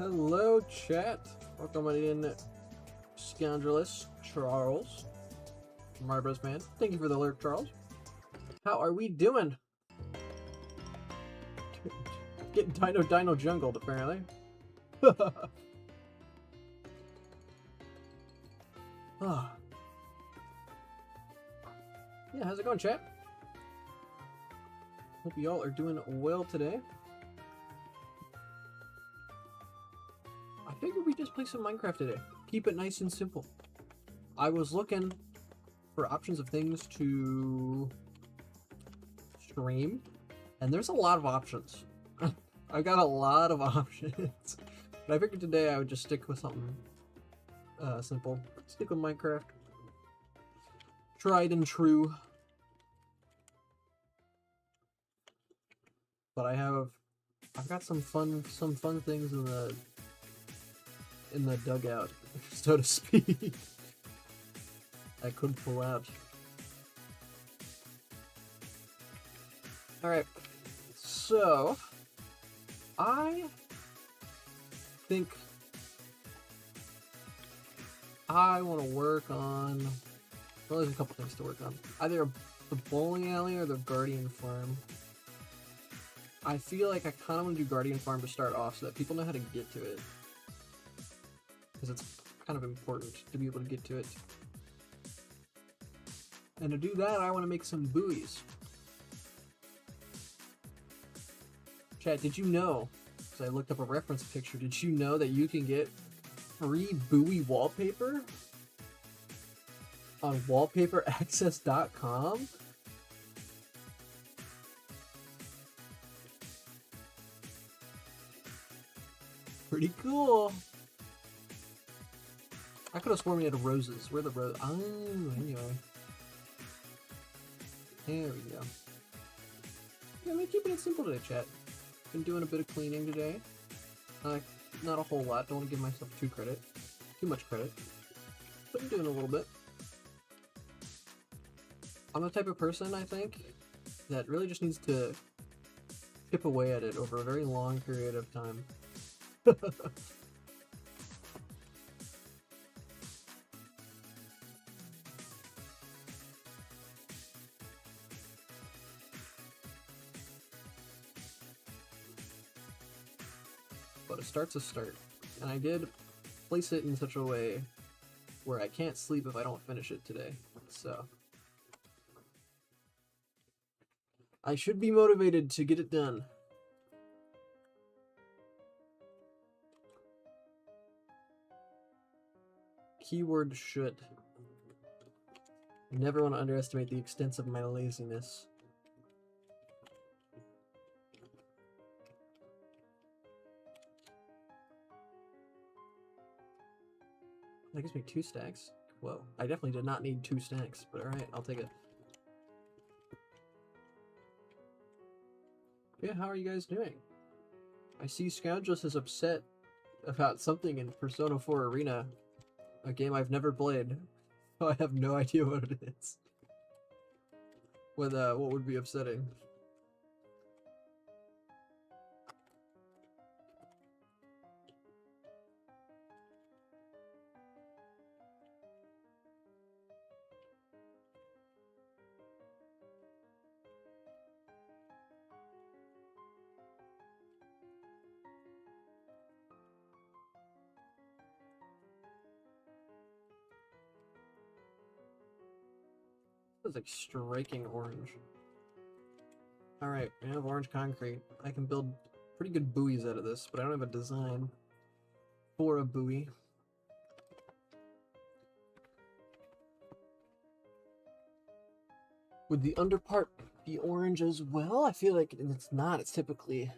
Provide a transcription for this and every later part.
Hello, chat. Welcome in, Scoundrelous Charles. Marbros man. Thank you for the alert, Charles. How are we doing? Getting Dino jungled, apparently. Ah. Yeah, how's it going, chat? Hope y'all are doing well today. I figured we just play some Minecraft today. Keep it nice and simple. I was looking for options of things to stream, and there's a lot of options. I got a lot of options. But I figured today I would just stick with something simple. Stick with Minecraft. Tried and true. But I've got some fun things in the dugout, so to speak. I could pull out. Alright, so I think I want to work on, well, there's a couple things to work on. Either the bowling alley or the guardian farm. I feel like I kind of want to do guardian farm to start off so that people know how to get to it. Because it's kind of important to be able to get to it. And to do that, I want to make some buoys. Chat, did you know, because I looked up a reference picture, did you know that you can get free buoy wallpaper on wallpaperaccess.com? Pretty cool. I could have sworn we had roses. Where are the roses? Oh, anyway. There we go. Yeah, I'm keeping it simple today, chat. Been doing a bit of cleaning today. Not a whole lot. Don't want to give myself too much credit. But I'm doing a little bit. I'm the type of person, I think, that really just needs to chip away at it over a very long period of time. But a start's a start. And I did place it in such a way where I can't sleep if I don't finish it today. So I should be motivated to get it done. Keyword should. Never want to underestimate the extent of my laziness. That gives me 2 stacks. Whoa, I definitely did not need 2 stacks, but alright, I'll take it. Yeah, how are you guys doing? I see Scoundrelous is upset about something in Persona 4 Arena, a game I've never played, so I have no idea what it is. What would be upsetting? It's like striking orange. Alright, I have orange concrete. I can build pretty good buoys out of this, but I don't have a design for a buoy. Would the underpart be orange as well? I feel like it's not. It's typically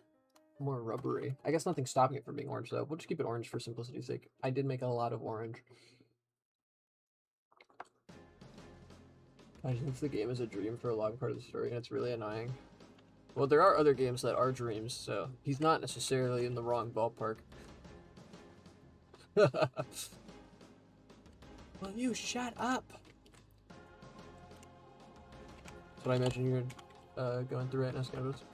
more rubbery. I guess nothing's stopping it from being orange, though. We'll just keep it orange for simplicity's sake. I did make a lot of orange. I think the game is a dream for a long part of the story, and it's really annoying. Well, there are other games that are dreams, so he's not necessarily in the wrong ballpark. Will you shut up? That's what I imagine you're going through right now, Scoundrels.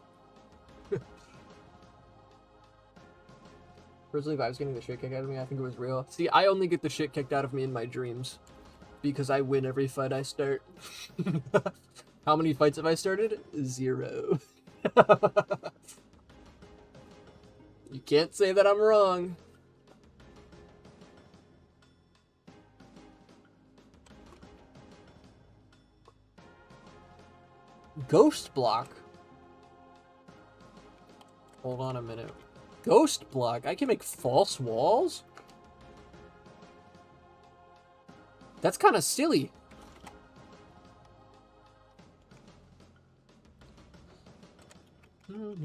Personally, if I was getting the shit kicked out of me, I think it was real. See, I only get the shit kicked out of me in my dreams. Because I win every fight I start. How many fights have I started? 0. You can't say that I'm wrong. Ghost block? Hold on a minute. Ghost block? I can make false walls? That's kind of silly. You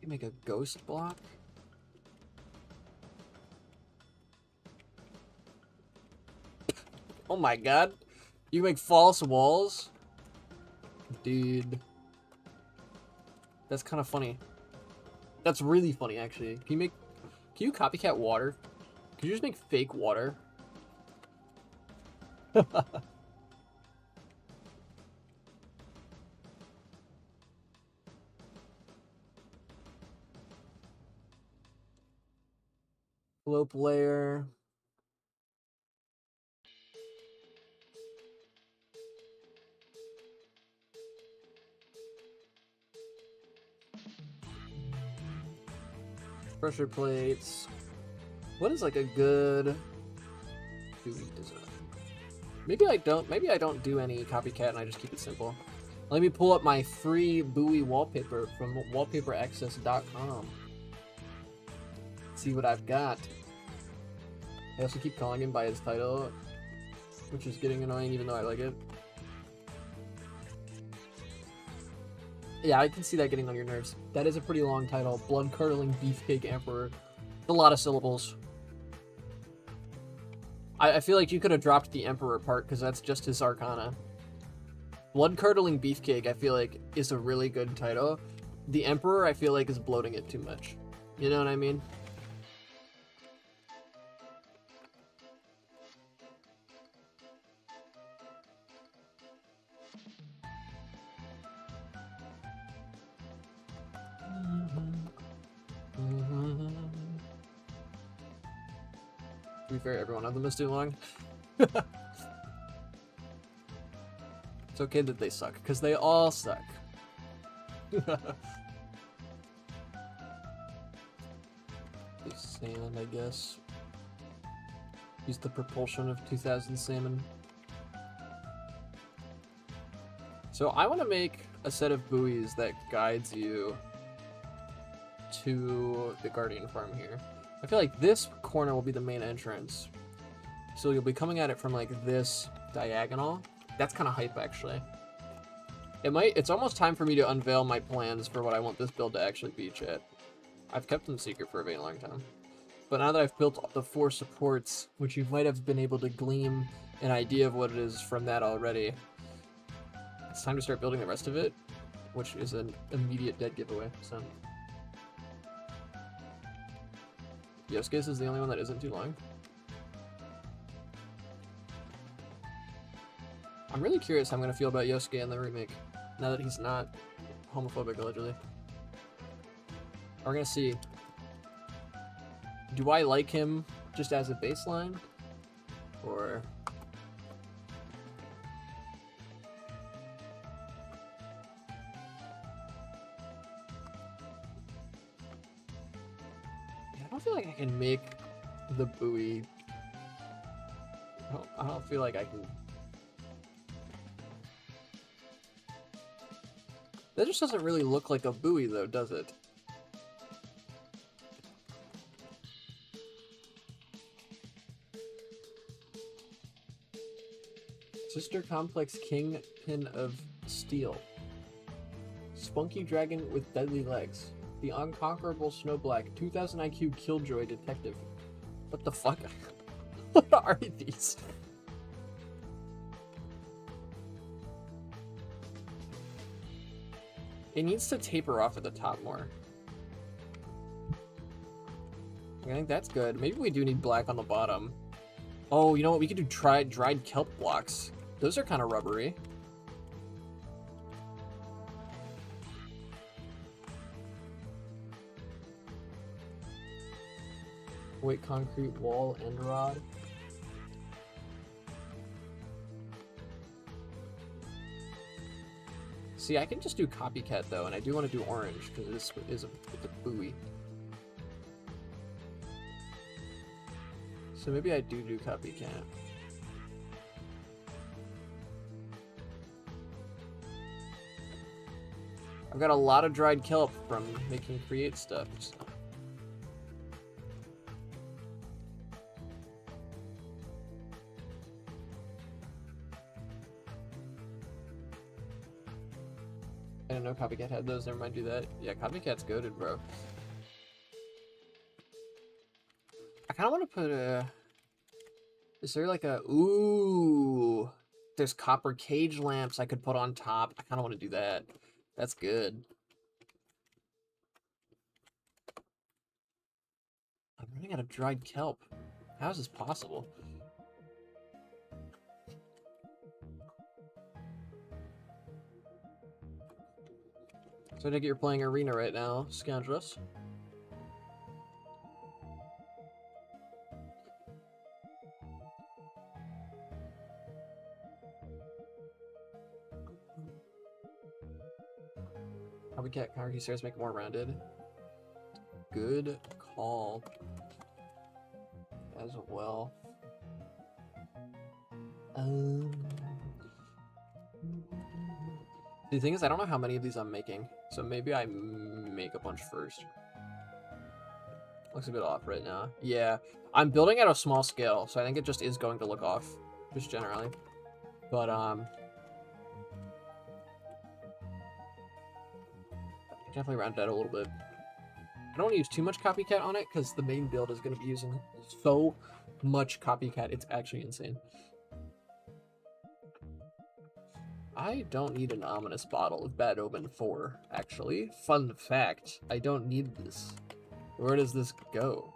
make a ghost block? Oh my god. You make false walls? Dude. That's kind of funny. That's really funny, actually. Can you copycat water? Could you just make fake water? Slope layer. Pressure plates. What is like a good buoy design? Maybe I don't do any copycat and I just keep it simple. Let me pull up my free buoy wallpaper from wallpaperaccess.com. See what I've got. I also keep calling him by his title, which is getting annoying even though I like it. Yeah, I can see that getting on your nerves. That is a pretty long title. Blood-curdling Beefcake Emperor. A lot of syllables. I feel like you could have dropped the Emperor part, because that's just his arcana. Blood-curdling Beefcake, I feel like, is a really good title. The Emperor, I feel like, is bloating it too much. You know what I mean? To be fair, every one of them is too long. It's okay that they suck, because they all suck. Sand, I guess. Use the propulsion of 2000 salmon. So I want to make a set of buoys that guides you to the Guardian Farm here. I feel like this corner will be the main entrance. So you'll be coming at it from like this diagonal. That's kind of hype, actually. It's almost time for me to unveil my plans for what I want this build to actually be, chat. I've kept them secret for a very long time. But now that I've built the 4 supports, which you might have been able to glean an idea of what it is from that already, it's time to start building the rest of it, which is an immediate dead giveaway, so. Yosuke's is the only one that isn't too long. I'm really curious how I'm going to feel about Yosuke in the remake, now that he's not homophobic, allegedly. We're going to see. Do I like him just as a baseline? Or... I don't feel like I can make the buoy. I don't feel like I can. That just doesn't really look like a buoy, though, does it? Sister Complex Kingpin of Steel. Spunky Dragon with Deadly Legs. The Unconquerable Snowblack, 2000 IQ Killjoy Detective. What the fuck? What are these? It needs to taper off at the top more. I think that's good. Maybe we do need black on the bottom. Oh, you know what? We could do dried kelp blocks. Those are kind of rubbery. Weight concrete wall end rod. See, I can just do copycat though, and I do want to do orange because this is it's a buoy. So maybe I do copycat. I've got a lot of dried kelp from making create stuff. So. I didn't know Copycat had those. Never mind, do that. Yeah, Copycat's goated, bro. I kind of want to put a... Is there like a... Ooh. There's copper cage lamps I could put on top. I kind of want to do that. That's good. I'm running out of dried kelp. How is this possible? So I think you're playing Arena right now, Scoundrels. Copycat Concrete Stairs make it more rounded. Good call. As well. The thing is, I don't know how many of these I'm making, so maybe I make a bunch first. Looks a bit off right now. Yeah, I'm building at a small scale, so I think it just is going to look off, just generally. But, definitely round it out a little bit. I don't want to use too much Copycat on it, because the main build is going to be using so much Copycat, it's actually insane. I don't need an ominous bottle of Bad Omen 4, actually. Fun fact, I don't need this. Where does this go?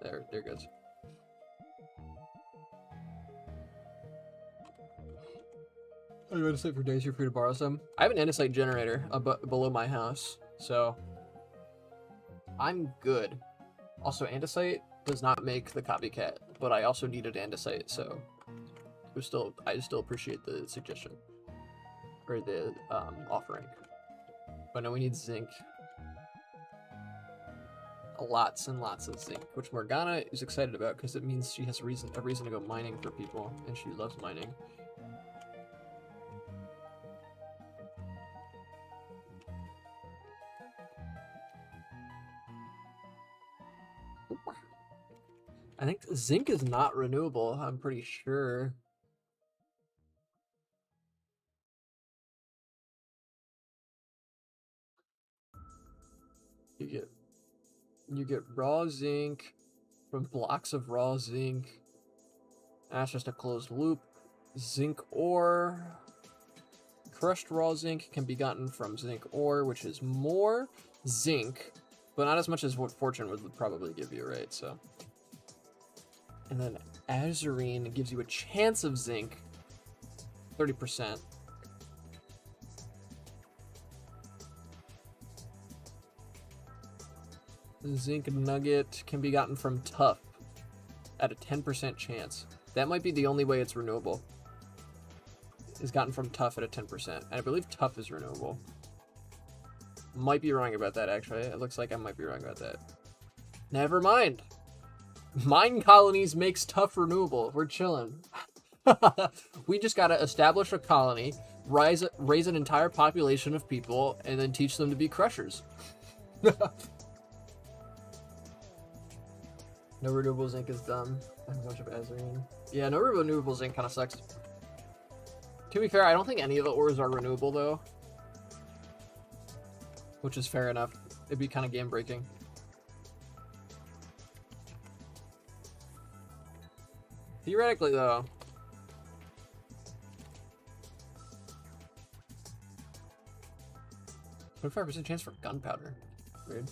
There it goes. I'm going to sit for days. You're free to borrow some. I have an andesite generator below my house, so I'm good. Also, andesite does not make the Copycat, but I also needed andesite, so I still appreciate the suggestion or the offering. But no, we need zinc. Lots and lots of zinc, which Morgana is excited about because it means she has a reason to go mining for people, and she loves mining. I think zinc is not renewable, I'm pretty sure. You get raw zinc from blocks of raw zinc. That's just a closed loop. Zinc ore. Crushed raw zinc can be gotten from zinc ore, which is more zinc, but not as much as what Fortune would probably give you, right? So, and then Azurine gives you a chance of zinc, 30%. Zinc nugget can be gotten from Tough at a 10% chance. That might be the only way it's renewable. Is gotten from Tough at a 10%. And I believe Tough is renewable. Might be wrong about that, actually. It looks like I might be wrong about that. Never mind. Mine colonies makes Tough renewable. We're chilling. We just gotta establish a colony, raise an entire population of people, and then teach them to be crushers. No renewable zinc is dumb. I have a bunch of Azurine. Yeah, no renewable zinc kind of sucks. To be fair, I don't think any of the ores are renewable, though. Which is fair enough. It'd be kind of game-breaking. Theoretically, though... 25% chance for gunpowder. Weird.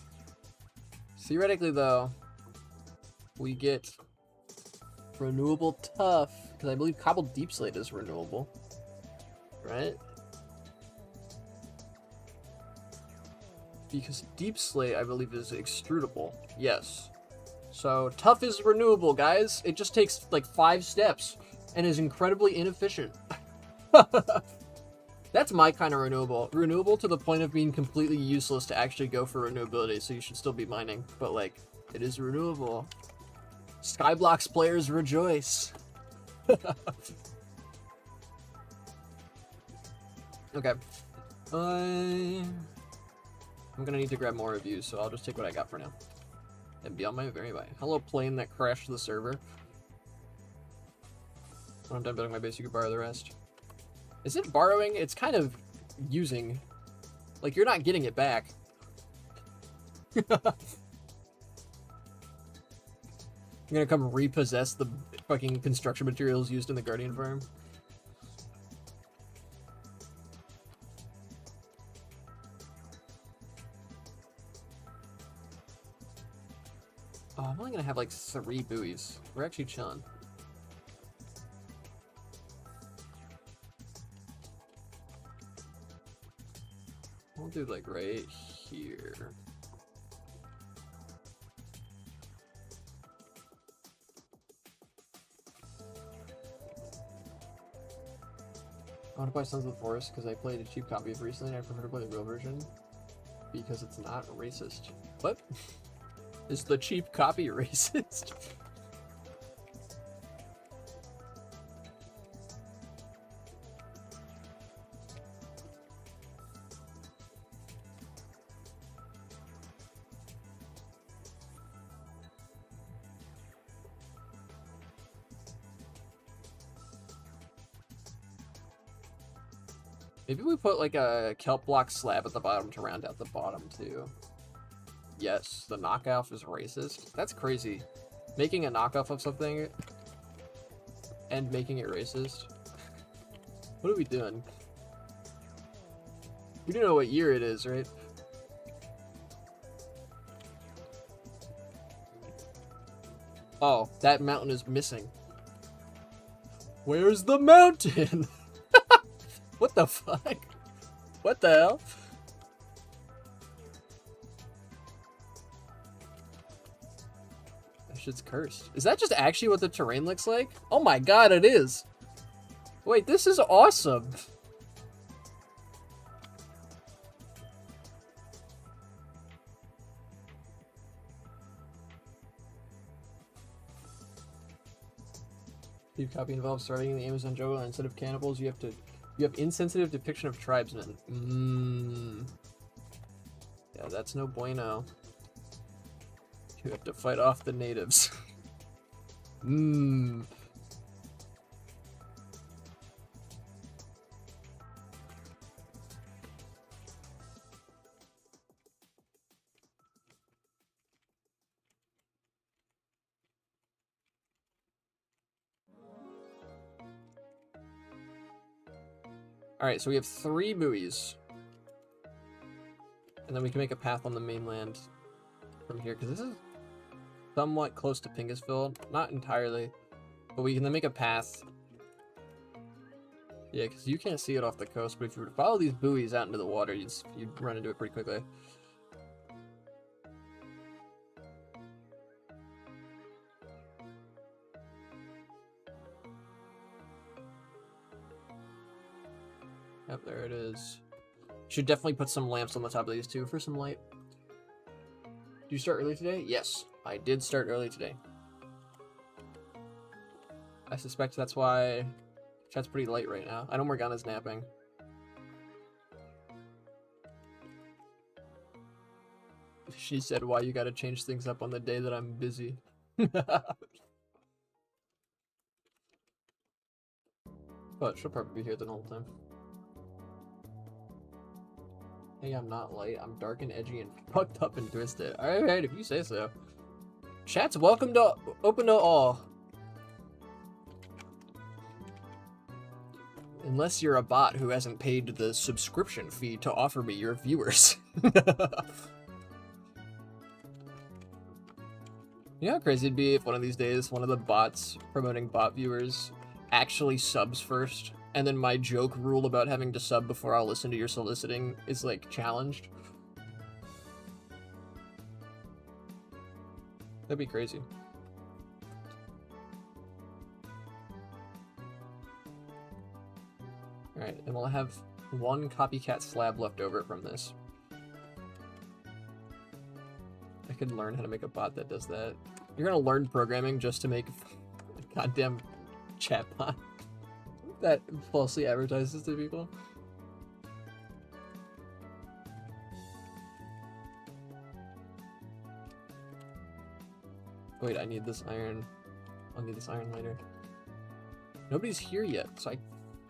Theoretically, though... we get renewable Tough, because I believe cobbled deep slate is renewable, right? Because deep slate, I believe, is extrudable. Yes. So tough is renewable, guys. It just takes like 5 steps and is incredibly inefficient. That's my kind of renewable. Renewable to the point of being completely useless to actually go for renewability, so you should still be mining. But like, it is renewable. Skyblox players rejoice. Okay. I'm gonna need to grab more reviews, so I'll just take what I got for now. And be on my merry way. Hello, plane that crashed the server. When I'm done building my base, you can borrow the rest. Is it borrowing? It's kind of using. Like, you're not getting it back. I'm gonna come repossess the fucking construction materials used in the Guardian farm. Oh, I'm only gonna have like 3 buoys. We're actually chilling. We'll do like right here. I want to buy Sons of the Forest because I played a cheap copy of it recently and I prefer to play the real version because it's not racist. What? Is the cheap copy racist? Maybe we put like a kelp block slab at the bottom to round out the bottom too. Yes, the knockoff is racist. That's crazy. Making a knockoff of something and making it racist. What are we doing? We don't know what year it is, right? Oh, that mountain is missing. Where's the mountain? What the fuck? What the hell? That shit's cursed. Is that just actually what the terrain looks like? Oh my god, it is! Wait, this is awesome! Deep copy involves starting in the Amazon jungle, and instead of cannibals, you have insensitive depiction of tribesmen. Yeah, that's no bueno. You have to fight off the natives. Alright, so we have 3 buoys. And then we can make a path on the mainland from here, because this is somewhat close to Pinkusville. Not entirely, but we can then make a path. Yeah, because you can't see it off the coast, but if you were to follow these buoys out into the water, you'd run into it pretty quickly. Yep, there it is. Should definitely put some lamps on the top of these too for some light. Did you start early today? Yes, I did start early today. I suspect that's why chat's pretty late right now. I know Morgana's napping. She said, why you gotta change things up on the day that I'm busy. But she'll probably be here the whole time. Hey, I'm not light. I'm dark and edgy and fucked up and twisted. Alright, if you say so. Chat's welcome to open to all. Unless you're a bot who hasn't paid the subscription fee to offer me your viewers. You know how crazy it'd be if one of these days one of the bots promoting bot viewers actually subs first? And then my joke rule about having to sub before I'll listen to your soliciting is, like, challenged. That'd be crazy. Alright, and we'll have one copycat slab left over from this. I could learn how to make a bot that does that. You're gonna learn programming just to make a goddamn chat bot that falsely advertises to people. Wait, I need this iron. I'll need this iron later. Nobody's here yet, so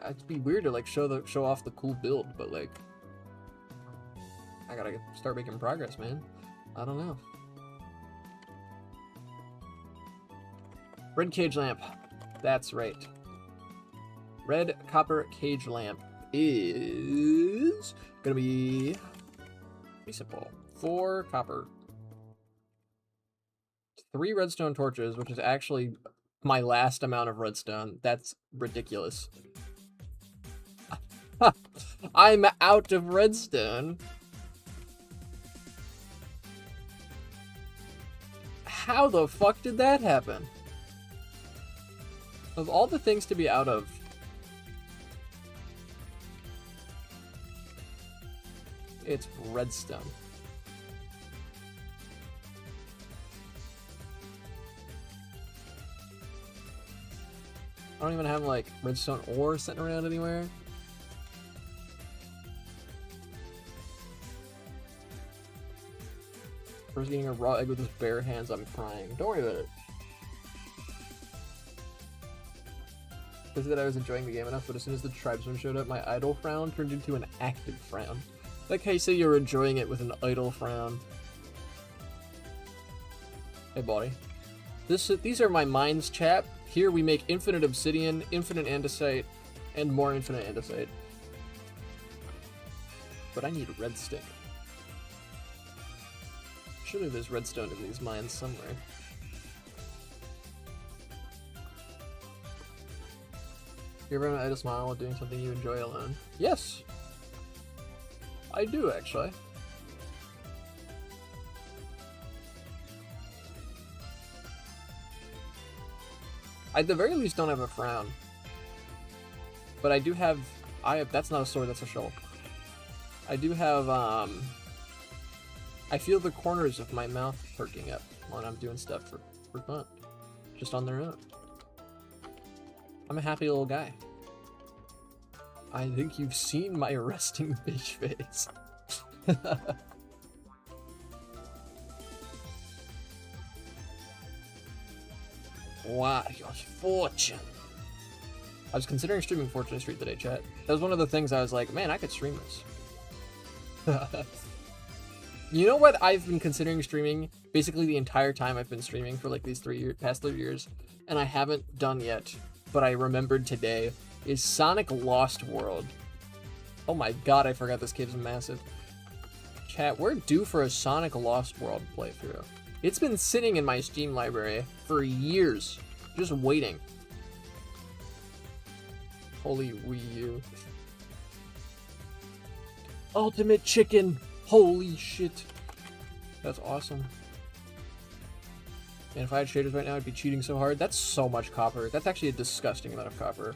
it'd be weird to like show off the cool build, but like I gotta start making progress, man. I don't know. Red cage lamp. That's right. Red copper cage lamp is gonna be pretty simple. 4 copper. 3 redstone torches, which is actually my last amount of redstone. That's ridiculous. I'm out of redstone. How the fuck did that happen? Of all the things to be out of, it's redstone. I don't even have like redstone ore sitting around anywhere. First eating a raw egg with his bare hands, I'm crying. Don't worry about it. Is that I was enjoying the game enough, but as soon as the tribesman showed up, my idle frown turned into an active frown. Like how you say you're enjoying it with an idle frown. Hey, buddy. These are my mines, chap. Here we make infinite obsidian, infinite andesite, and more infinite andesite. But I need redstone. Surely there's redstone in these mines somewhere. You ever have an idle smile while doing something you enjoy alone? Yes! I do, actually. I at the very least don't have a frown. But I do have... that's not a sword, that's a shovel. I do have, I feel the corners of my mouth perking up when I'm doing stuff for fun. Just on their own. I'm a happy little guy. I think you've seen my resting bitch face. Wario's Fortune. I was considering streaming Fortune Street today, chat. That was one of the things I was like, man, I could stream this. You know what I've been considering streaming basically the entire time I've been streaming for like these past 3 years, and I haven't done yet, but I remembered today, is Sonic Lost World. Oh my god, I forgot this cave's massive. Chat, we're due for a Sonic Lost World playthrough. It's been sitting in my Steam library for years, just waiting. Holy Wii U. Ultimate Chicken! Holy shit. That's awesome. And if I had shaders right now, I'd be cheating so hard. That's so much copper. That's actually a disgusting amount of copper.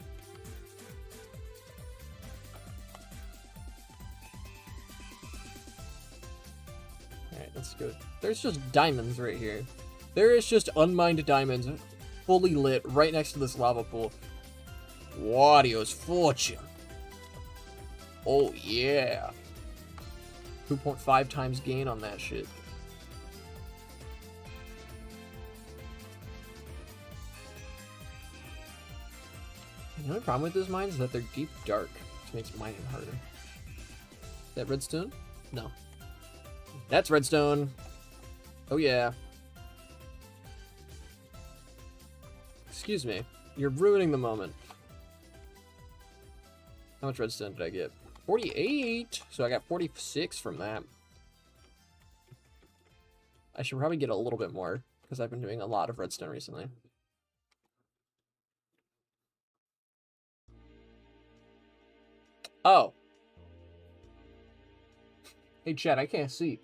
Alright, let's go. There's just diamonds right here. There is just unmined diamonds, fully lit, right next to this lava pool. Wario's Fortune. Oh yeah. 2.5 times gain on that shit. The only problem with those mines is that they're deep dark, which makes mining harder. Is that redstone? No. That's redstone. Oh yeah. Excuse me. You're ruining the moment. How much redstone did I get? 48! So I got 46 from that. I should probably get a little bit more, because I've been doing a lot of redstone recently. Oh. Hey, chat, I can't see.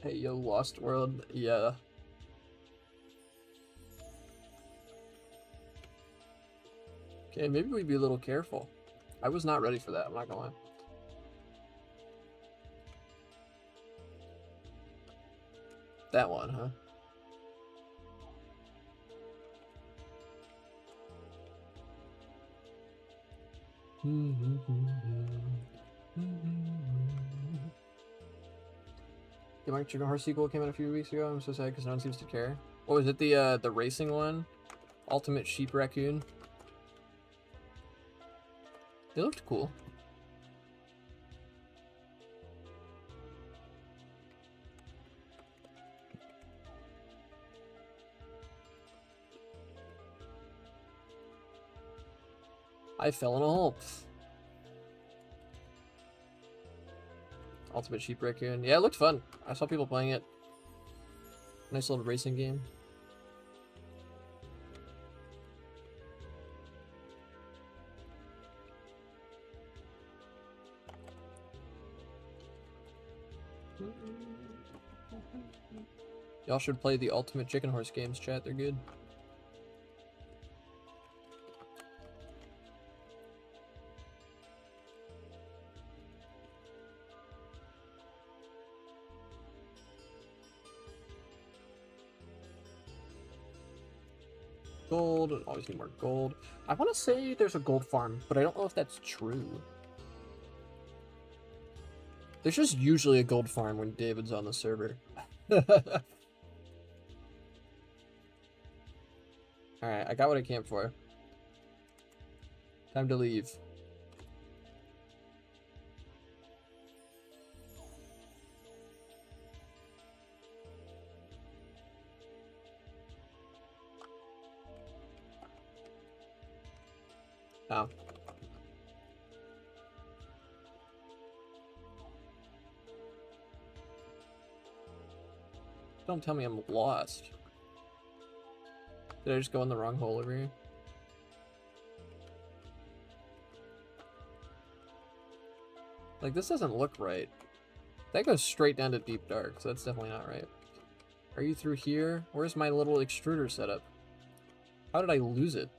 Hey, yo, Lost World. Yeah. Okay, maybe we'd be a little careful. I was not ready for that, I'm not gonna lie. That one, huh? The Mike Chicken Horse sequel came out a few weeks ago. I'm so sad because no one seems to care. What was it? The racing one? Ultimate Sheep Raccoon? They looked cool. I fell in a hole. Ultimate Sheep Raccoon. Yeah, it looked fun. I saw people playing it. Nice little racing game. Y'all should play the Ultimate Chicken Horse games, chat. They're good. Gold. Always need more gold. I want to say there's a gold farm, but I don't know if that's true. There's just usually a gold farm when David's on the server. Alright, I got what I came for. Time to leave. Oh. Don't tell me I'm lost. Did I just go in the wrong hole over here? Like, this doesn't look right. That goes straight down to deep dark, so that's definitely not right. Are you through here? Where's my little extruder setup? How did I lose it?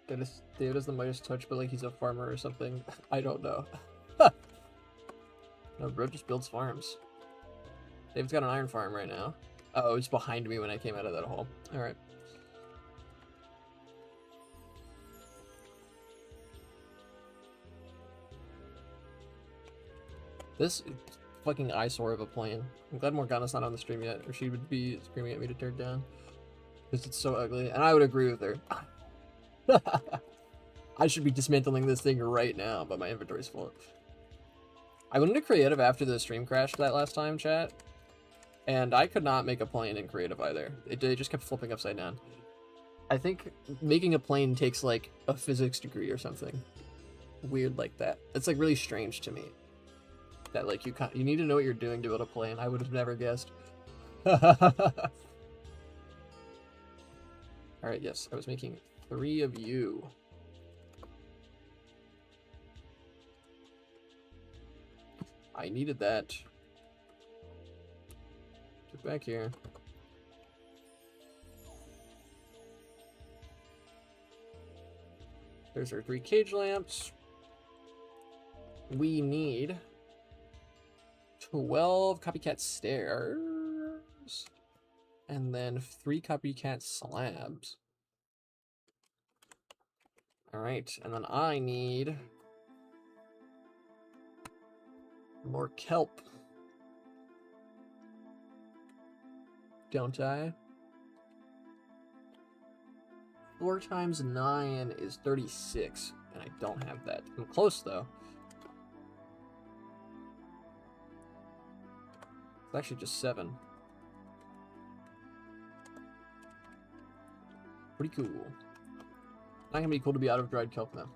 David is the Midas touch, but like he's a farmer or something. I don't know. No, bro just builds farms. David's got an iron farm right now. Oh, it's behind me when I came out of that hole. Alright. This fucking eyesore of a plane. I'm glad Morgana's not on the stream yet, or she would be screaming at me to tear it down. Because it's so ugly. And I would agree with her. I should be dismantling this thing right now, but my inventory's full. I went into creative after the stream crashed that last time, chat. And I could not make a plane in creative either. It just kept flipping upside down. I think making a plane takes like a physics degree or something weird like that. It's like really strange to me. That like you need to know what you're doing to build a plane. I would have never guessed. Alright, yes, I was making 3 of you. I needed that. Get back here. There's our 3 cage lamps. We need 12 copycat stairs. And then 3 copycat slabs. Alright, and then I need more kelp. Don't I? 4 times 9 is 36, and I don't have that. I'm close, though. It's actually just 7. Pretty cool. Not gonna be cool to be out of dried kelp now.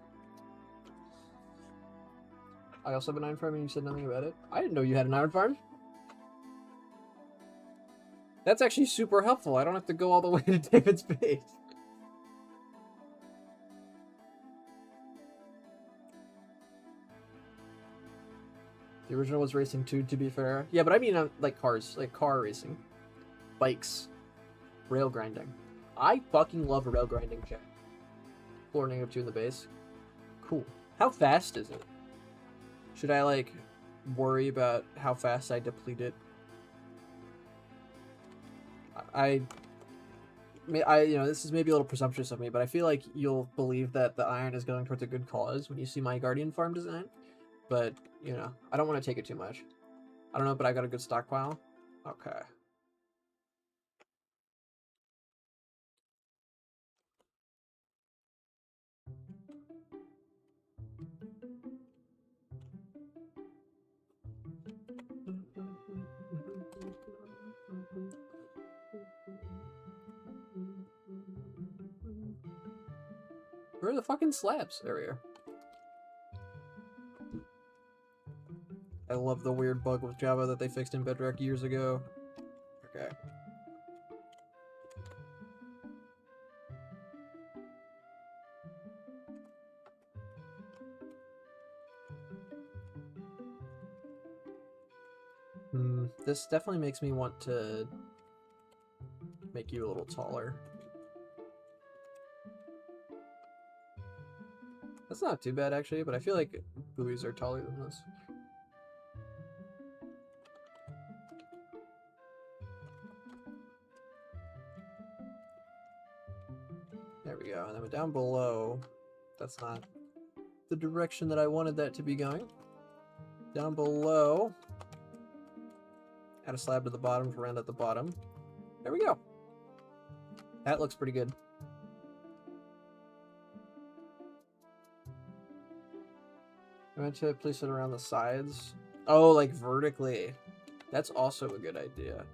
I also have an iron farm and you said nothing about it. I didn't know you had an iron farm. That's actually super helpful. I don't have to go all the way to David's base. The original was racing too, to be fair. Yeah, but I mean like cars, like car racing, bikes, rail grinding. I fucking love rail grinding. Chat. Floor -2 in the base. Cool. How fast is it? Should I like worry about how fast I deplete it? I you know, this is maybe a little presumptuous of me, but I feel like you'll believe that the iron is going towards a good cause when you see my Guardian farm design. But, you know, I don't want to take it too much. I don't know, but I got a good stockpile. Okay. Where are the fucking slabs? There we are. I love the weird bug with Java that they fixed in Bedrock years ago. Okay. This definitely makes me want to make you a little taller. That's not too bad, actually, but I feel like buoys are taller than this. There we go. And then down below, that's not the direction that I wanted that to be going. Down below, add a slab to the bottom to round out the bottom. There we go. That looks pretty good. I meant to place it around the sides. Oh, like vertically. That's also a good idea.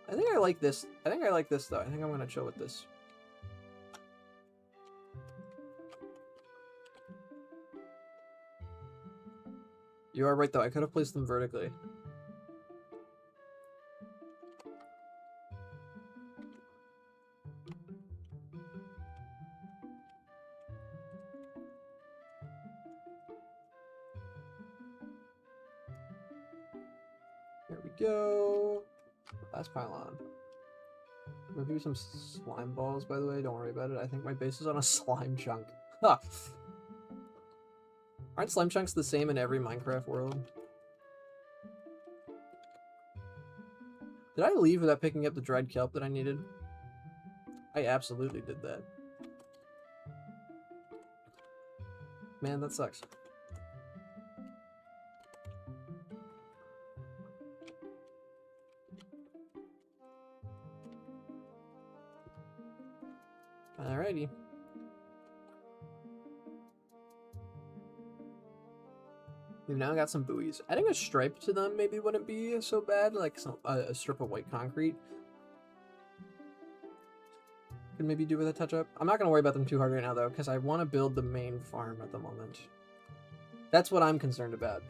I think I like this. I think I like this, though. I think I'm going to chill with this. You are right, though. I could have placed them vertically. There we go. Last pylon. I'm gonna do some slime balls, by the way. Don't worry about it. I think my base is on a slime chunk. Ha! Aren't slime chunks the same in every Minecraft world? Did I leave without picking up the dried kelp that I needed? I absolutely did that. Man, that sucks. Alrighty. We've now got some buoys. Adding a stripe to them maybe wouldn't be so bad, like a strip of white concrete. Could maybe do with a touch-up. I'm not going to worry about them too hard right now, though, because I want to build the main farm at the moment. That's what I'm concerned about.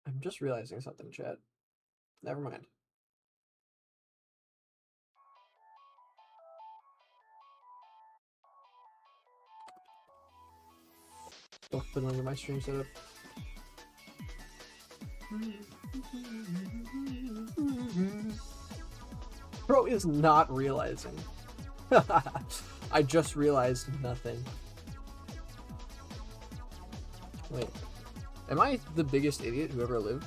I'm just realizing something, chat. Never mind. Still fiddling with my stream setup. Bro is not realizing. I just realized nothing. Wait. Am I the biggest idiot who ever lived?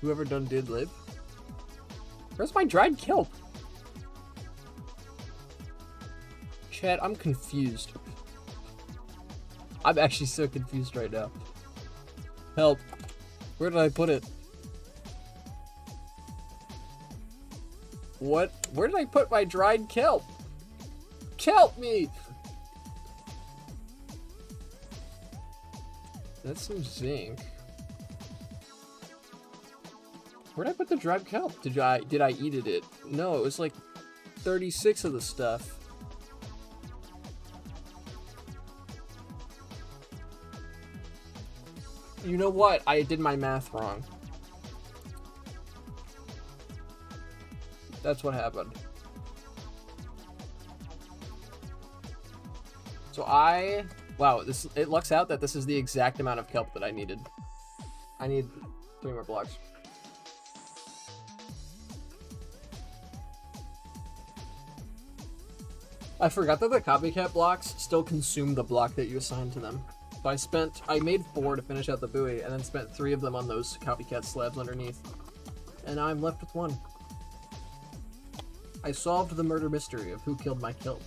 Whoever did live? Where's my dried kelp? Chat, I'm confused. I'm actually so confused right now. Help. Where did I put it? What? Where did I put my dried kelp? Kelp me! That's some zinc. Where'd I put the dried kelp? Did I eat it? No, it was like 36 of the stuff. You know what? I did my math wrong. That's what happened. So wow, it looks out that this is the exact amount of kelp that I needed. I need 3 more blocks. I forgot that the copycat blocks still consume the block that you assigned to them. So I made 4 to finish out the buoy, and then spent 3 of them on those copycat slabs underneath. And now I'm left with 1. I solved the murder mystery of who killed my kelp.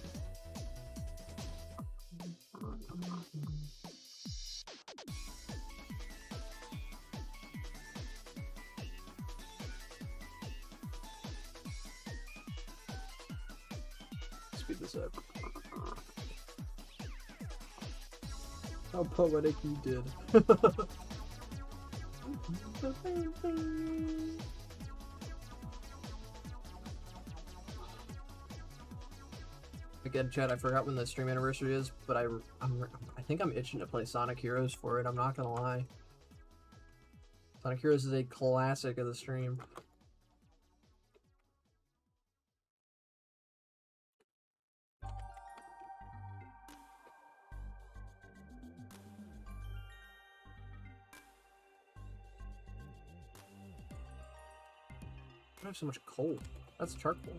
Speed this up. How poetic you did. Again, Chad, I forgot when the stream anniversary is, but I think I'm itching to play Sonic Heroes for it. I'm not gonna lie. Sonic Heroes is a classic of the stream. I have so much coal. That's charcoal.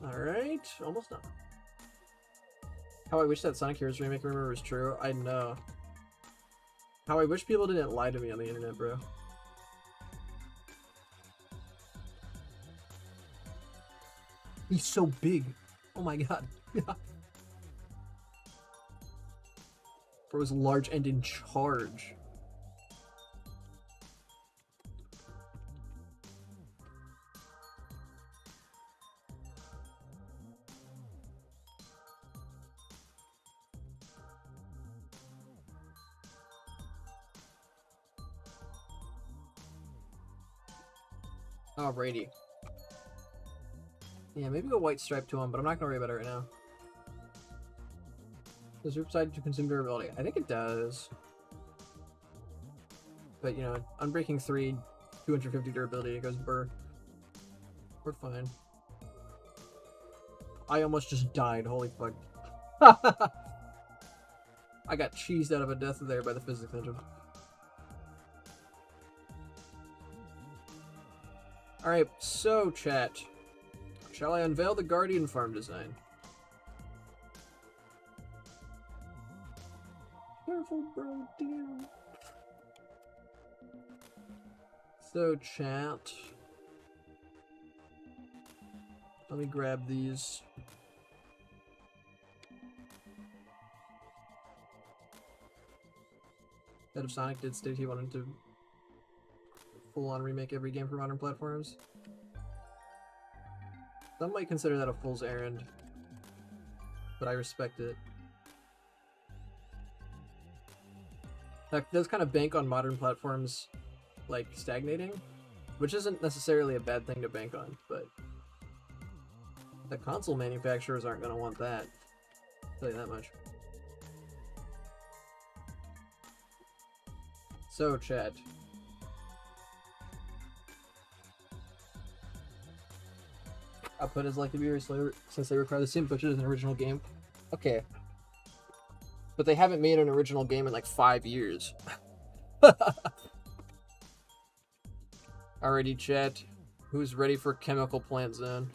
Alright, almost done. How I wish that Sonic Heroes remake rumor was true. I know. How I wish people didn't lie to me on the internet, bro. He's so big. Oh my god. Bro is large and in charge. Alrighty. Yeah, maybe go white stripe to him, but I'm not gonna worry about it right now. Does Riptide to consume durability? I think it does. But, you know, Unbreaking 3, 250 durability, it goes burr. We're fine. I almost just died, holy fuck. I got cheesed out of a death there by the physics engine. Alright, so chat. Shall I unveil the Guardian farm design? Careful, bro, damn. So chat. Let me grab these. Head of Sonic did state he wanted to full-on remake every game for modern platforms. Some might consider that a fool's errand, but I respect it. That does kind of bank on modern platforms, like, stagnating, which isn't necessarily a bad thing to bank on, but the console manufacturers aren't going to want that. I'll tell you that much. So, chat. Output is likely to be very slow since they require the same budget as an original game. Okay. But they haven't made an original game in like 5 years. Alrighty, chat. Who's ready for Chemical Plant Zone?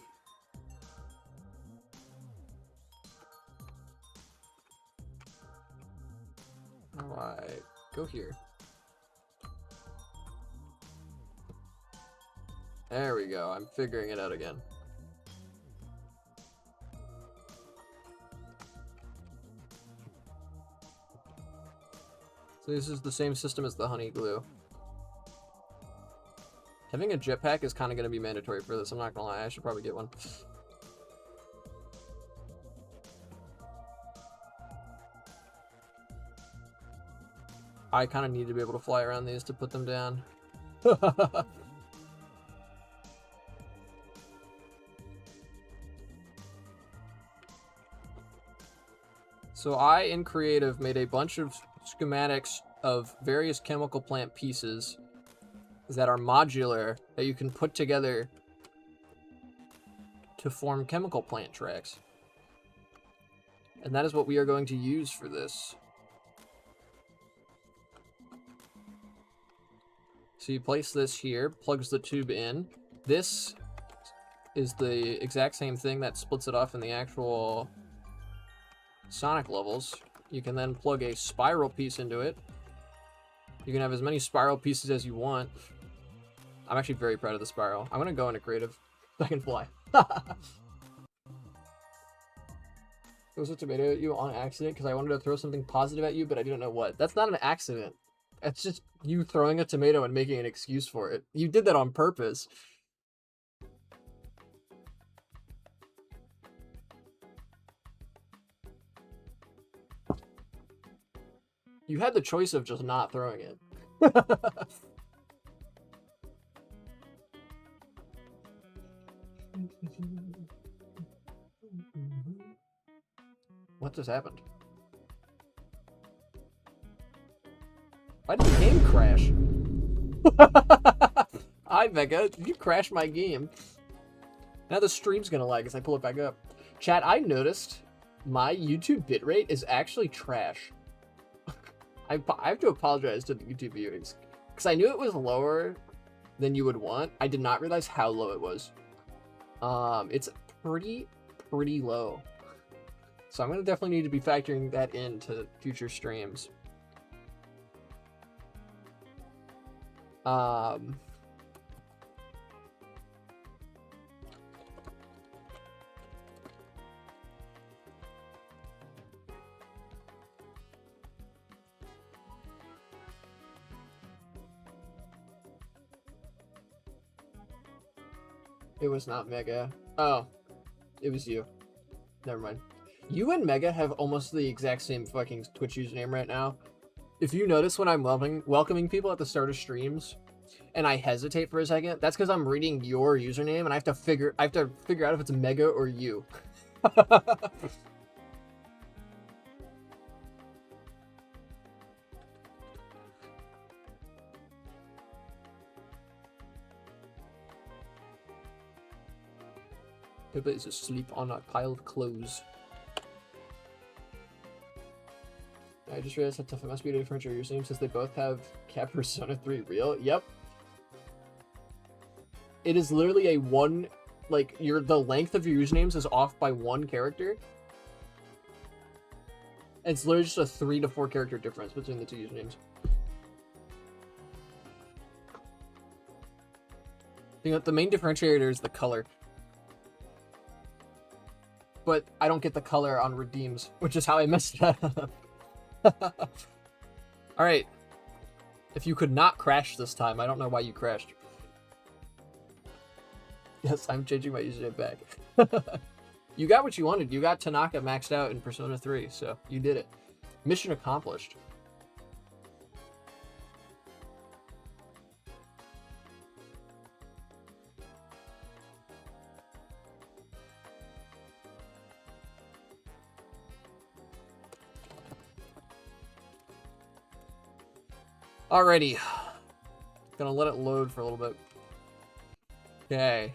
Alright, go here. There we go, I'm figuring it out again. So this is the same system as the honey glue. Having a jetpack is kind of going to be mandatory for this, I'm not going to lie, I should probably get one. I kind of need to be able to fly around these to put them down. So I, in Creative, made a bunch of schematics of various chemical plant pieces that are modular that you can put together to form chemical plant tracks. And that is what we are going to use for this. So you place this here, plugs the tube in. This is the exact same thing that splits it off in the actual Sonic levels. You can then plug a spiral piece into it. You can have as many spiral pieces as you want. I'm actually very proud of the spiral. I'm gonna go into Creative. I can fly. Throws a tomato at you on accident because I wanted to throw something positive at you, but I didn't know what. That's not an accident. That's just you throwing a tomato and making an excuse for it. You did that on purpose. You had the choice of just not throwing it. What just happened? Why did the game crash? Hi, Mega. You crashed my game. Now the stream's gonna lag as I pull it back up. Chat, I noticed my YouTube bitrate is actually trash. I have to apologize to the YouTube viewers. Because I knew it was lower than you would want. I did not realize how low it was. It's pretty low. So I'm going to definitely need to be factoring that into future streams. It was not Mega. Oh, it was you. Never mind. You and Mega have almost the exact same fucking Twitch username right now. If you notice when I'm welcoming people at the start of streams and I hesitate for a second, that's because I'm reading your username and I have to figure out if it's Mega or you. Pippa is asleep on a pile of clothes. I just realized how tough it must be to differentiate your usernames since they both have Cat Persona 3 real. Yep. It is literally a one, like, the length of your usernames is off by one character. It's literally just a 3 to 4 character difference between the two usernames. The main differentiator is the color. But I don't get the color on redeems, which is how I messed that up. Alright. If you could not crash this time, I don't know why you crashed. Yes, I'm changing my username back. You got what you wanted. You got Tanaka maxed out in Persona 3, so you did it. Mission accomplished. Alrighty. Gonna let it load for a little bit. Okay.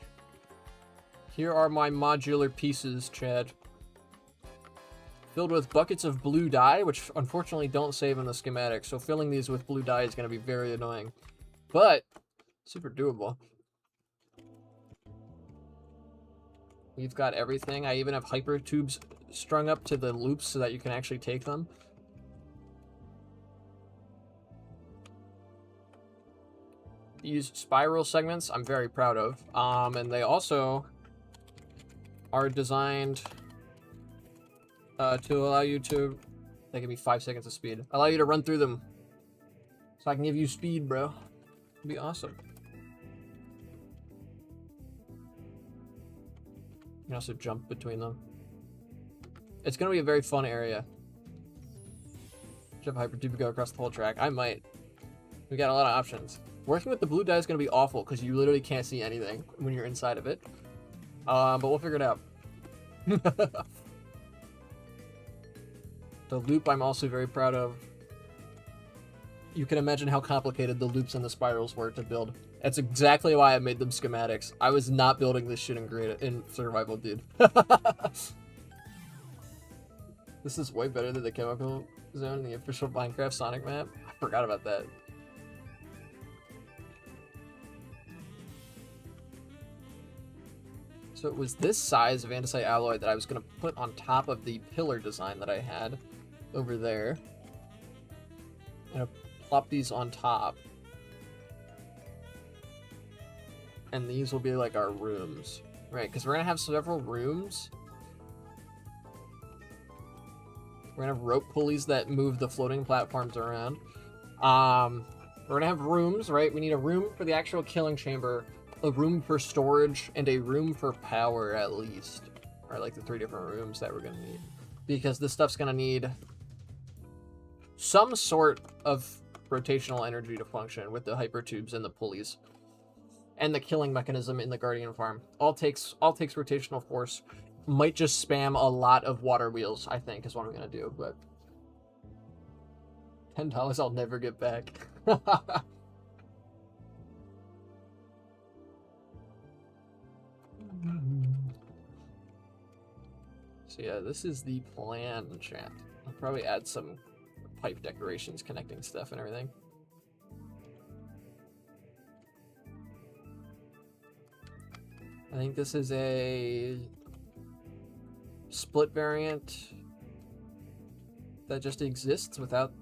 Here are my modular pieces, Chad. Filled with buckets of blue dye, which unfortunately don't save in the schematic, so filling these with blue dye is gonna be very annoying. But, super doable. We've got everything. I even have hyper tubes strung up to the loops so that you can actually take them. These spiral segments I'm very proud of. And they also are designed to allow you to, they give me 5 seconds of speed. Allow you to run through them. So I can give you speed, bro. It'd be awesome. You can also jump between them. It's gonna be a very fun area. Should have Hypertube go across the whole track. I might. We got a lot of options. Working with the blue dye is gonna be awful because you literally can't see anything when you're inside of it. But we'll figure it out. The loop I'm also very proud of. You can imagine how complicated the loops and the spirals were to build. That's exactly why I made them schematics. I was not building this shit in survival, dude. This is way better than the chemical zone in the official Minecraft Sonic map. I forgot about that. So it was this size of andesite alloy that I was going to put on top of the pillar design that I had over there. And plop these on top. And these will be like our rooms. Right, because we're going to have several rooms. We're going to have rope pulleys that move the floating platforms around. We're going to have rooms, right? We need a room for the actual killing chamber, a room for storage, and a room for power at least. Or like the 3 different rooms that we're going to need. Because this stuff's going to need some sort of rotational energy to function with the hypertubes and the pulleys. And the killing mechanism in the Guardian farm. All takes rotational force. Might just spam a lot of water wheels, I think, is what I'm going to do. But $10 I'll never get back. So yeah, this is the plan, chat. I'll probably add some pipe decorations connecting stuff and everything. I think this is a split variant that just exists without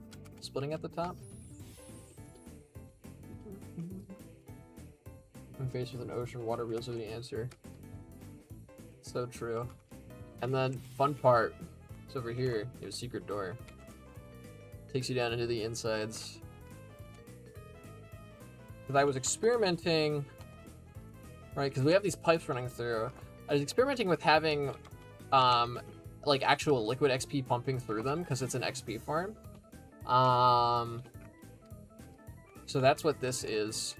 splitting at the top. I'm faced with an ocean, water wheels are the answer. So true. And then, fun part, it's over here. You have a secret door. Takes you down into the insides. Because I was experimenting, right, because we have these pipes running through. I was experimenting with having, like, actual liquid XP pumping through them, because it's an XP farm. So that's what this is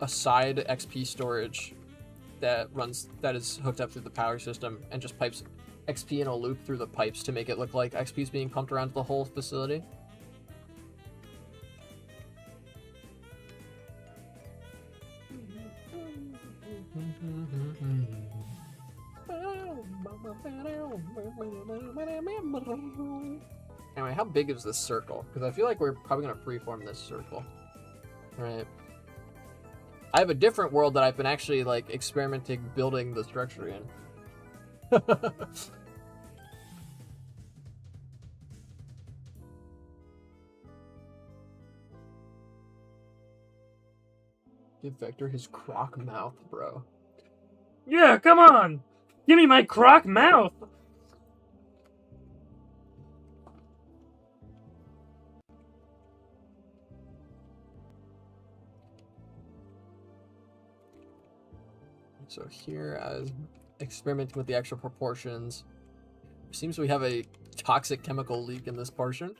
a side XP storage that is hooked up through the power system and just pipes XP in a loop through the pipes to make it look like XP is being pumped around the whole facility. Anyway, how big is this circle? Because I feel like we're probably going to freeform this circle. Right. I have a different world that I've been actually, like, experimenting building the structure in. Give Vector his croc mouth, bro. Yeah, come on! Give me my croc mouth! So here, I was experimenting with the actual proportions. It seems we have a toxic chemical leak in this portion.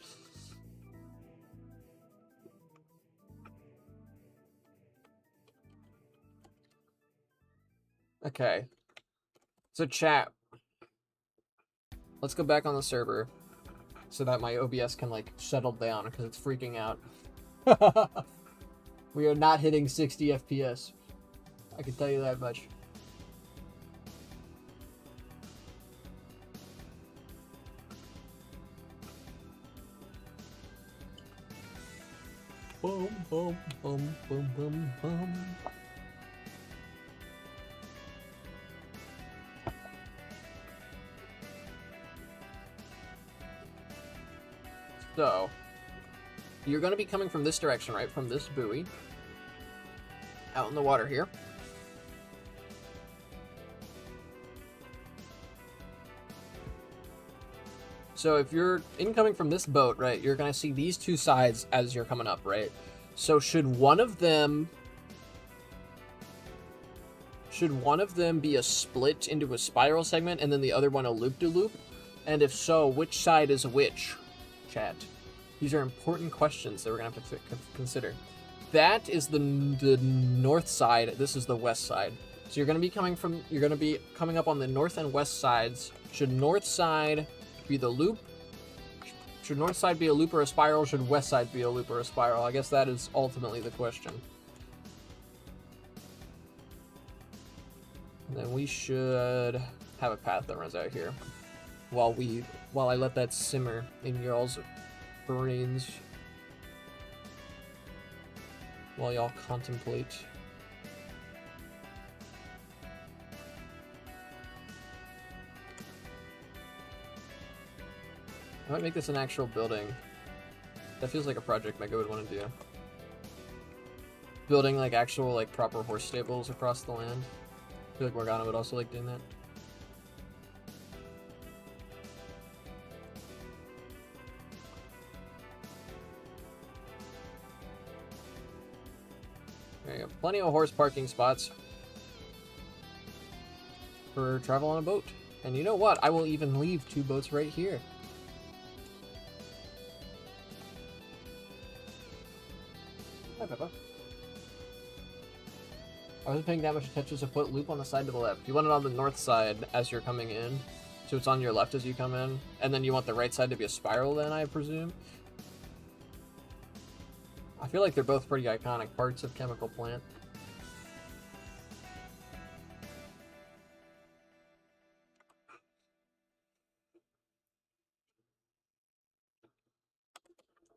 Okay. So chat. Let's go back on the server so that my OBS can, like, settle down because it's freaking out. We are not hitting 60 FPS. I can tell you that much. Boom, boom, boom, boom, boom, boom. So, you're going to be coming from this direction, right? From this buoy. Out in the water here. So if you're incoming from this boat, right, you're going to see these two sides as you're coming up, right? So should one of them be a split into a spiral segment and then the other one a loop-de-loop? And if so, which side is which, chat? These are important questions that we're going to have to consider. That is the north side. This is the west side. So you're going to be coming up on the north and west sides Should north side be the loop? Should north side be a loop or a spiral? Should west side be a loop or a spiral? I guess that is ultimately the question. And then we should have a path that runs out here while I let that simmer in y'all's brains. While y'all contemplate. I might make this an actual building. That feels like a project Mega would want to do. Building like actual like proper horse stables across the land. I feel like Morgana would also like doing that. There you go. Plenty of horse parking spots for travel on a boat. And you know what? I will even leave 2 boats right here. Hi, Peppa. I wasn't paying that much attention to put loop on the side to the left. You want it on the north side as you're coming in, so it's on your left as you come in, and then you want the right side to be a spiral then, I presume? I feel like they're both pretty iconic parts of Chemical Plant.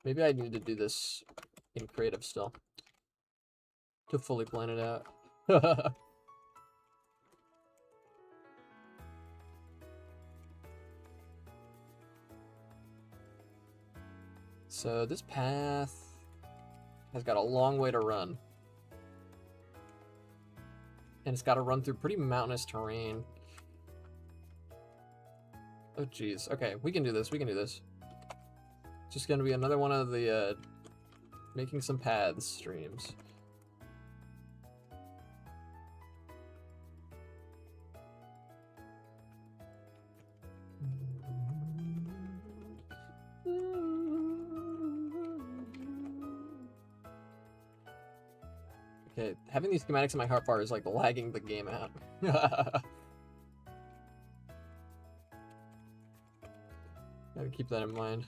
Maybe I need to do this in creative still to fully plan it out. So this path has got a long way to run. And it's got to run through pretty mountainous terrain. Oh geez. Okay, we can do this. We can do this. Just gonna be another one of the making some paths streams. Okay, having these schematics in my hotbar is like lagging the game out. Gotta keep that in mind.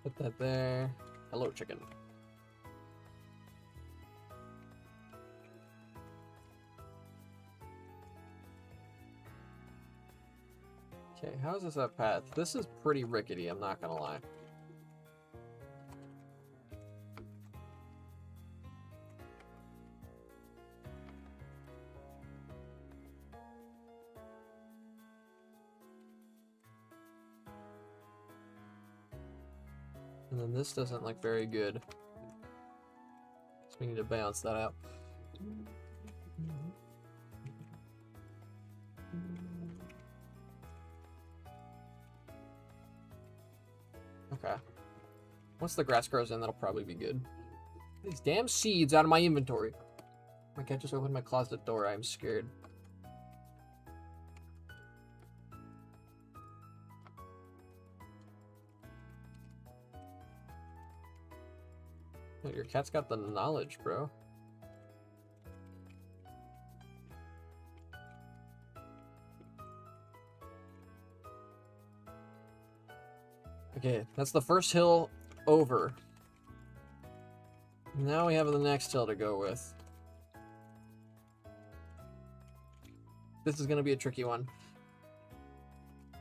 Put that there. Hello, chicken. Okay, how is this a path? This is pretty rickety, I'm not gonna lie. And then this doesn't look very good. So we need to balance that out. Okay. Once the grass grows in, that'll probably be good. These damn seeds out of my inventory. I can't just open my closet door, I'm scared. Your cat's got the knowledge, bro. Okay, that's the first hill over. Now we have the next hill to go with. This is going to be a tricky one.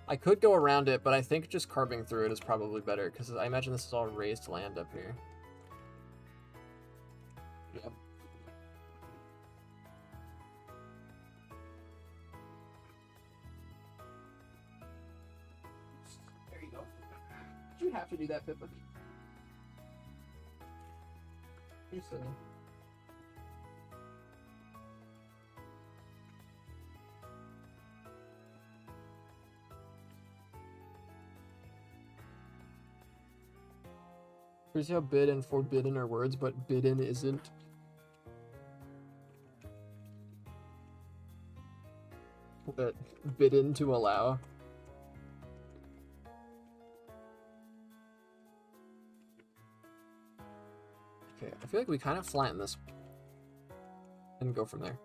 I could go around it, but I think just carving through it is probably better, because I imagine this is all raised land up here. Yep. There you go. Did you have to do that, Pippa? You're silly. Here's how bid and forbidden are words, but bidden isn't. But bidden to allow. Okay, I feel like we kind of flatten this and go from there.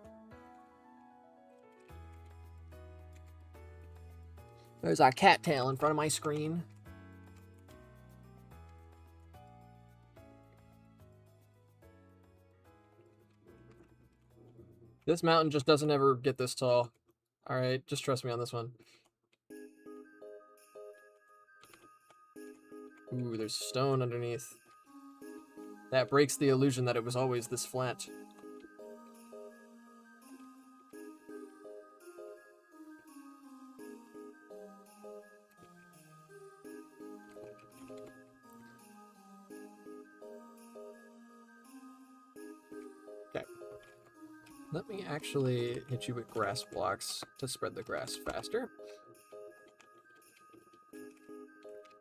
There's our cattail in front of my screen. This mountain just doesn't ever get this tall. Alright, just trust me on this one. Ooh, there's stone underneath. That breaks the illusion that it was always this flat. Okay. Let me actually hit you with grass blocks to spread the grass faster.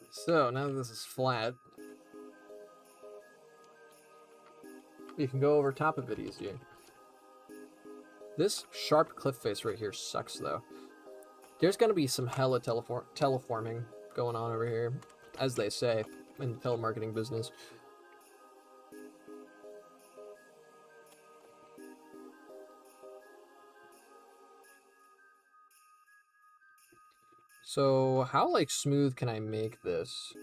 So, now that this is flat, you can go over top of it easier. This sharp cliff face right here sucks, though. There's gonna be some hella teleforming going on over here, as they say in the telemarketing business. So, how, like, smooth can I make this?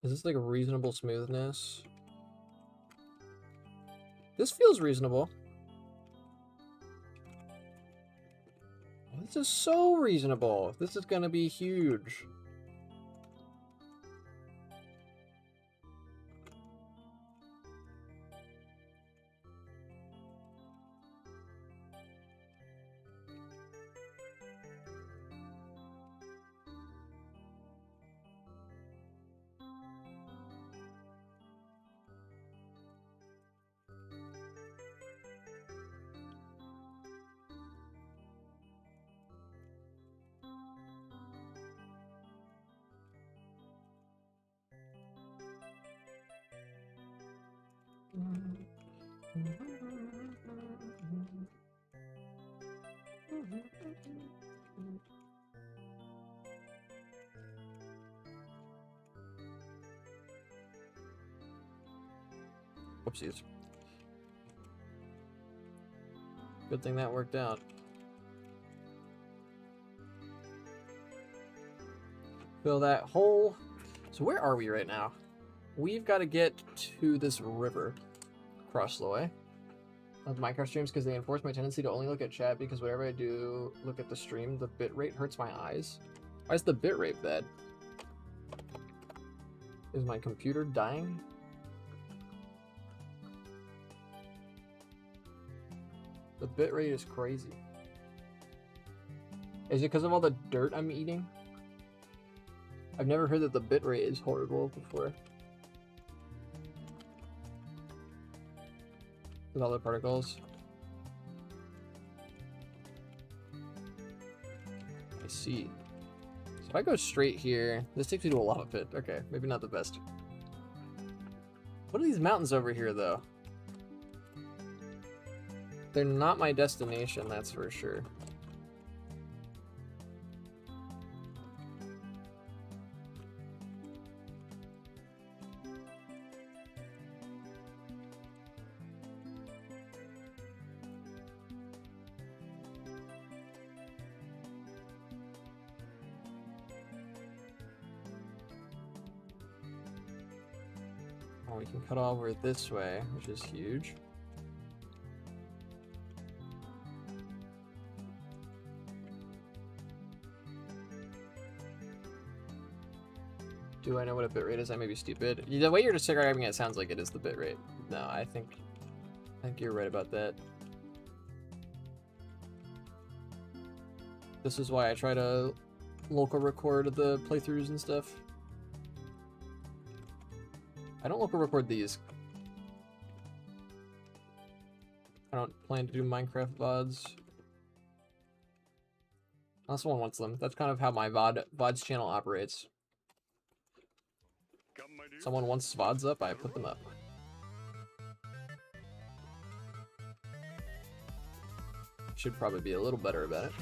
Is this like a reasonable smoothness? This feels reasonable. This is so reasonable. This is gonna be huge. Whoopsies. Good thing that worked out. Fill that hole. So where are we right now? We've got to get to this river across the way. Of Minecraft streams because they enforce my tendency to only look at chat because whenever I do look at the stream, the bitrate hurts my eyes. Why is the bitrate bad? Is my computer dying? The bitrate is crazy. Is it because of all the dirt I'm eating? I've never heard that the bitrate is horrible before. With all the particles. I see. So if I go straight here, this takes me to a lava pit. Okay, maybe not the best. What are these mountains over here, though? They're not my destination, that's for sure. Oh, we can cut over this way, which is huge. Do I know what a bitrate is? I may be stupid. The way you're describing it sounds like it is the bitrate. No, I think you're right about that. This is why I try to local record the playthroughs and stuff. I don't local record these. I don't plan to do Minecraft VODs. Unless someone wants them. That's kind of how my VODs channel operates. Someone wants VODs up, I put them up. Should probably be a little better about it.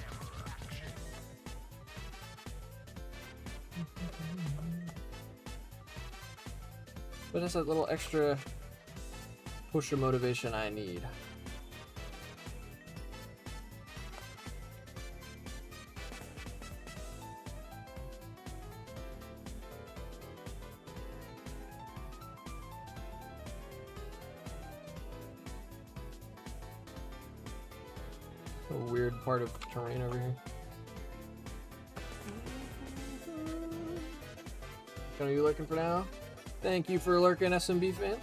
But it's that little extra push of motivation I need. A weird part of terrain over here. Are you lurking for now? Thank you for lurking, SMB fan.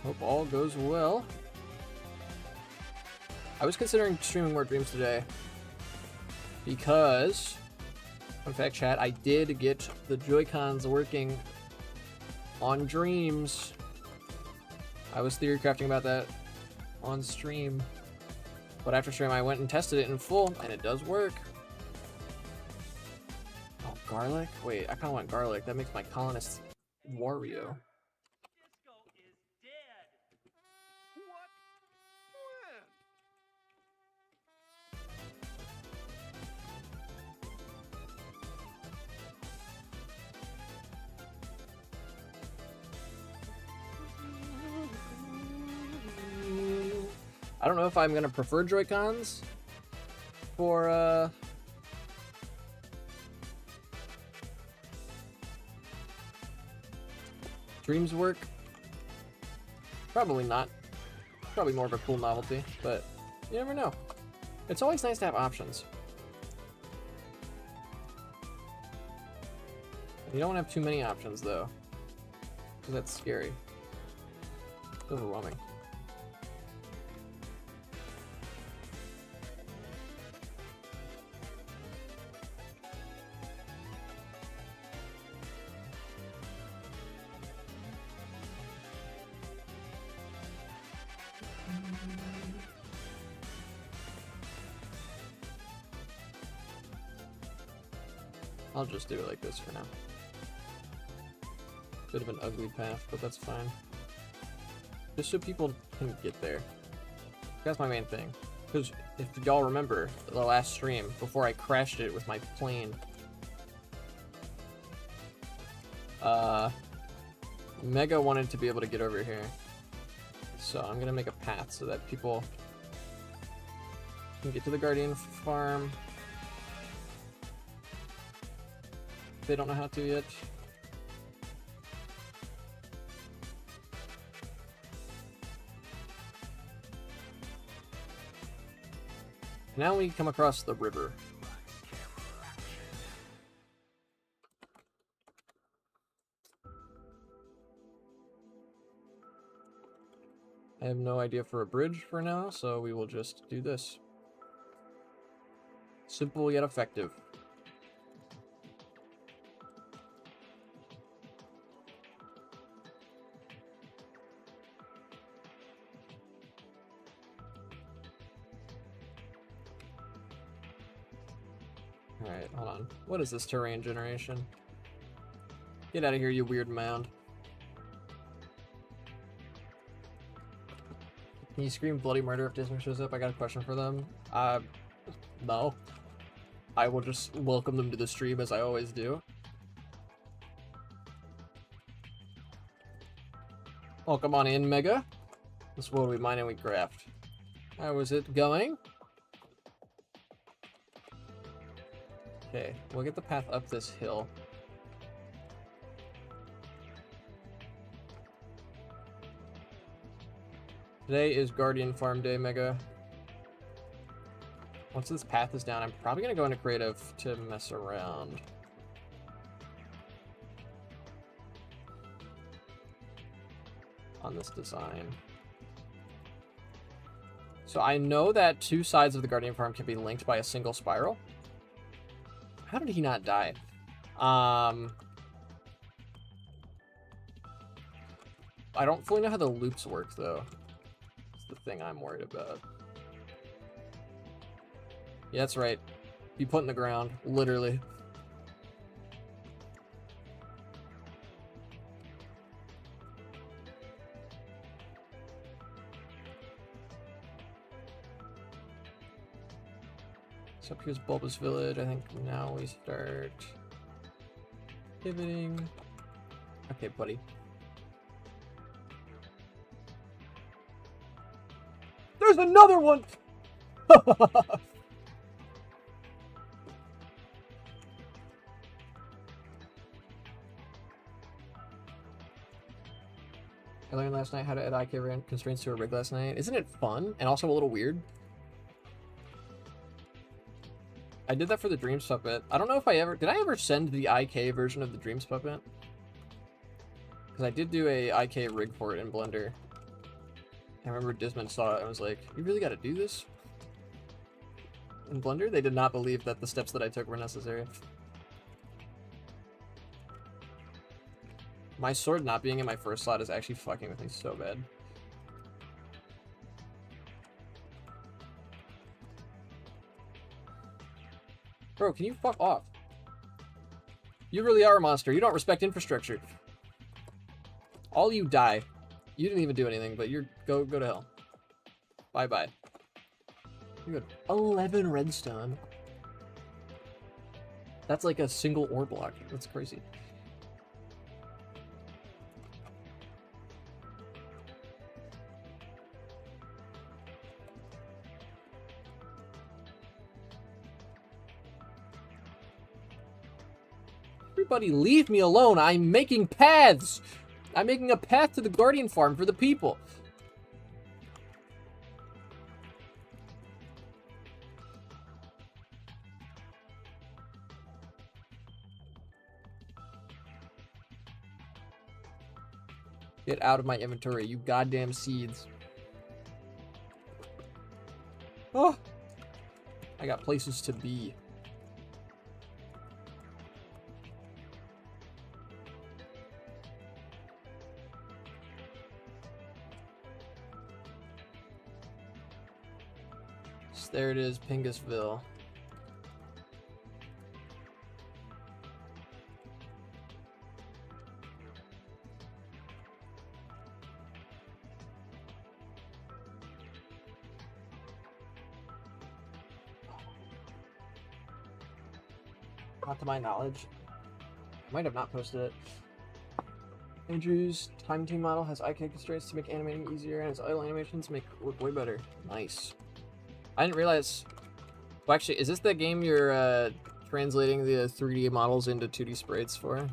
Hope all goes well. I was considering streaming more Dreams today because, fun fact chat, I did get the Joy-Cons working on Dreams. I was theory crafting about that on stream, but after stream I went and tested it in full and it does work. Oh, garlic? Wait, I kind of want garlic. That makes my colonist Wario. Disco is dead. What? When? I don't know if I'm gonna prefer Joy-Cons for Dreams work. Probably not. Probably more of a cool novelty, but you never know. It's always nice to have options. You don't want to have too many options though, because that's scary. Overwhelming. I'll just do it like this for now. Bit of an ugly path, but that's fine. Just so people can get there. That's my main thing. Because if y'all remember the last stream, before I crashed it with my plane, Mega wanted to be able to get over here. So I'm gonna make a path so that people can get to the Guardian farm. If they don't know how to yet. Now we come across the river. I have no idea for a bridge for now, so we will just do this. Simple yet effective. Alright, hold on. What is this terrain generation? Get out of here, you weird mound. Can you scream bloody murder if Disney shows up? I got a question for them. No. I will just welcome them to the stream as I always do. Welcome on in, Mega. This world we mine and we craft. How is it going? Okay, we'll get the path up this hill. Today is Guardian Farm Day, Mega. Once this path is down, I'm probably going to go into creative to mess around. On this design. So I know that two sides of the Guardian Farm can be linked by a single spiral. How did he not die? I I don't fully know how the loops work, though. It's the thing I'm worried about. Yeah, that's right. Be put in the ground, literally. So up here's Bulbous Village. I think now we start pivoting. Okay, buddy. There's another one! I learned last night how to add IK constraints to a rig last night. Isn't it fun? And also a little weird? I did that for the Dreams Puppet. I don't know if did I ever send the IK version of the Dreams Puppet? Because I did do a IK rig for it in Blender. I remember Dismond saw it and was like, you really gotta do this? In Blender, they did not believe that the steps that I took were necessary. My sword not being in my first slot is actually fucking with me so bad. Bro, can you fuck off? You really are a monster. You don't respect infrastructure. All you die. You didn't even do anything, but you're go to hell. Bye-bye. You're good. 11 redstone. That's like a single ore block. That's crazy. Everybody leave me alone. I'm making paths. I'm making a path to the Guardian Farm for the people. Get out of my inventory, you goddamn seeds. Oh, I got places to be. There it is, Pingusville. Not to my knowledge. I might have not posted it. Andrew's time team model has IK constraints to make animating easier, and its idle animations make it work way better. Nice. I didn't realize... Well, actually, is this the game you're translating the 3D models into 2D sprites for?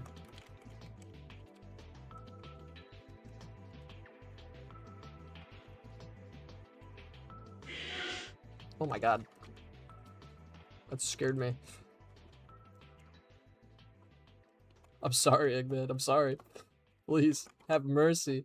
Oh my god. That scared me. I'm sorry, Eggman. I'm sorry. Please, have mercy.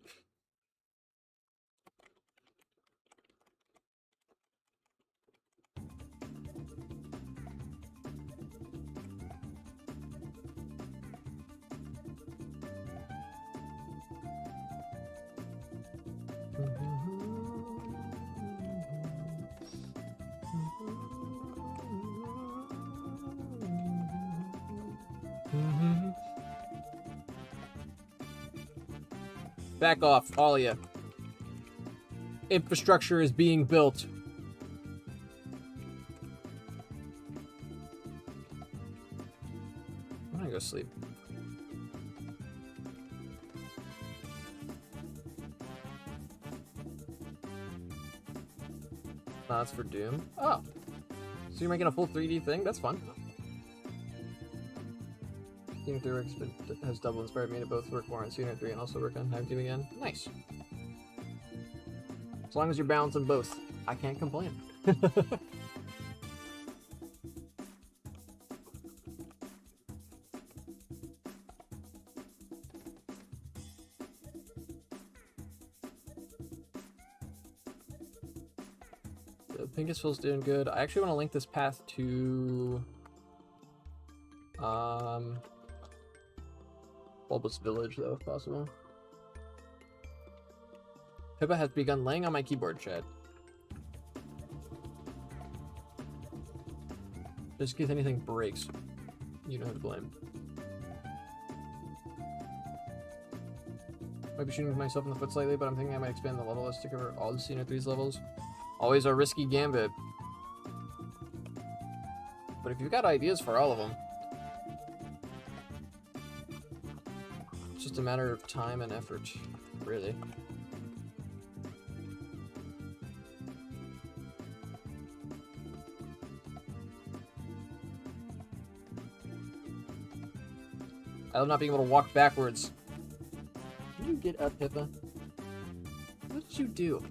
Back off, all of you. Infrastructure is being built. I'm gonna go sleep. No, that's for Doom. Oh. So you're making a full 3D thing? That's fun. Team 3 has double inspired me to both work more on Sooner 3 and also work on Hive Team again. Nice. As long as you're balancing both, I can't complain. Pingusville's doing good. I actually want to link this path to Bulbous Village, though, if possible. Pippa has begun laying on my keyboard, chat. Just in case anything breaks, you know who to blame. Might be shooting myself in the foot slightly, but I'm thinking I might expand the level list to cover all the Xeno 3's levels. Always a risky gambit. But if you've got ideas for all of them, it's just a matter of time and effort, really. I love not being able to walk backwards. Can you get up, Pippa? What did you do?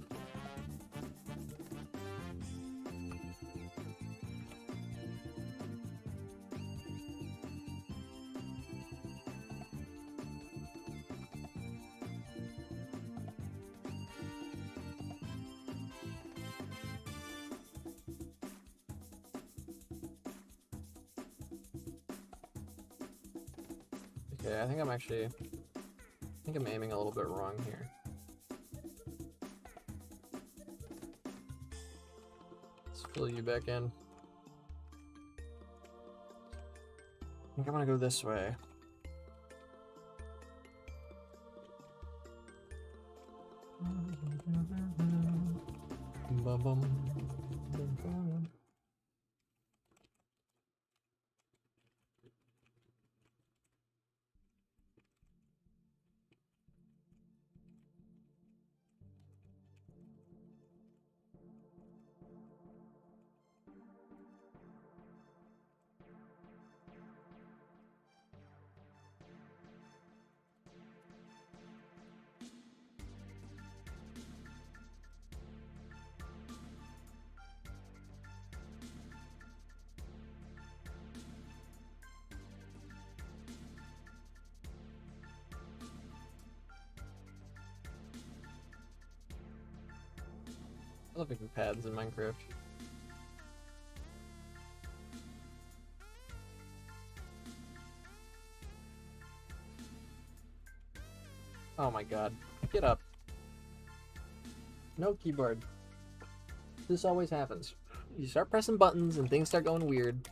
Okay, I think I'm aiming a little bit wrong here. Let's fill you back in. I think I'm gonna go this way. Bum, bum, bum, bum. I love making paths in Minecraft. Oh my god. Get up. No keyboard. This always happens. You start pressing buttons and things start going weird.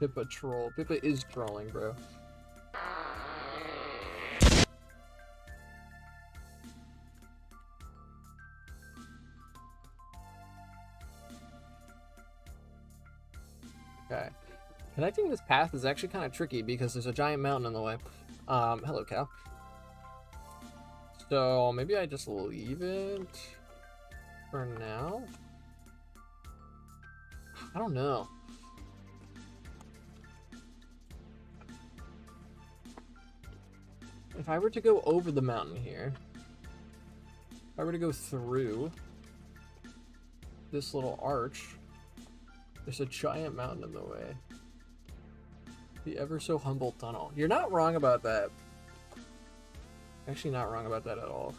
Pippa troll. Pippa is trolling, bro. Okay. Connecting this path is actually kind of tricky because there's a giant mountain in the way. Hello, cow. So maybe I just leave it for now? I don't know. If I were to go over the mountain here, if I were to go through this little arch, there's a giant mountain in the way. The ever so humble tunnel. You're not wrong about that. Actually not wrong about that at all.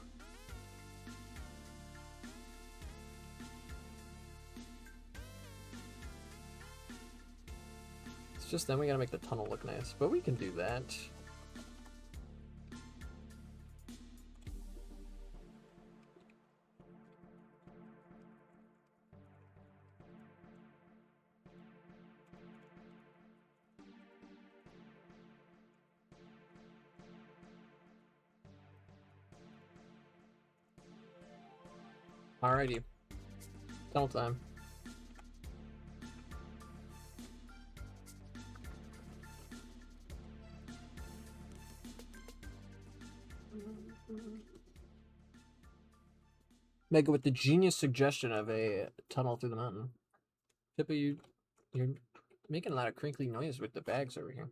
It's just then we gotta make the tunnel look nice, but we can do that. Alrighty. Tunnel time. Mega with the genius suggestion of a tunnel through the mountain. Pippa, you're making a lot of crinkly noise with the bags over here.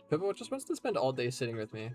Pippa just wants to spend all day sitting with me.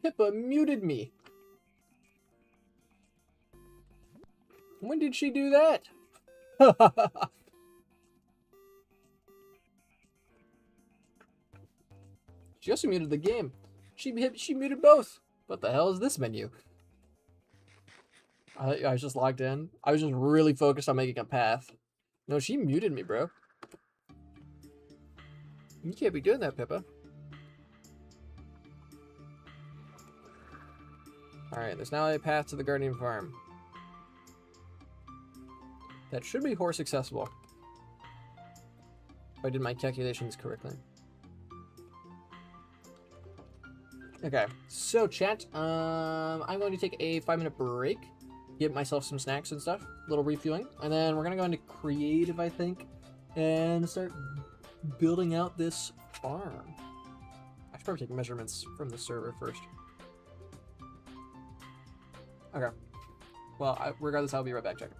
Pippa muted me. When did she do that? She also muted the game. She muted both. What the hell is this menu? I was just logged in. I was just really focused on making a path. No, she muted me, bro. You can't be doing that, Pippa. Alright, there's now a path to the Guardian Farm. That should be horse accessible. If I did my calculations correctly. Okay, so chat, I'm going to take a 5-minute break, get myself some snacks and stuff, a little refueling, and then we're going to go into creative, I think, and start building out this farm. I should probably take measurements from the server first. Okay. Well, regardless, I'll be right back, check.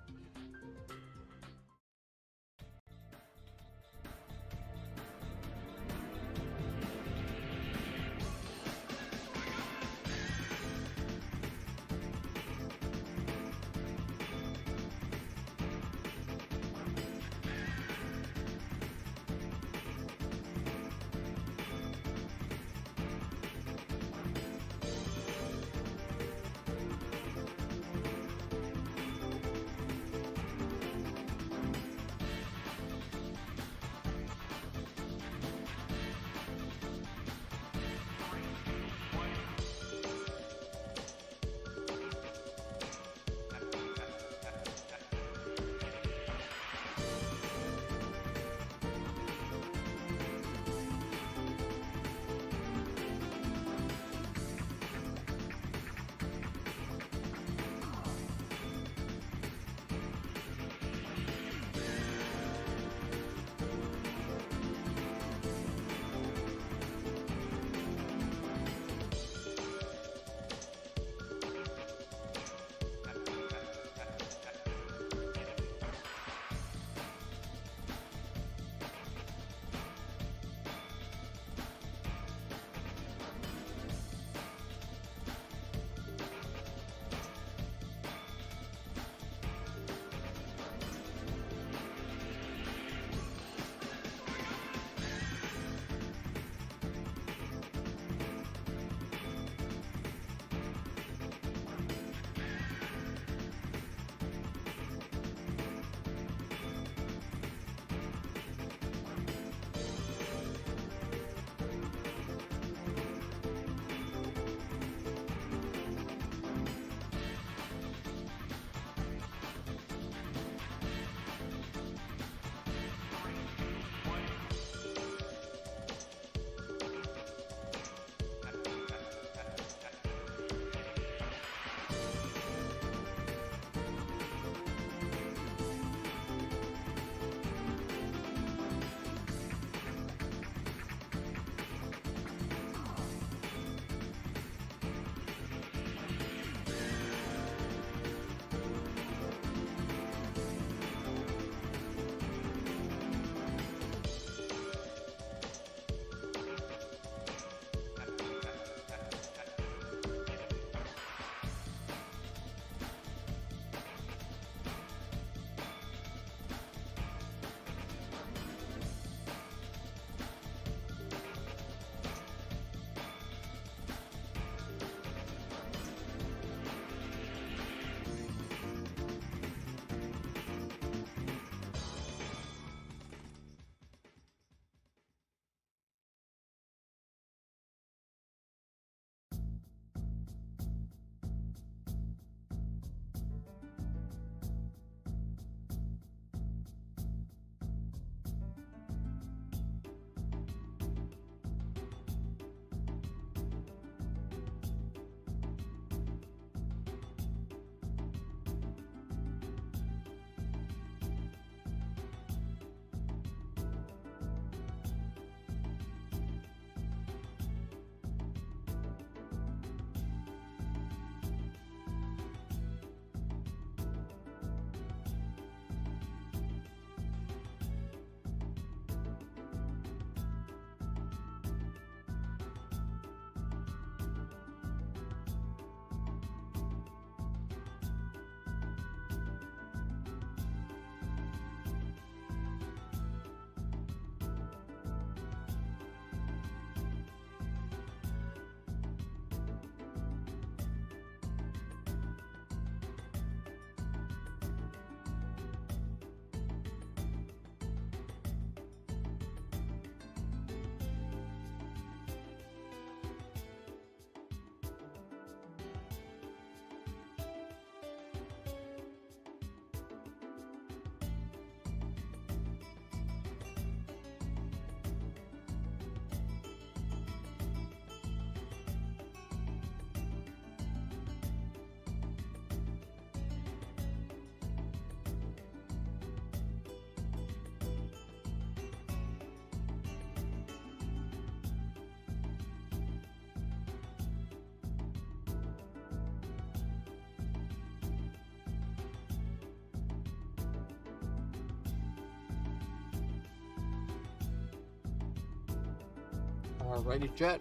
Alrighty, chat.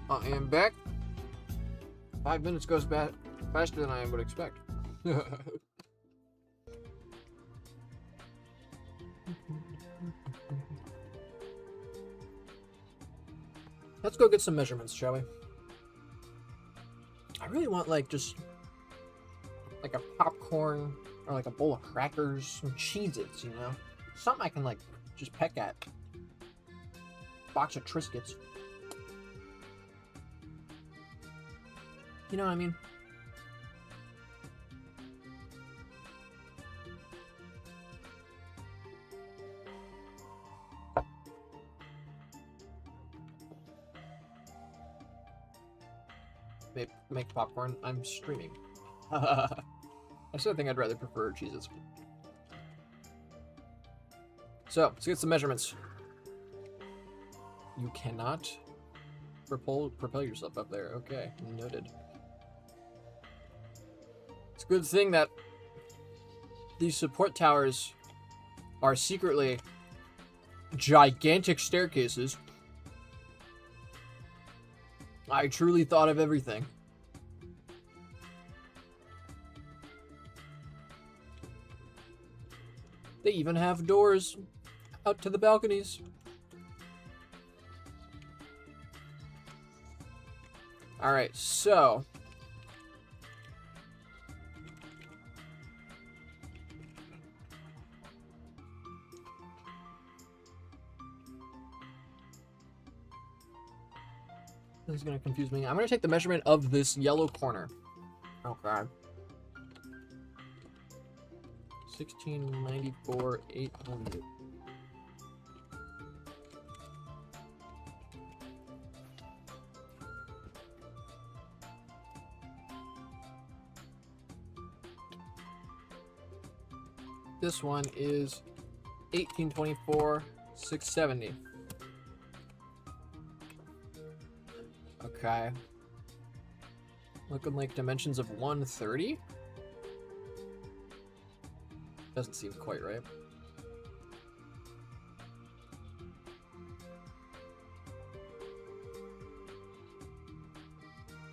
I am back. 5 minutes goes faster than I would expect. Let's go get some measurements, shall we? I really want like just like a popcorn or like a bowl of crackers, some Cheez-Its, you know? Something I can like just peck at. Box of Triscuits. You know what I mean? Make popcorn. I'm streaming. I still think I'd rather prefer Cheez-Its. So, let's get some measurements. You cannot propel yourself up there. Okay, noted. It's a good thing that these support towers are secretly gigantic staircases. I truly thought of everything. They even have doors out to the balconies. Alright, so this is going to confuse me. I'm going to take the measurement of this yellow corner. Oh god. 1694 800. This one is 1824 670. Okay. Looking like dimensions of 130? Doesn't seem quite right.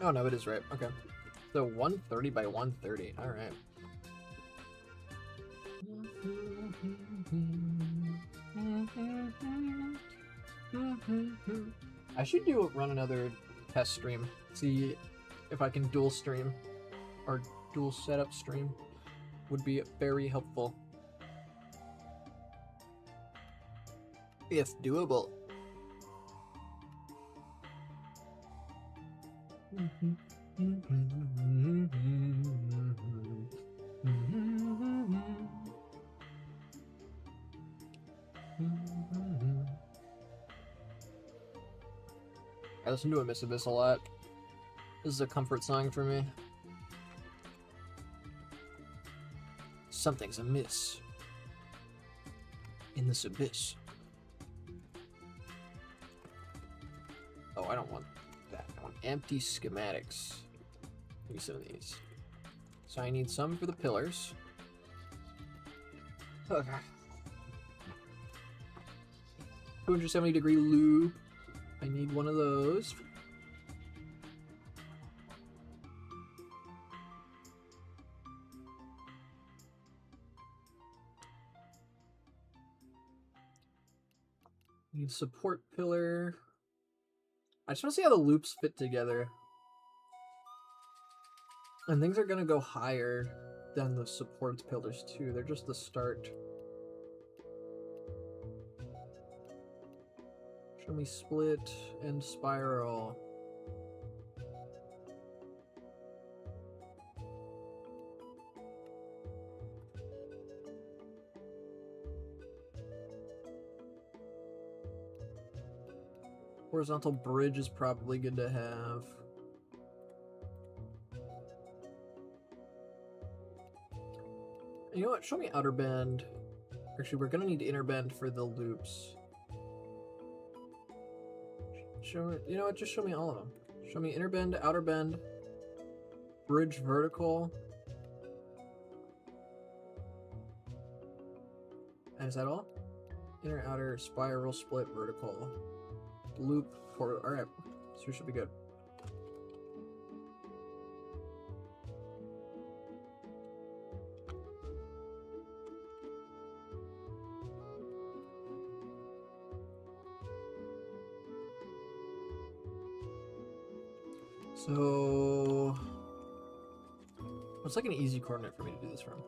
Oh no, it is right. Okay. So 130 by 130. Alright. I should run another test stream. See if I can dual stream or dual setup stream. Would be very helpful. If doable. I listen to Miss Abyss a lot. This is a comfort song for me. Something's amiss in this abyss. Oh, I don't want that. I want empty schematics. Give me some of these. So I need some for the pillars. Okay. 270-degree loop. I need one of those. Need support pillar. I just want to see how the loops fit together. And things are going to go higher than the support pillars too. They're just the start. Show me split and spiral. Horizontal bridge is probably good to have. You know what? Show me outer bend. Actually, we're gonna need inner bend for the loops. Show me. You know what? Just show me all of them. Show me inner bend, outer bend, bridge vertical. And is that all? Inner, outer, spiral, split, vertical. loop for. Alright, so we should be good. So, what's like an easy coordinate for me to do this from?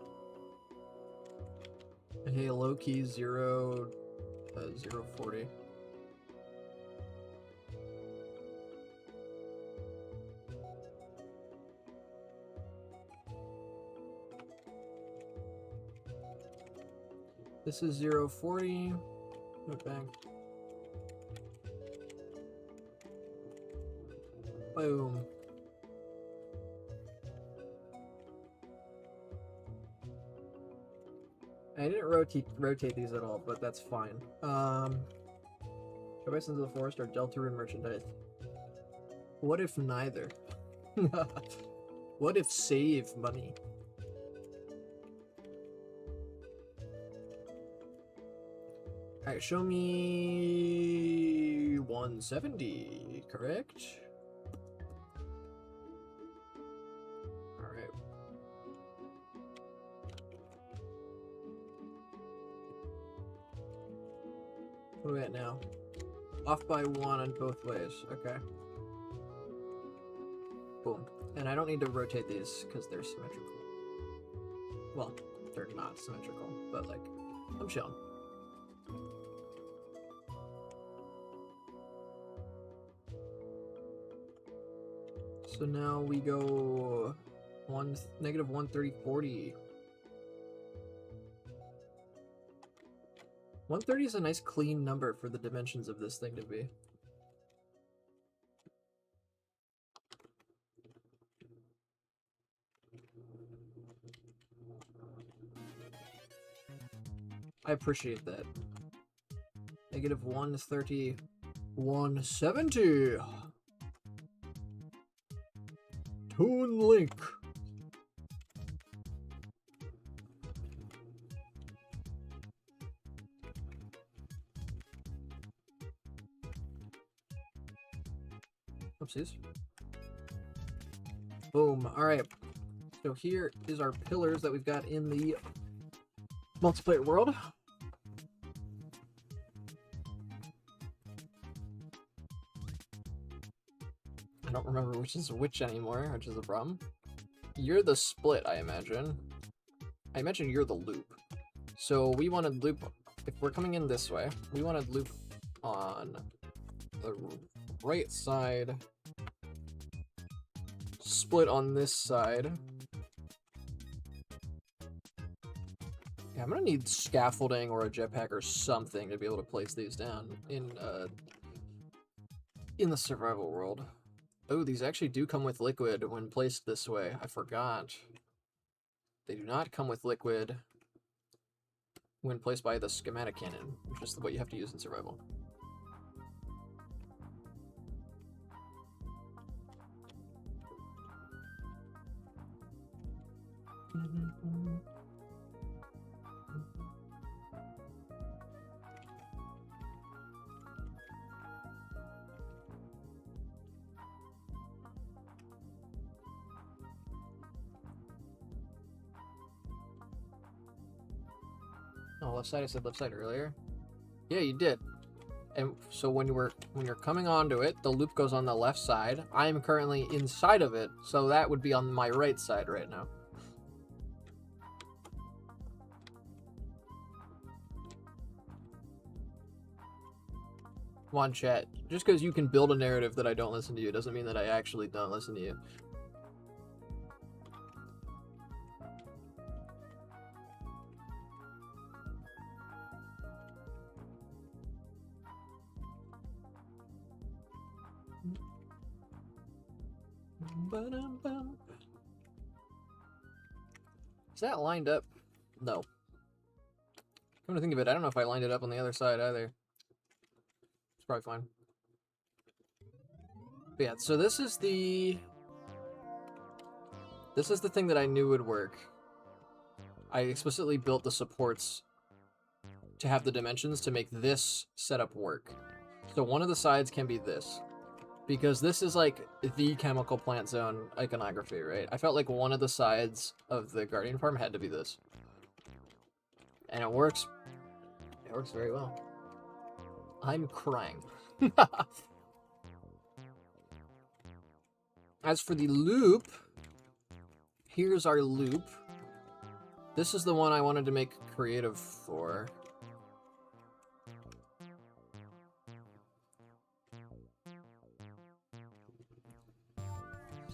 Okay, low key 0, 0, 40. This is 0, 40. Note back. Boom. I didn't rotate these at all, but that's fine. Go into the forest or Deltarune merchandise. What if neither? What if save money? Alright, show me 170, correct? Alright. What are we at now? Off by 1 on both ways. Okay. Boom. And I don't need to rotate these because they're symmetrical. Well, they're not symmetrical, but like, I'm chilling. So now we go negative 130, 40. 130 is a nice clean number for the dimensions of this thing to be. I appreciate that. Negative 130, 170. Toon Link. Oopsies. Boom. Alright. So here is our pillars that we've got in the multiplayer world. I don't remember which is which anymore, which is a problem. You're the split, I imagine. I imagine you're the loop. So we want to loop, if we're coming in this way, we want to loop on the right side, split on this side. Yeah, I'm gonna need scaffolding or a jetpack or something to be able to place these down in the survival world. Oh, these actually do come with liquid when placed this way. I forgot. They do not come with liquid when placed by the schematic cannon, which is what you have to use in survival. Oh, left side. I said left side earlier. Yeah, you did. And so when you're coming onto it, the loop goes on the left side. I am currently inside of it, so that would be on my right side right now. Come on, chat. Just because you can build a narrative that I don't listen to you doesn't mean that I actually don't listen to you. Is that lined up? No. Come to think of it, I don't know if I lined it up on the other side either. It's probably fine. But yeah, so this is the thing that I knew would work. I explicitly built the supports to have the dimensions to make this setup work. So one of the sides can be this. Because this is like the chemical plant zone iconography, right? I felt like one of the sides of the Guardian Farm had to be this. And it works. It works very well. I'm crying. As for the loop, here's our loop. This is the one I wanted to make creative for.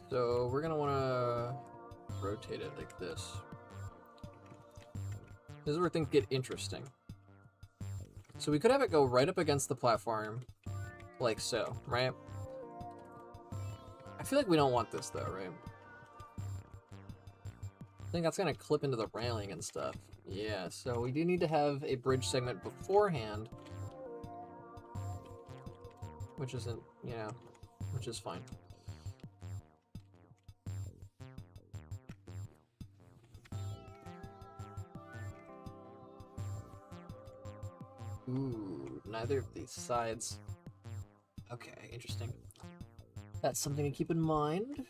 So we're gonna wanna rotate it like this. This is where things get interesting. So we could have it go right up against the platform, like so, right? I feel like we don't want this though, right? I think that's gonna clip into the railing and stuff. Yeah, so we do need to have a bridge segment beforehand. Which isn't, you know, which is fine. Ooh, neither of these sides. Okay, interesting. That's something to keep in mind.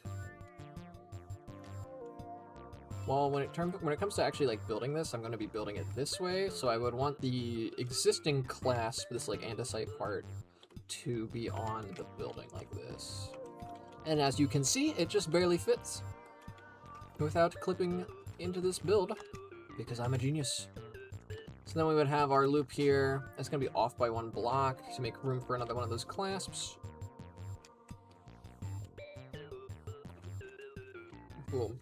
Well, when it comes to actually like building this, I'm going to be building it this way. So I would want the existing clasp, this like andesite part, to be on the building like this. And as you can see, it just barely fits without clipping into this build, because I'm a genius. So then we would have our loop here. It's going to be off by 1 block to make room for another one of those clasps. Boom.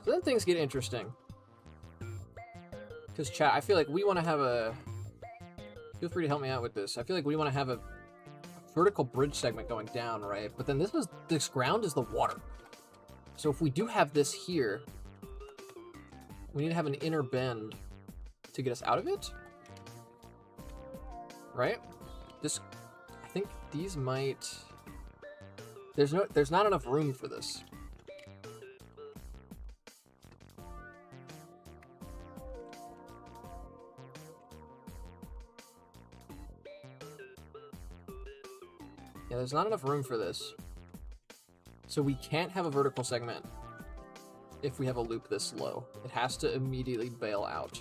So then things get interesting. Because chat, I feel like we want to have a... Feel free to help me out with this. I feel like we want to have a vertical bridge segment going down, right? But then this ground is the water. So if we do have this here, we need to have an inner bend to get us out of it, right? This, I think these might. There's not enough room for this. Yeah, there's not enough room for this. So we can't have a vertical segment if we have a loop this low. It has to immediately bail out.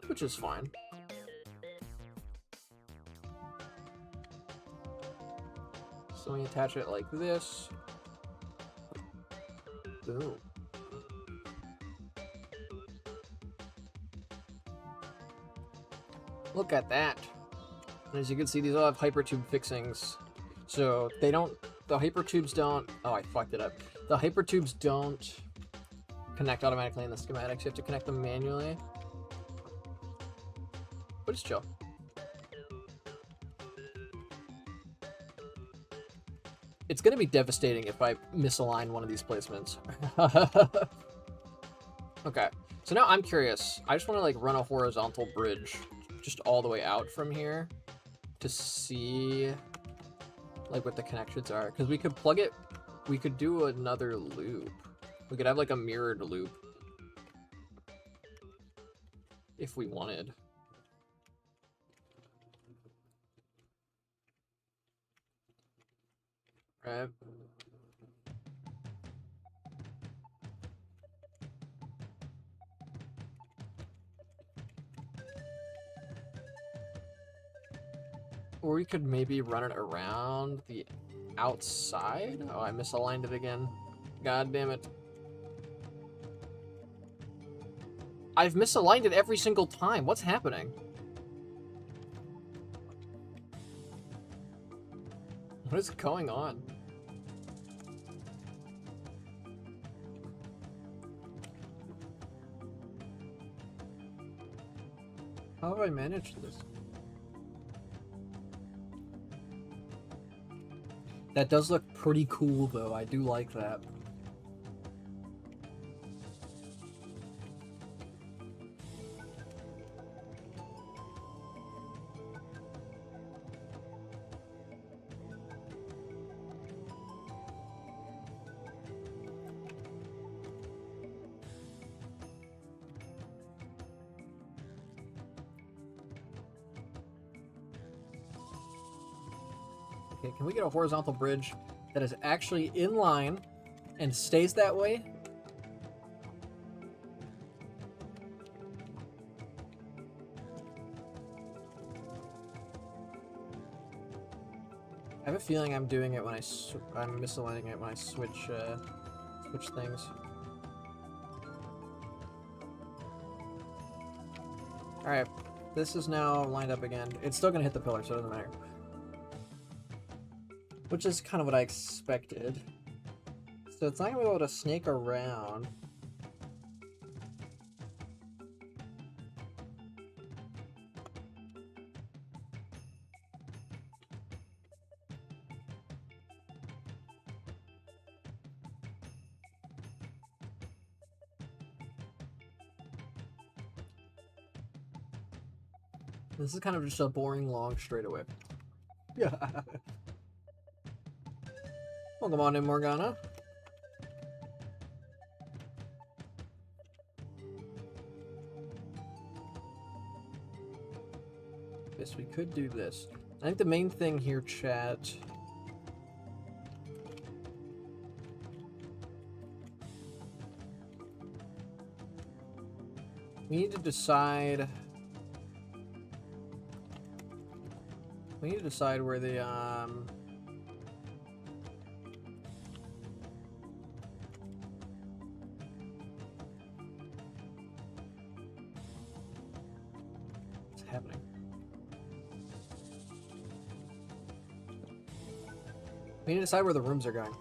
Which is fine. So we attach it like this. Boom. Look at that. And as you can see, these all have hypertube fixings. So they don't, the hypertubes don't, oh, I fucked it up. The hypertubes don't connect automatically in the schematics. You have to connect them manually. But it's chill. It's going to be devastating if I misalign one of these placements. Okay, so now I'm curious. I just want to like run a horizontal bridge just all the way out from here to see like what the connections are, because we could plug it, we could do another loop. We could have like a mirrored loop if we wanted. Right. Or we could maybe run it around the outside. Oh, I misaligned it again. God damn it. I've misaligned it every single time. What's happening? What is going on? How have I managed this? That does look pretty cool, though. I do like that. Okay, can we get a horizontal bridge that is actually in line and stays that way? I have a feeling I'm doing it when I'm misaligning it when I switch things. Alright, this is now lined up again. It's still gonna hit the pillar, so it doesn't matter. Which is kind of what I expected. So it's not gonna be able to snake around. This is kind of just a boring long straightaway. Yeah. Welcome on in, Morgana. Guess we could do this. I think the main thing here, chat. We need to decide. We need to decide where the what's happening? We need to decide where the rooms are going.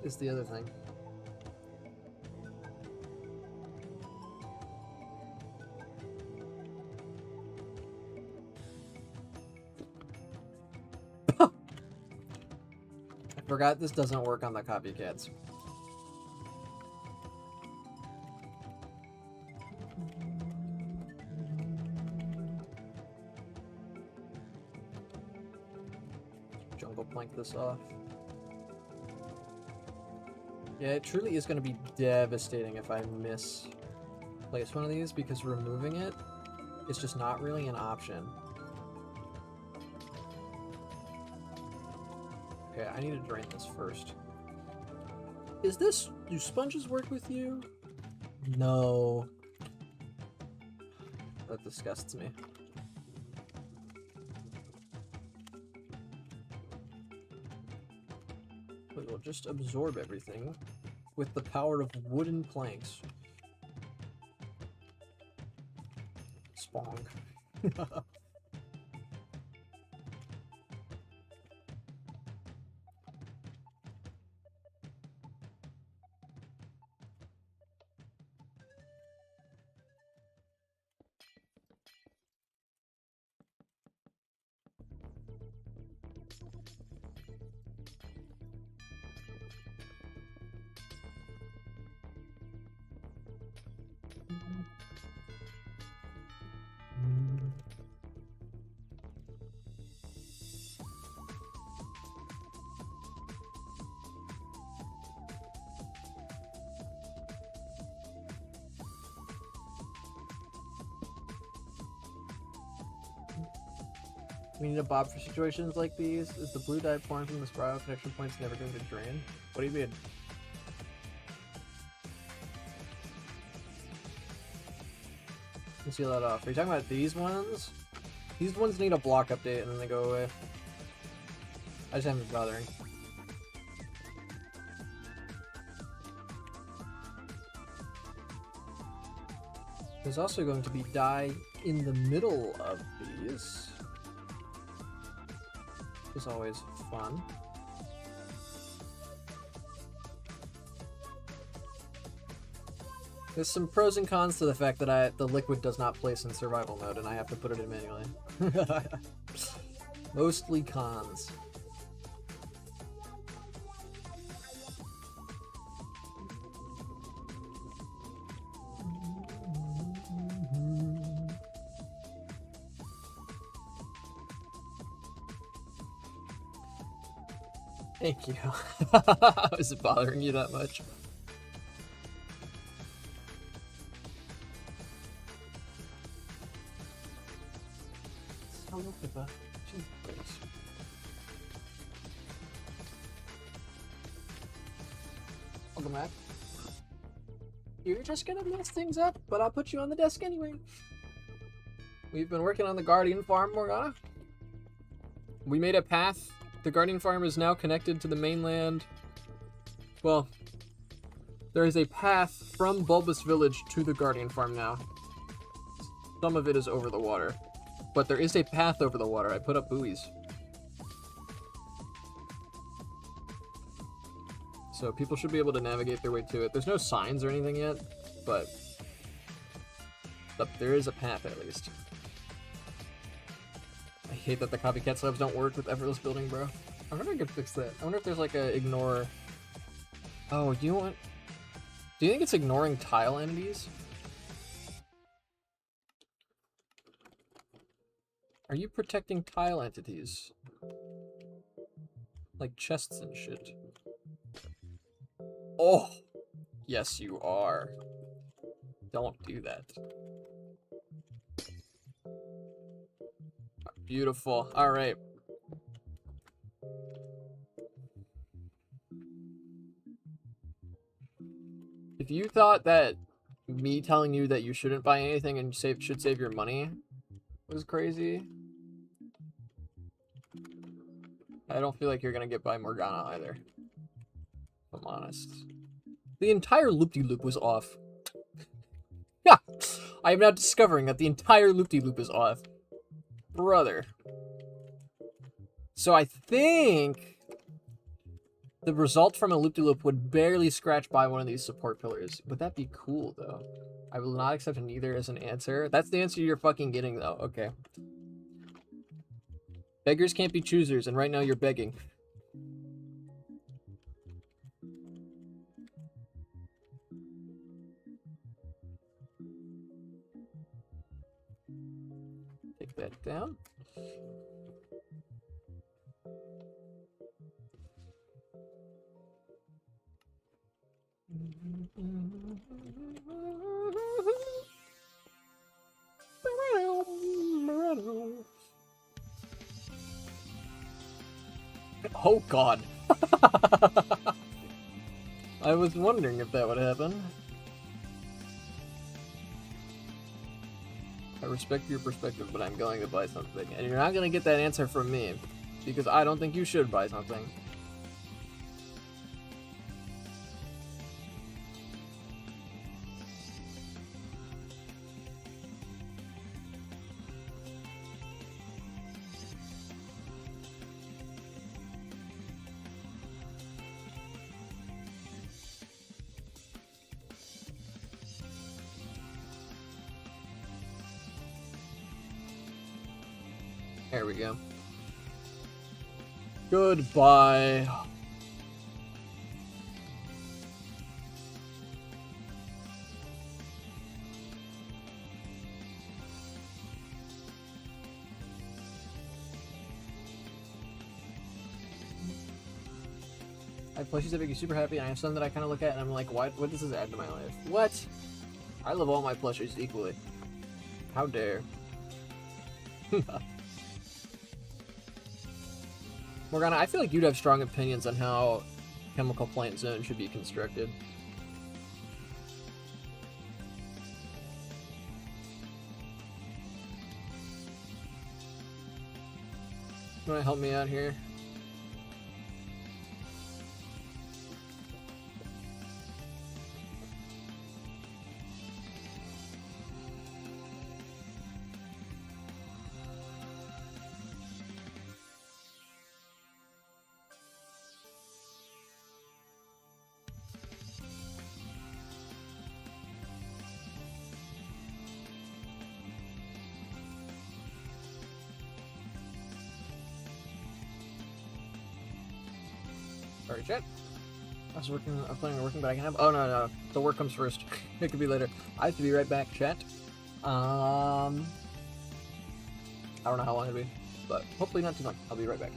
Is the other thing. Forgot this doesn't work on the copycats. Jungle plank this off. Yeah, it truly is going to be devastating if I misplace one of these, because removing it is just not really an option. Okay, I need to drain this first. Do sponges work with you? No. That disgusts me. But we'll just absorb everything with the power of wooden planks. Spong. We need a bob for situations like these. Is the blue dye pouring from the spiral connection points never going to drain? What do you mean? Let's seal that off. Are you talking about these ones? These ones need a block update and then they go away. I just haven't been bothering. There's also going to be dye in the middle of these. Which is always fun. There's some pros and cons to the fact that the liquid does not place in survival mode and I have to put it in manually. Mostly cons. Thank you. Is it bothering you that much? Hello, Pippa. Jeez. welcome back. You're just gonna mess things up, but I'll put you on the desk anyway. We've been working on the Guardian Farm, Morgana. We made a path. The Guardian Farm is now connected to the mainland. Well, there is a path from Bulbous Village to the Guardian Farm now. Some of it is over the water. But there is a path over the water. I put up buoys. So people should be able to navigate their way to it. There's no signs or anything yet, but there is a path at least. I hate that the copycat slabs don't work with effortless building, bro. I wonder if I could fix that. I wonder if there's like a ignore... Oh, you know what? Do you think it's ignoring tile entities? Are you protecting tile entities? Like chests and shit. Oh! Yes, you are. Don't do that. Beautiful. Alright. If you thought that me telling you that you shouldn't buy anything and should save your money was crazy, I don't feel like you're gonna get by Morgana either. If I'm honest. The entire loop-de-loop was off. Yeah! I am now discovering that the entire loop-de-loop is off. Brother. So I think the result from a loop-de-loop would barely scratch by one of these support pillars. Would that be cool, though? I will not accept neither as an answer. That's the answer you're fucking getting, though. Okay. Beggars can't be choosers, and right now you're begging. Take that down. Oh god. I was wondering if that would happen. I respect your perspective, but I'm going to buy something. And you're not going to get that answer from me, because I don't think you should buy something. There we go. Goodbye. I have plushies that make you super happy, and I have some that I kind of look at and I'm like, what does this add to my life? What? I love all my plushies equally. How dare. Morgana, I feel like you'd have strong opinions on how Chemical Plant Zone should be constructed. You wanna help me out here? Sorry, chat. I'm planning on working, but I can have. Oh no, the work comes first. It could be later. I have to be right back, chat. I don't know how long it'll be, but hopefully not too long. I'll be right back.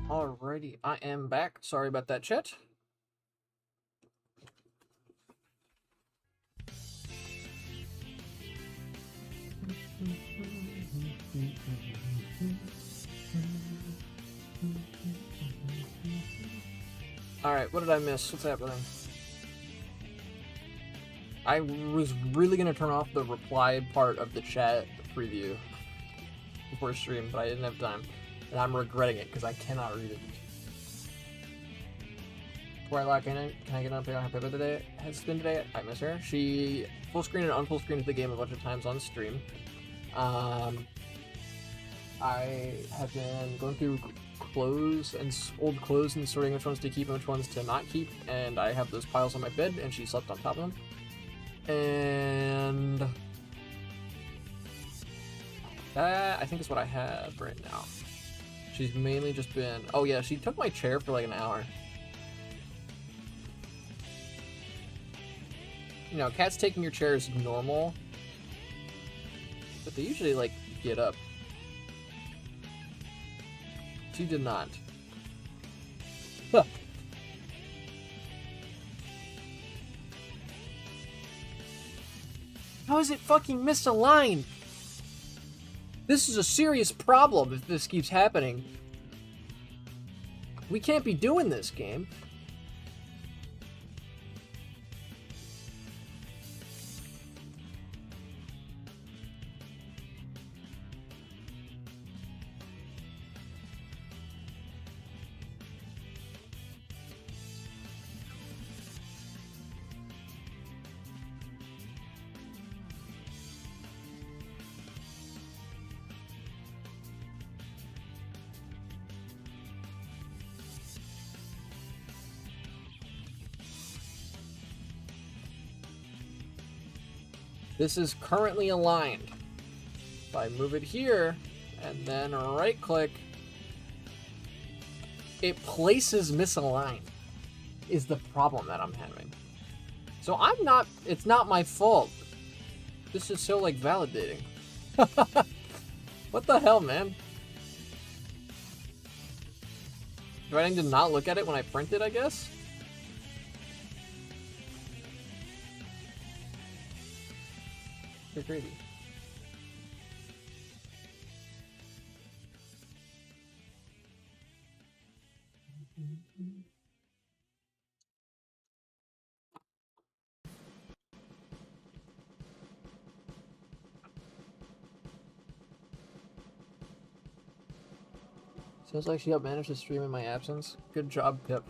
Alrighty, I am back. Sorry about that, chat. Alright, what did I miss? What's happening? I was really gonna turn off the reply part of the chat preview before stream, but I didn't have time. And I'm regretting it because I cannot read it. Twilight, can I get an update on how Pippa today has been today? I miss her. She full screen and unfull screen the game a bunch of times on stream. I have been going through clothes and old clothes and sorting which ones to keep and which ones to not keep, and I have those piles on my bed, and she slept on top of them. And that, I think, is what I have right now. She's mainly just been... Oh yeah, she took my chair for like an hour. You know, cats taking your chair is normal, but they usually, like, get up. She did not. Huh. How is it fucking misaligned? This is a serious problem if this keeps happening. We can't be doing this, game. This is currently aligned. If I move it here, and then right click, it places misaligned, is the problem that I'm having. So it's not my fault. This is so, like, validating. What the hell, man? Do I need to not look at it when I print it, I guess? They're crazy. Sounds like she helped manage to stream in my absence. Good job, Pip.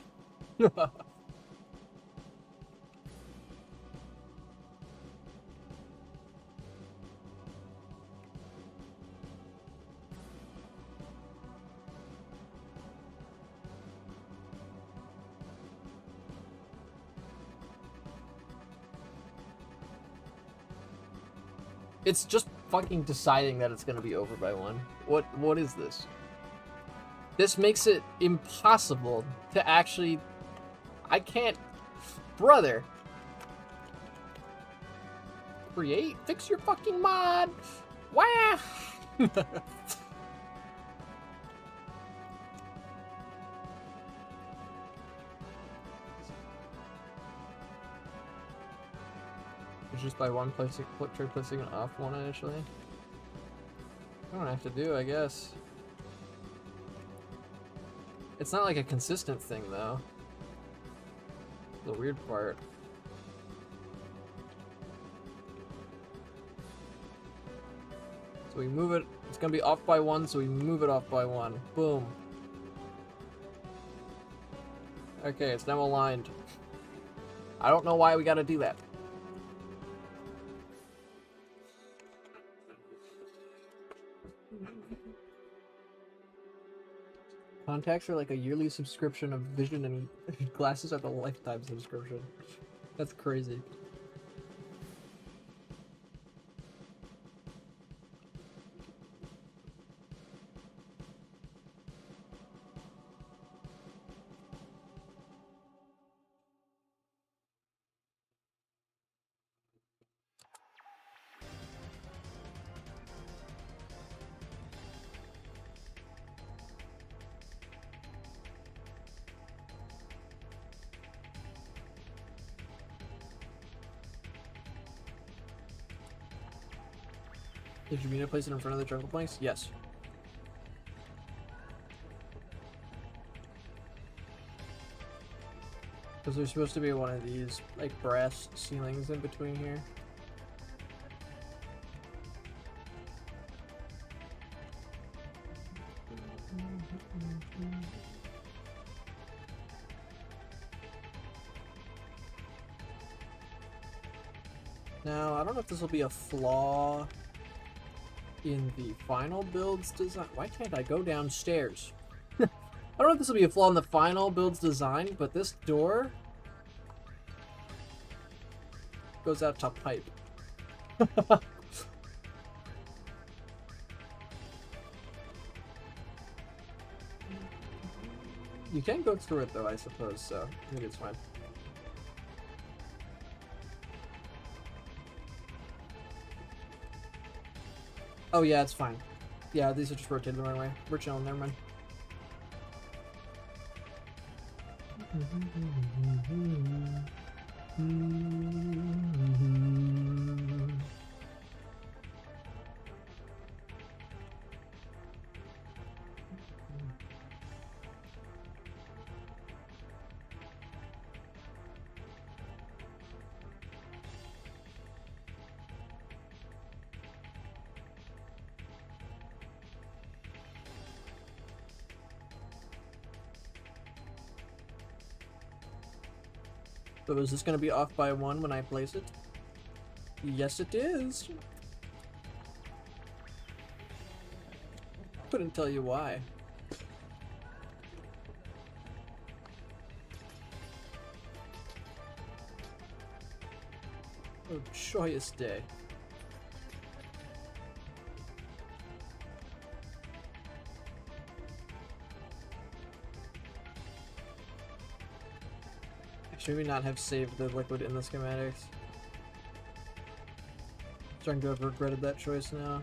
It's just fucking deciding that it's gonna be over by one. What is this? This makes it impossible to actually... I can't... Brother! Create? Fix your fucking mod! Wah! It's just by one placing, try placing it off one initially. I don't have to do, I guess. It's not like a consistent thing, though. The weird part. So we move it, it's gonna be off by one, so we move it off by one. Boom. Okay, it's now aligned. I don't know why we gotta do that. Contacts are like a yearly subscription of vision, and glasses are the lifetime subscription. That's crazy. Did you mean to place it in front of the jungle planks? Yes. Because there's supposed to be one of these, like, brass ceilings in between here. Now, I don't know if this will be a flaw in the final build's design. Why can't I go downstairs? I don't know if this will be a flaw in the final build's design, but this door goes out to pipe. You can go through it though, I suppose, so I think it's fine. Oh yeah, it's fine. Yeah, these are just rotated the wrong way. We're chilling, never mind. So is this going to be off by 1 when I place it? Yes, it is. Couldn't tell you why. Oh, joyous day. Should we not have saved the liquid in the schematics? Starting to have regretted that choice now.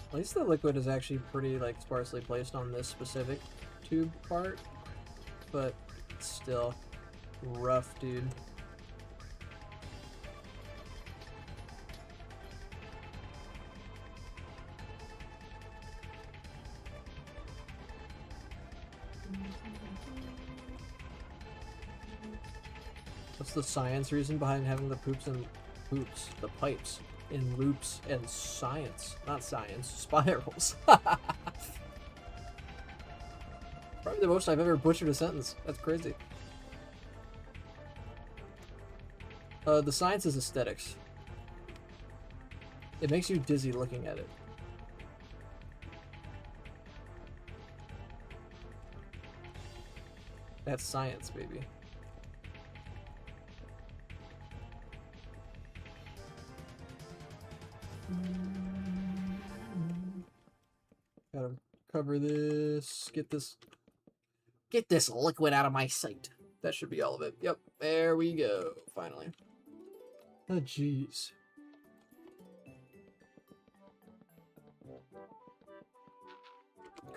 At least the liquid is actually pretty like sparsely placed on this specific tube part, but still rough, dude. What's the science reason behind having the the pipes in loops and science? Not science, spirals. Probably the most I've ever butchered a sentence. That's crazy. The science is aesthetics. It makes you dizzy looking at it. That's science, baby. Gotta cover this. Get this liquid out of my sight. That should be all of it. Yep, there we go. Finally. Oh, jeez.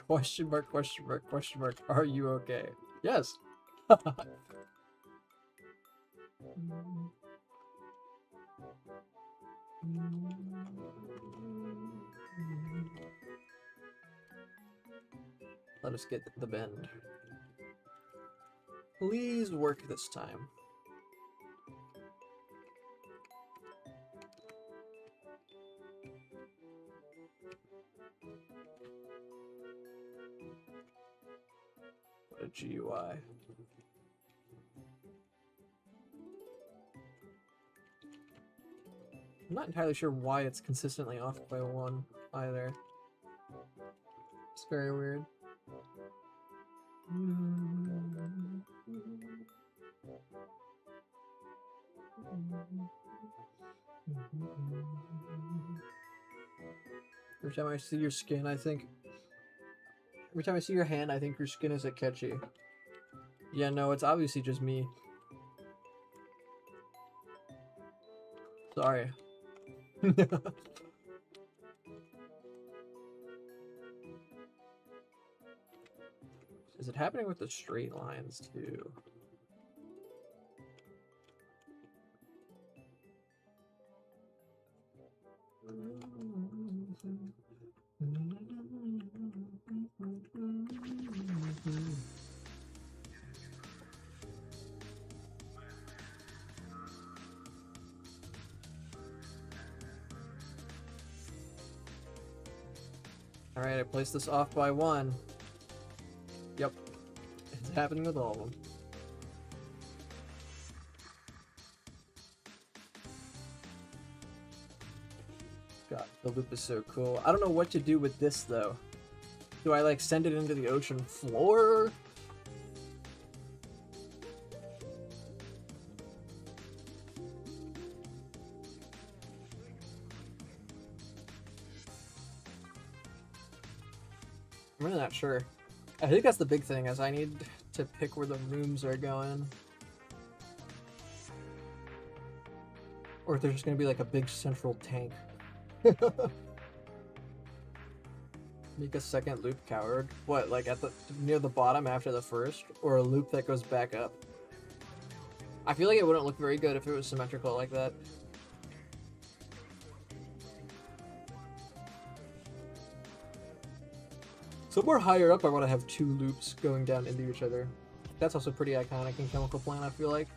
Question mark, question mark, question mark. Are you okay? Yes. Let us get the bend. Please work this time. What a GUI. I'm not entirely sure why it's consistently off by 1 either. It's very weird. Every time I see your skin, I think... Every time I see your hand, I think your skin is catchy. Yeah, no, it's obviously just me. Sorry. Is it happening with the straight lines, too? Alright, I placed this off by 1. Yep. It's happening with all of them. God, the loop is so cool. I don't know what to do with this, though. Do I, like, send it into the ocean floor? I'm really not sure. I think that's the big thing, is I need to pick where the rooms are going. Or if there's just gonna be like a big central tank. Make a second loop coward. What, like at the near the bottom after the first? Or a loop that goes back up? I feel like it wouldn't look very good if it was symmetrical like that. Somewhere higher up I want to have 2 loops going down into each other. That's also pretty iconic in Chemical Plant, I feel like.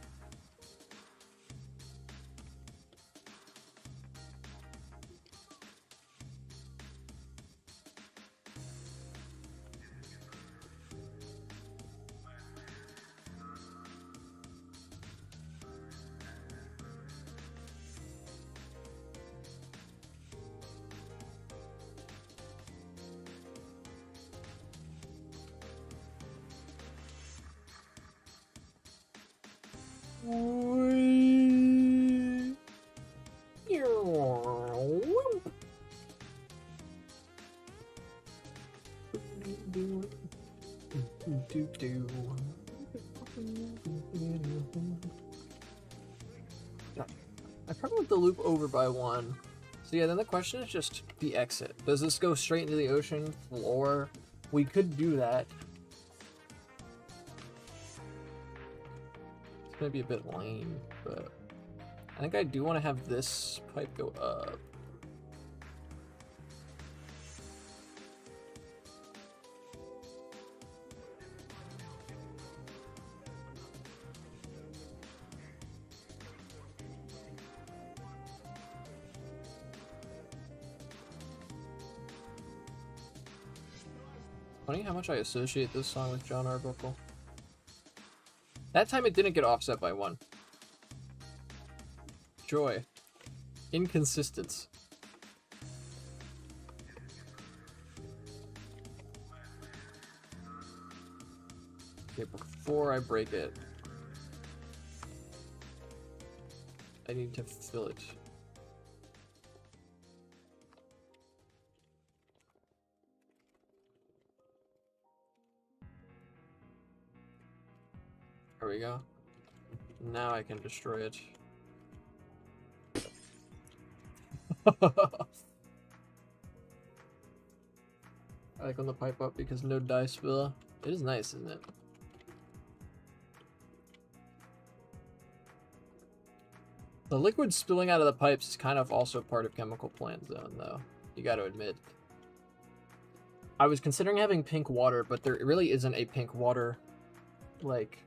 I probably went the loop over by 1. So yeah, then the question is just the exit. Does this go straight into the ocean floor? We could do that. It's gonna be a bit lame, but I think I do want to have this pipe go up. Funny how much I associate this song with Jon Arbuckle. That time it didn't get offset by 1. Joy. Inconsistence. Okay, before I break it, I need to fill it. There we go. Now I can destroy it. I like on the pipe up because no dye spill. It is nice, isn't it? The liquid spilling out of the pipes is kind of also part of Chemical Plant Zone, though. You gotta admit. I was considering having pink water, but there really isn't a pink water, like,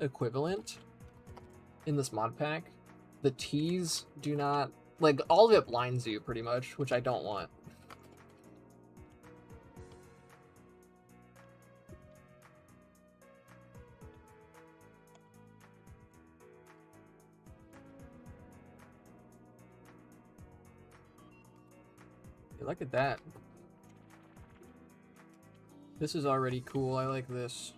equivalent in this mod pack. The T's do not, like, all of it blinds you pretty much, which I don't want. Hey, look at that. This is already cool. I like this.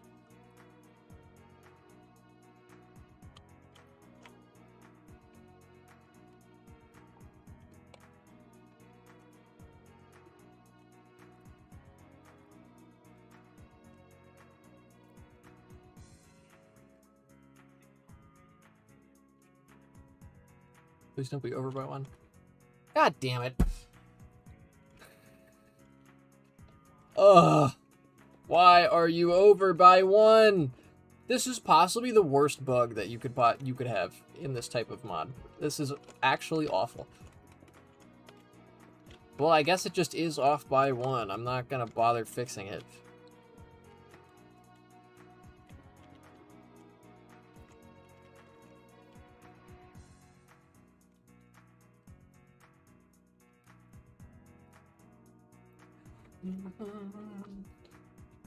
Please don't be over by 1. God damn it. Ugh. Why are you over by 1? This is possibly the worst bug that you could have in this type of mod. This is actually awful. Well, I guess it just is off by 1. I'm not gonna bother fixing it.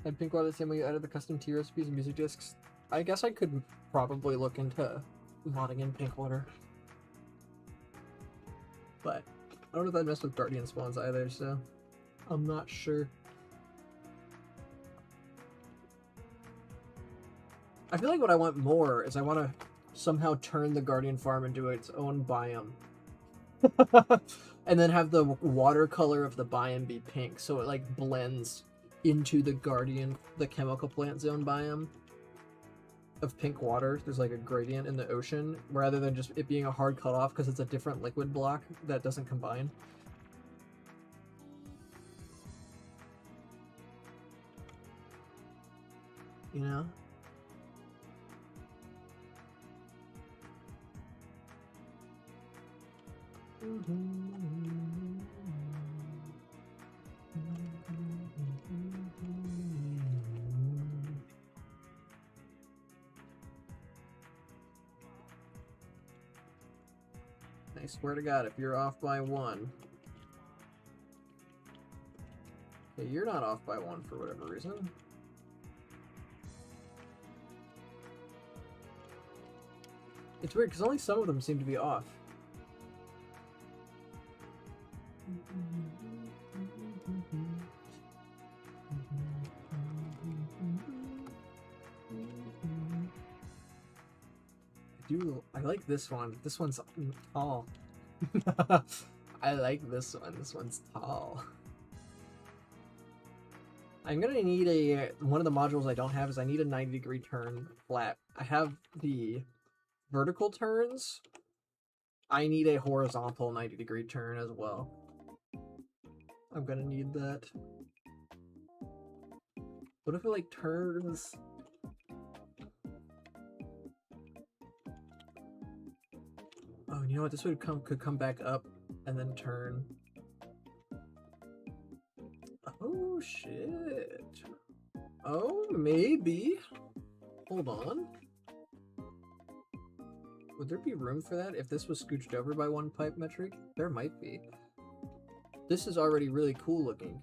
Had Pink Water the same way you added the custom tea recipes and music discs? I guess I could probably look into modding in Pink Water. But I don't know if I'd mess with Guardian spawns either, so I'm not sure. I feel like what I want more is I want to somehow turn the Guardian Farm into its own biome. And then have the watercolor of the biome be pink, so it like blends into the chemical plant zone biome of pink water. There's like a gradient in the ocean, rather than just it being a hard cutoff because it's a different liquid block that doesn't combine. You know? I swear to God, if you're off by 1. Okay, you're not off by 1 for whatever reason. It's weird, because only some of them seem to be off. I like this one. This one's tall. I like this one. This one's tall. I'm gonna need one of the modules I don't have is I need a 90-degree turn flat. I have the vertical turns. I need a horizontal 90-degree turn as well. I'm gonna need that. What if it like turns? Oh, you know what? This could come back up and then turn. Oh shit. Oh, maybe. Hold on. Would there be room for that if this was scooched over by 1 pipe metric? There might be. This is already really cool looking.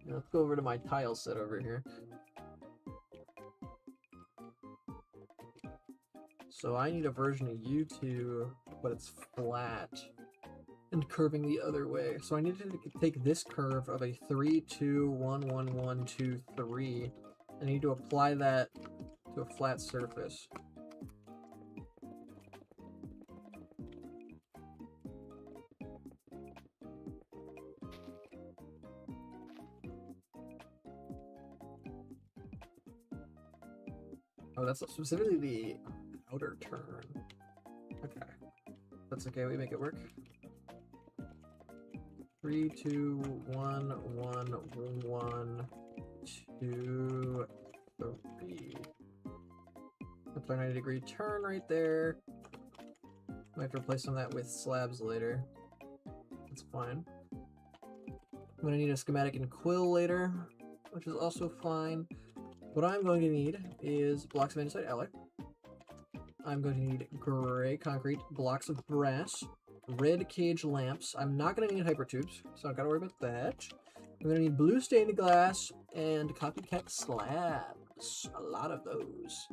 Let's go over to my tile set over here. So I need a version of U2, but it's flat and curving the other way. So I need to take this curve of a 3, 2, 1, 1, 1, 2, 3. I need to apply that to a flat surface. Oh, that's specifically the outer turn. Okay. That's okay, we make it work. 3, 2, 1, 1, 1, 2, 3. That's our 90-degree turn right there. Might have to replace some of that with slabs later. That's fine. I'm gonna need a schematic in Quill later, which is also fine. What I'm going to need is blocks of andesite alloy. I'm going to need gray concrete, blocks of brass, red cage lamps. I'm not going to need hypertubes, so I don't got to worry about that. I'm going to need blue stained glass and copycat slabs. A lot of those.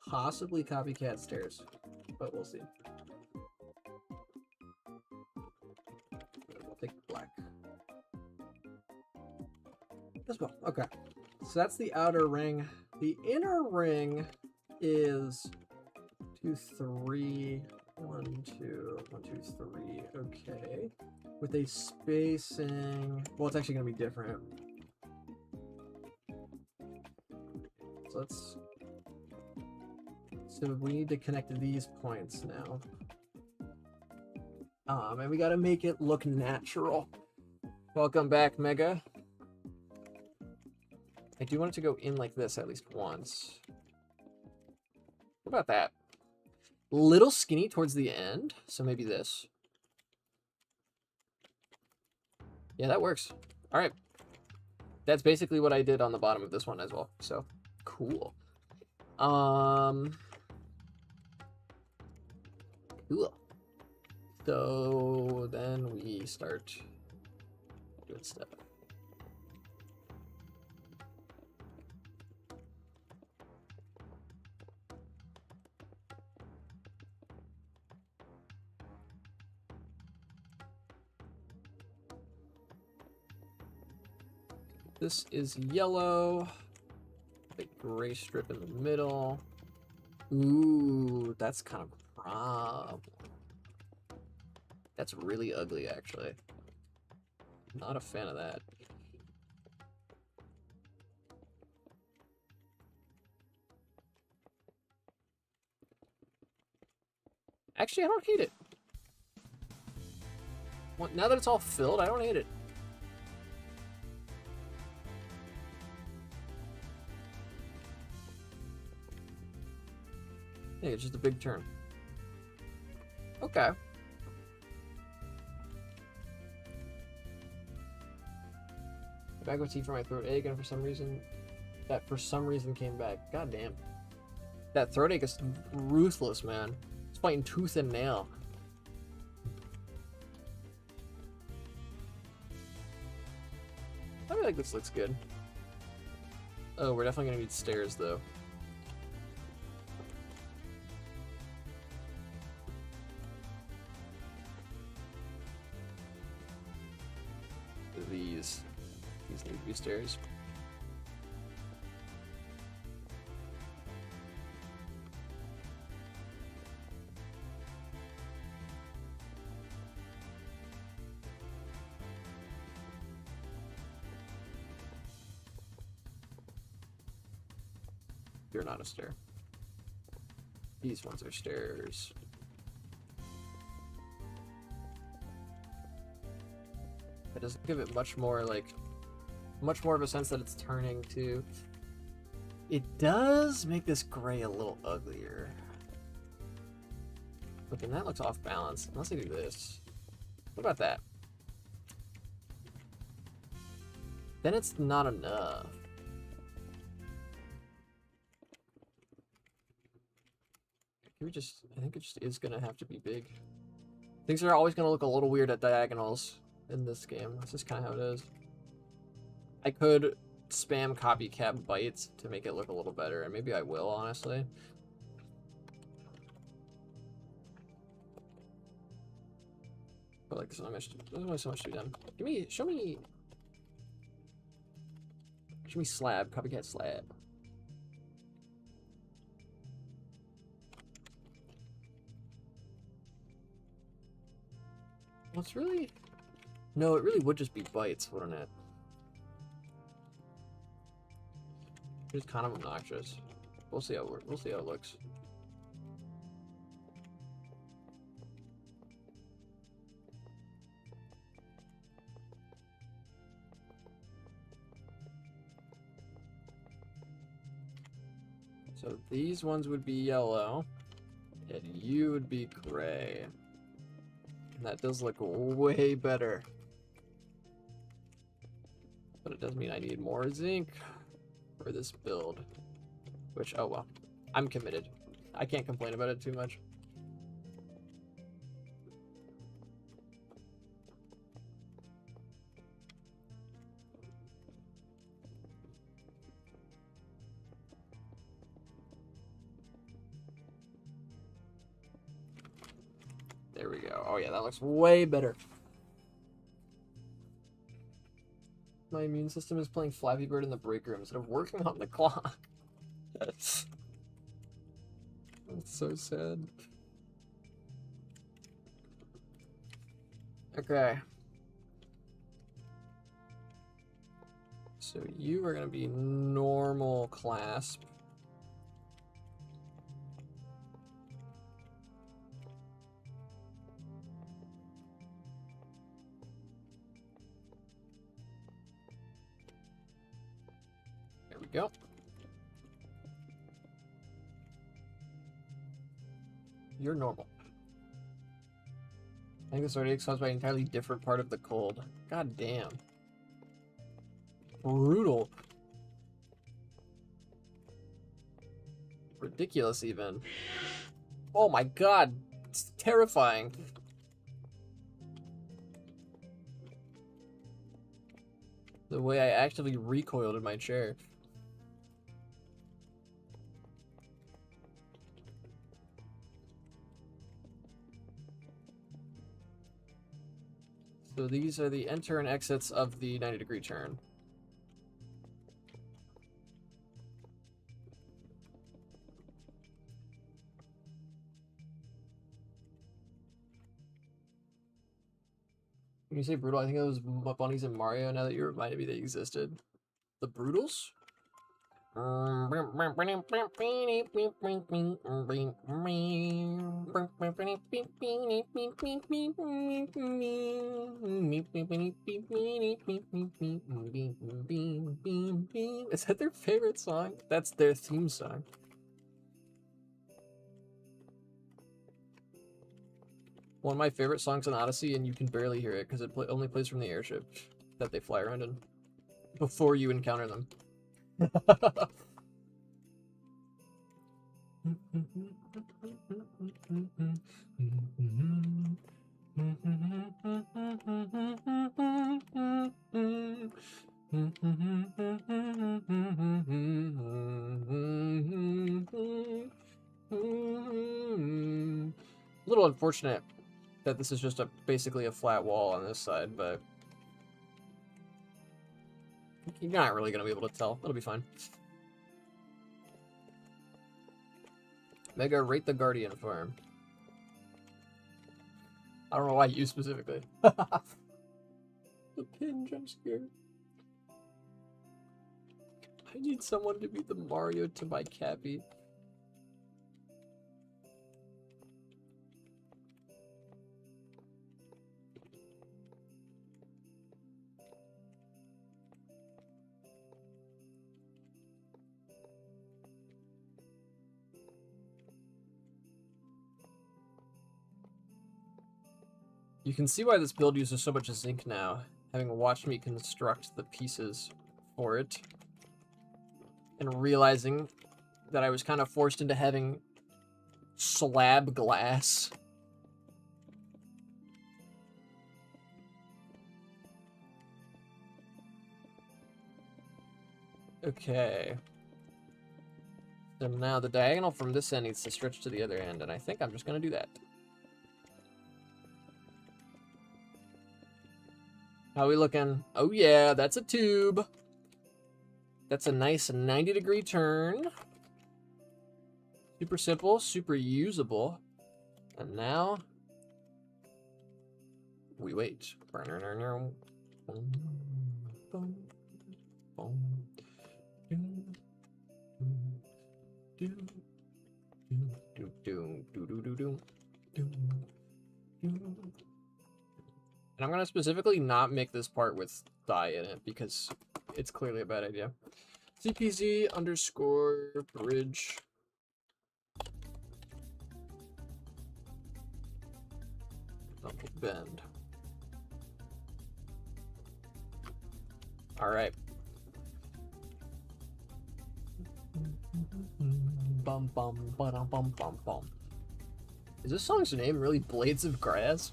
Possibly copycat stairs, but we'll see. We'll take black. As well. Okay. So that's the outer ring. The inner ring is 2, 3, 1, 2, 1, 2, 3. Okay. With a spacing. Well, it's actually going to be different. So let's So we need to connect these points now. And we gotta make it look natural. Welcome back, Mega. I do want it to go in like this at least once. What about that? Little skinny towards the end, so maybe this. Yeah, that works. All right. That's basically what I did on the bottom of this one as well. So, cool. Cool. So then we start doing stuff. This is yellow. The gray strip in the middle. Ooh, that's kind of a problem. That's really ugly, actually. Not a fan of that. Actually, I don't hate it. Well, now that it's all filled, I don't hate it. Yeah, it's just a big turn. Okay. Back with tea for my throat ache, and for some reason came back. God damn. That throat ache is ruthless, man. It's fighting tooth and nail. I feel like this looks good. Oh, we're definitely gonna need stairs though. These need to be stairs. You're not a stair. These ones are stairs. It doesn't give it much more of a sense that it's turning to. It does make this gray a little uglier. But then that looks off balance. Unless I do this. What about that? Then it's not enough. I think it just is gonna have to be big. Things are always gonna look a little weird at diagonals in this game. That's just kind of how it is. I could spam copycat bytes to make it look a little better, and maybe I will, honestly. But like, there's only so much to be done. Show me slab, copycat slab. Well, it's really... No, it really would just be bytes, wouldn't it? It's kind of obnoxious. We'll see how it looks. So these ones would be yellow, and you would be gray. And that does look way better. But it does mean I need more zinc for this build. Which, oh well. I'm committed. I can't complain about it too much. There we go. Oh yeah, that looks way better. My immune system is playing Flappy Bird in the break room instead of working on the clock. That's so sad. Okay. So you are going to be normal clasp. we go. You're normal. I think this already caused by an entirely different part of the cold. God damn. Brutal. Ridiculous, even. Oh my god. It's terrifying. The way I actively recoiled in my chair. So these are the enter and exits of the 90-degree turn. When you say brutal, I think it was bunnies in Mario, now that you reminded me they existed. The Brutals? Is that their favorite song? That's their theme song. One of my favorite songs in Odyssey, and you can barely hear it because it only plays from the airship that they fly around in before you encounter them. A little unfortunate that this is just basically a flat wall on this side, but you're not really going to be able to tell. It'll be fine. Mega, rate the Guardian farm. I don't know why you specifically. The pin jump scare. I need someone to be the Mario to my Cappy. You can see why this build uses so much zinc now, having watched me construct the pieces for it, and realizing that I was kind of forced into having slab glass. Okay. So now the diagonal from this end needs to stretch to the other end, and I think I'm just going to do that. How we looking? Oh yeah, that's a tube. That's a nice 90-degree turn. Super simple, super usable. And now we wait. And I'm going to specifically not make this part with dye in it because it's clearly a bad idea. CPZ underscore bridge. Double bend. All right. Bum bum bum bum bum bum. Is this song's name really Blades of Grass?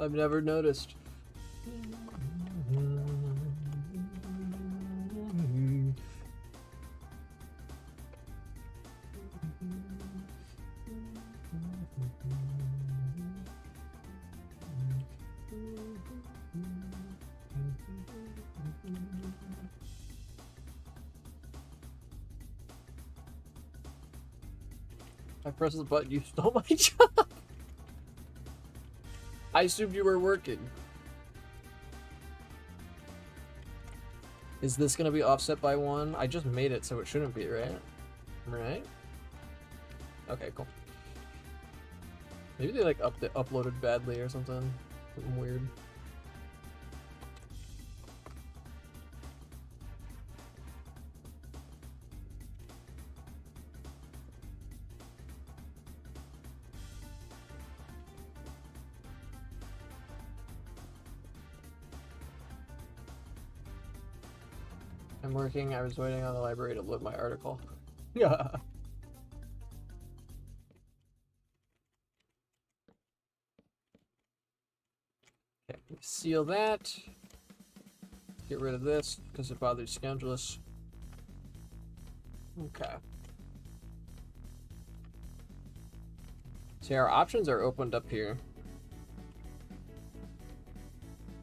I've never noticed. I pressed the button, you stole my job. I assumed you were working. Is this gonna be offset by 1? I just made it, so it shouldn't be, right? Right? Okay, cool. Maybe they like uploaded badly or something. Something weird. I'm working. I was waiting on the library to load my article. Yeah. Okay, seal that. Get rid of this because it bothers Scoundrelous. Okay. See, our options are opened up here.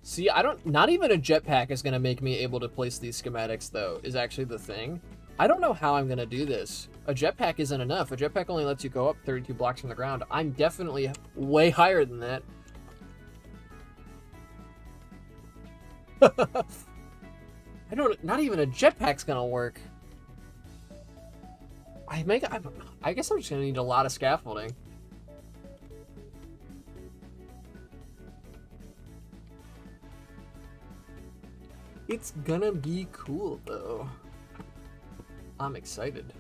See, not even a jetpack is going to make me able to place these schematics, though, is actually the thing. I don't know how I'm going to do this. A jetpack isn't enough. A jetpack only lets you go up 32 blocks from the ground. I'm definitely way higher than that. Not even a jetpack's going to work. I guess I'm just going to need a lot of scaffolding. It's gonna be cool, though. I'm excited.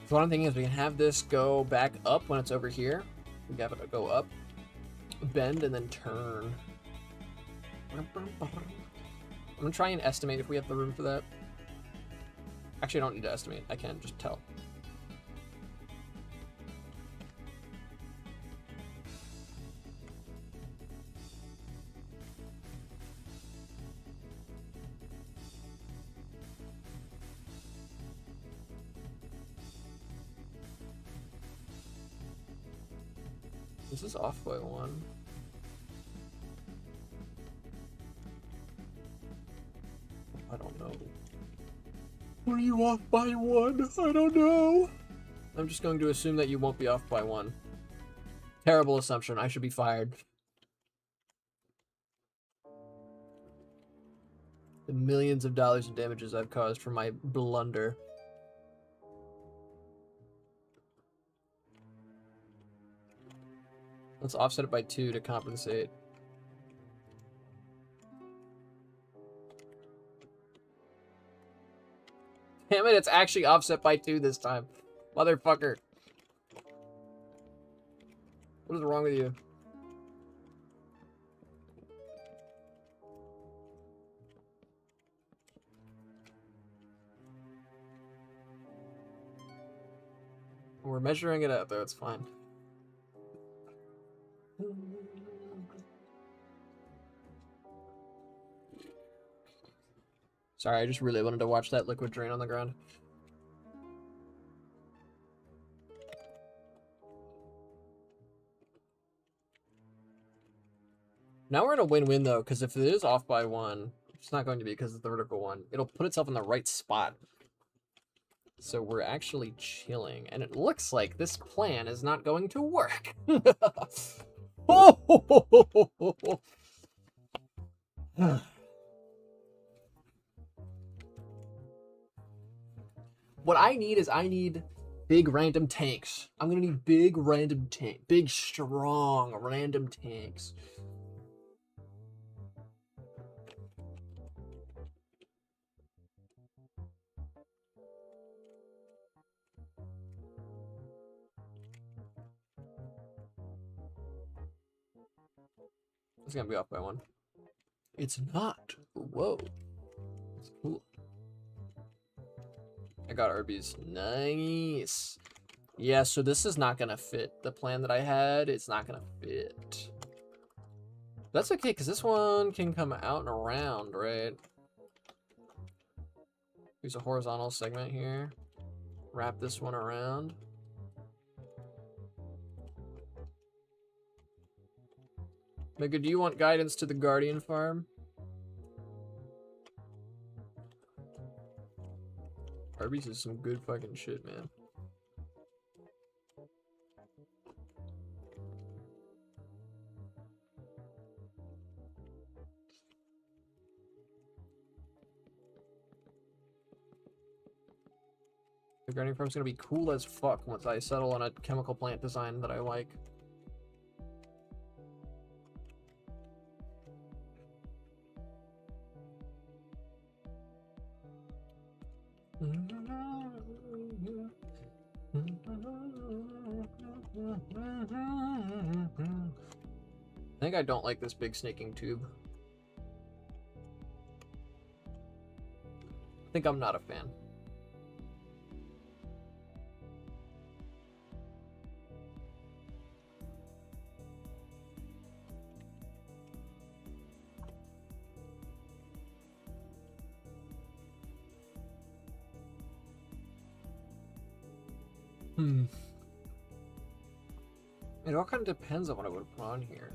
So what I'm thinking is we can have this go back up when it's over here. We have it to go up, bend, and then turn. I'm gonna try and estimate if we have the room for that. Actually, I don't need to estimate. I can just tell. This is off by 1. I don't know. Are you off by 1? I don't know. I'm just going to assume that you won't be off by 1. Terrible assumption. I should be fired. The millions of dollars in damages I've caused for my blunder. Let's offset it by 2 to compensate. Damn it, it's actually offset by 2 this time. Motherfucker. What is wrong with you? We're measuring it out, though. It's fine. Sorry, I just really wanted to watch that liquid drain on the ground. Now we're in a win-win, though, because if it is off by 1, it's not going to be because it's the vertical one. It'll put itself in the right spot. So we're actually chilling. And it looks like this plan is not going to work. What I need big random tanks. I'm gonna need big random big strong random tanks. It's gonna be off by 1. It's not. Whoa. It's cool. I got Arby's. Nice. Yeah, so this is not gonna fit. The plan that I had, it's not gonna fit. That's okay, because this one can come out and around, right? Use a horizontal segment here. Wrap this one around. Mega, do you want guidance to the Guardian farm? Arby's is some good fucking shit, man. The Guardian farm's gonna be cool as fuck once I settle on a chemical plant design that I like. I think I don't like this big snaking tube. I think I'm not a fan. It all kind of depends on what I would put on here.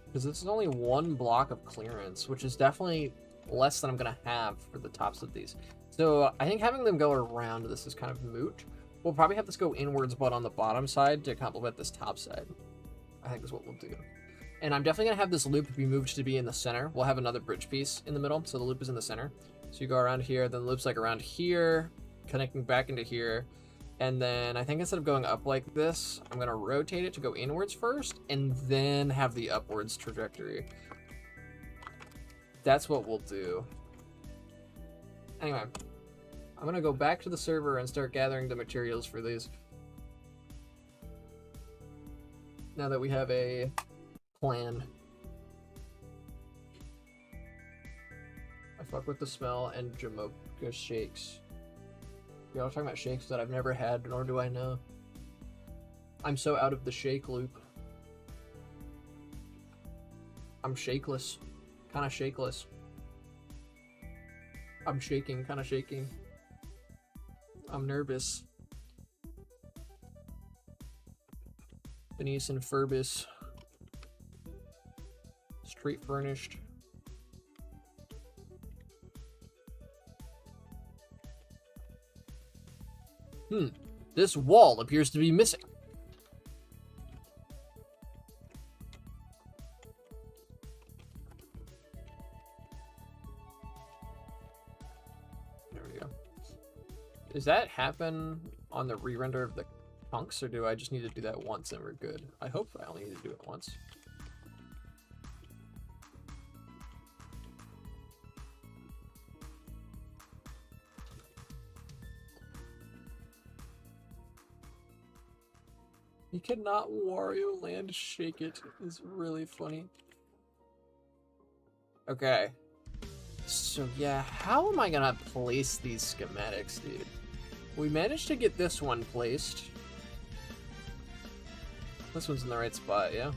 Because this is only one block of clearance, which is definitely less than I'm going to have for the tops of these. So I think having them go around this is kind of moot. We'll probably have this go inwards, but on the bottom side to complement this top side. I think is what we'll do. And I'm definitely going to have this loop be moved to be in the center. We'll have another bridge piece in the middle, so the loop is in the center. So you go around here, then the loop's like around here, connecting back into here. And then I think instead of going up like this, I'm going to rotate it to go inwards first and then have the upwards trajectory. That's what we'll do. Anyway, I'm going to go back to the server and start gathering the materials for these. Now that we have a plan. I fuck with the smell and Jamocha shakes. Y'all talking about shakes that I've never had, nor do I know. I'm so out of the shake loop. I'm shakeless. Kind of shakeless. I'm shaking, kind of shaking. I'm nervous. Phineas and Ferbus. Straight furnished. This wall appears to be missing. There we go. Does that happen on the re-render of the chunks, or do I just need to do that once and we're good? I hope I only need to do it once. You cannot Wario Land shake it. It's really funny. Okay. So yeah, how am I gonna place these schematics, dude? We managed to get this one placed. This one's in the right spot, yeah?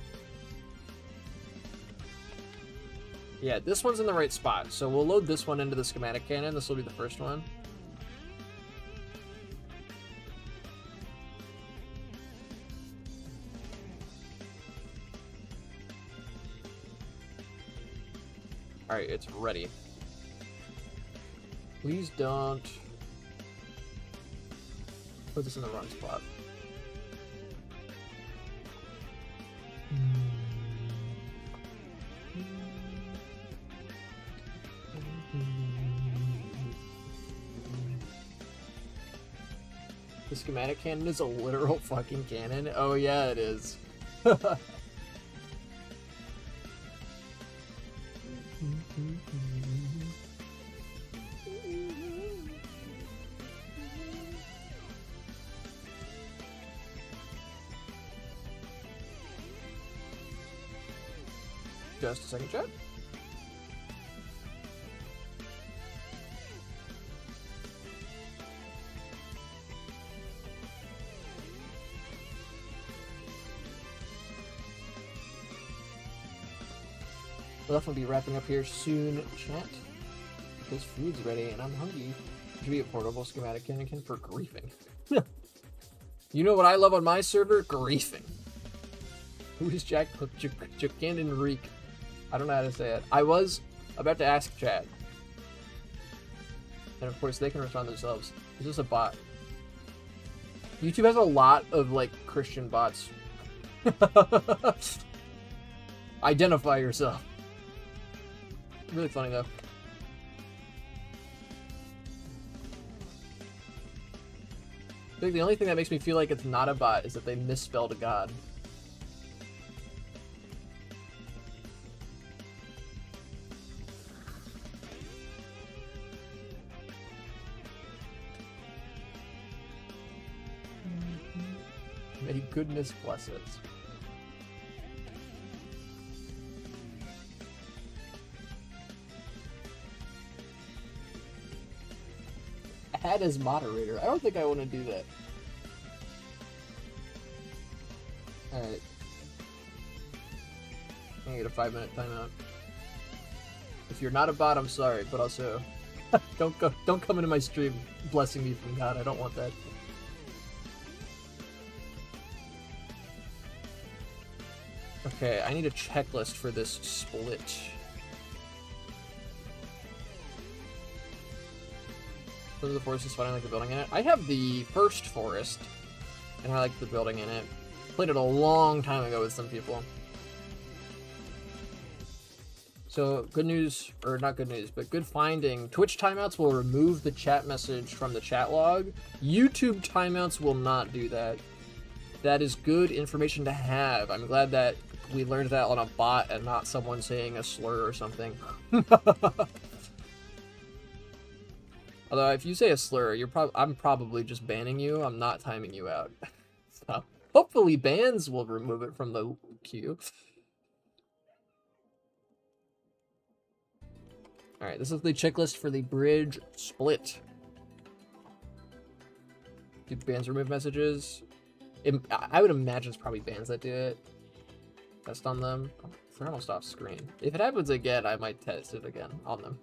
Yeah, this one's in the right spot. So we'll load this one into the schematic cannon. This will be the first one. Alright, it's ready. Please don't put this in the wrong spot. The schematic cannon is a literal fucking cannon? Oh yeah, it is. Just a second, chat. We'll definitely be wrapping up here soon, chat. Because food's ready and I'm hungry. Should be a portable schematic cannon for griefing. You know what I love on my server? Griefing. Who is Jack Jacandan Reek? I don't know how to say it. I was about to ask Chad. And of course they can respond themselves. Is this a bot? YouTube has a lot of like Christian bots. Identify yourself. Really funny though. I think the only thing that makes me feel like it's not a bot is that they misspelled God. May goodness bless us. Add as moderator. I don't think I want to do that. Alright. I'm gonna get a 5-minute timeout. If you're not a bot, I'm sorry, but also don't come into my stream blessing me from God. I don't want that. Okay, I need a checklist for this split. Some of the forest is fun, I like the building in it. I have the first forest, and I like the building in it. Played it a long time ago with some people. So, good news, or not good news, but good finding. Twitch timeouts will remove the chat message from the chat log. YouTube timeouts will not do that. That is good information to have. I'm glad that we learned that on a bot and not someone saying a slur or something. Although, if you say a slur, I'm probably just banning you. I'm not timing you out. So, hopefully bans will remove it from the queue. Alright, this is the checklist for the bridge split. Do bans remove messages? I would imagine it's probably bans that do it. Test on them. Oh, they're almost off screen. If it happens again, I might test it again on them.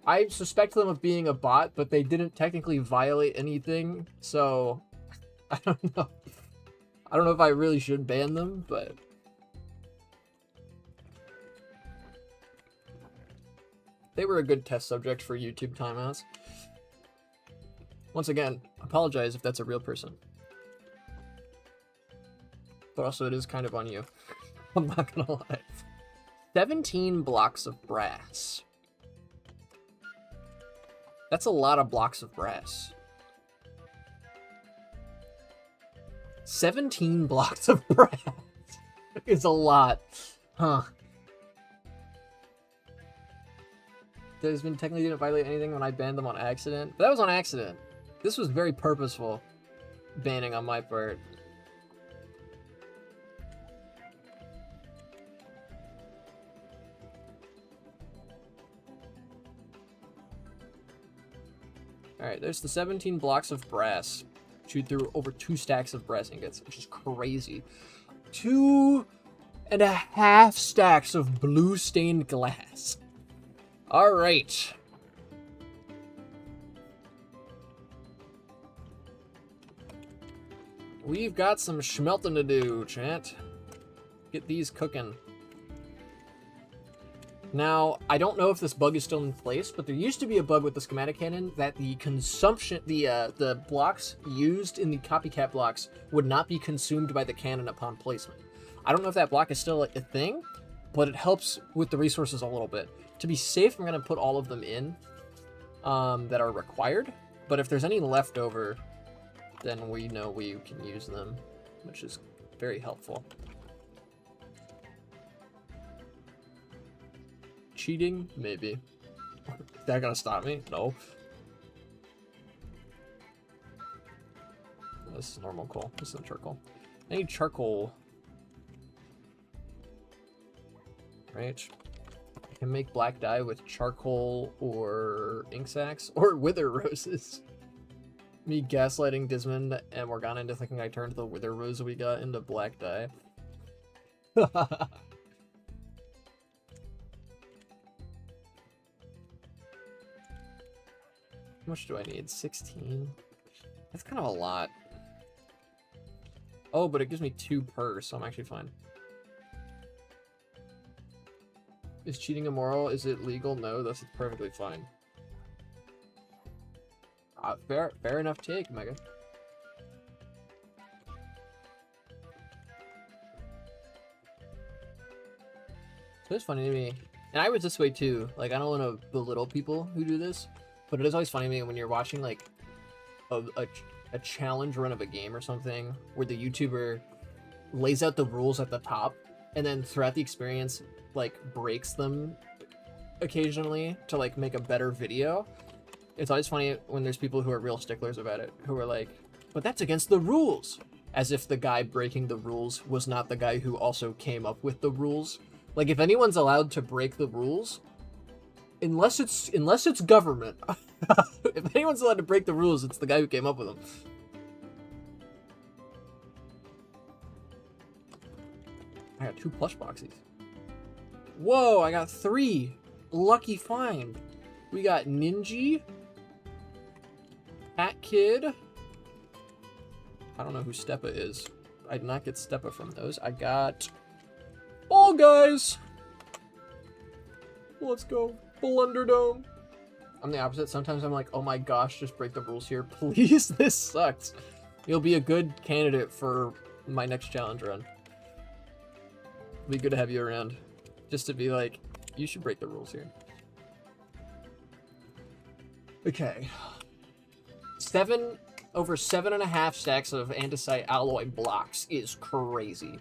I suspect them of being a bot, but they didn't technically violate anything, so I don't know. I don't know if I really should ban them, but they were a good test subject for YouTube timeouts. Once again, apologize if that's a real person. But also, it is kind of on you. I'm not gonna lie. 17 blocks of brass. That's a lot of blocks of brass. 17 blocks of brass is a lot. Huh. There's been technically didn't violate anything when I banned them on accident. But that was on accident. This was very purposeful banning on my part. Alright, there's the 17 blocks of brass. Chewed through over 2 stacks of brass ingots, which is crazy. 2.5 stacks of blue stained glass. Alright. We've got some schmelting to do, chat. Get these cooking. Now, I don't know if this bug is still in place, but there used to be a bug with the schematic cannon that the consumption, the blocks used in the copycat blocks would not be consumed by the cannon upon placement. I don't know if that block is still a thing, but it helps with the resources a little bit. To be safe, I'm going to put all of them in that are required, but if there's any left over, then we know we can use them, which is very helpful. Cheating? Maybe. Is that gonna stop me? No. This is normal coal. This is charcoal. I need charcoal. Right. I can make black dye with charcoal or ink sacs or wither roses. Me gaslighting Desmond and Morgana into thinking I turned the wither rose we got into black dye. How much do I need? 16? That's kind of a lot. Oh, but it gives me 2 per, so I'm actually fine. Is cheating immoral? Is it legal? No, that's perfectly fine. Fair enough take, Mega. So it's funny to me. And I was this way too. Like, I don't want to belittle people who do this, but it is always funny to me when you're watching, like, a challenge run of a game or something, where the YouTuber lays out the rules at the top, and then throughout the experience, like, breaks them occasionally to, like, make a better video. It's always funny when there's people who are real sticklers about it, who are like, but that's against the rules. As if the guy breaking the rules was not the guy who also came up with the rules. Like, if anyone's allowed to break the rules, unless it's government, if anyone's allowed to break the rules, it's the guy who came up with them. I got 2 plush boxes. Whoa, I got 3. Lucky find. We got Ninja, Cat Kid. I don't know who Steppa is. I did not get Steppa from those. I got Fall Guys. Let's go. Blunderdome. I'm the opposite. Sometimes I'm like, oh my gosh, just break the rules here. Please, this sucks. You'll be a good candidate for my next challenge run. It'll be good to have you around. Just to be like, you should break the rules here. Okay. Over 7.5 stacks of andesite alloy blocks is crazy.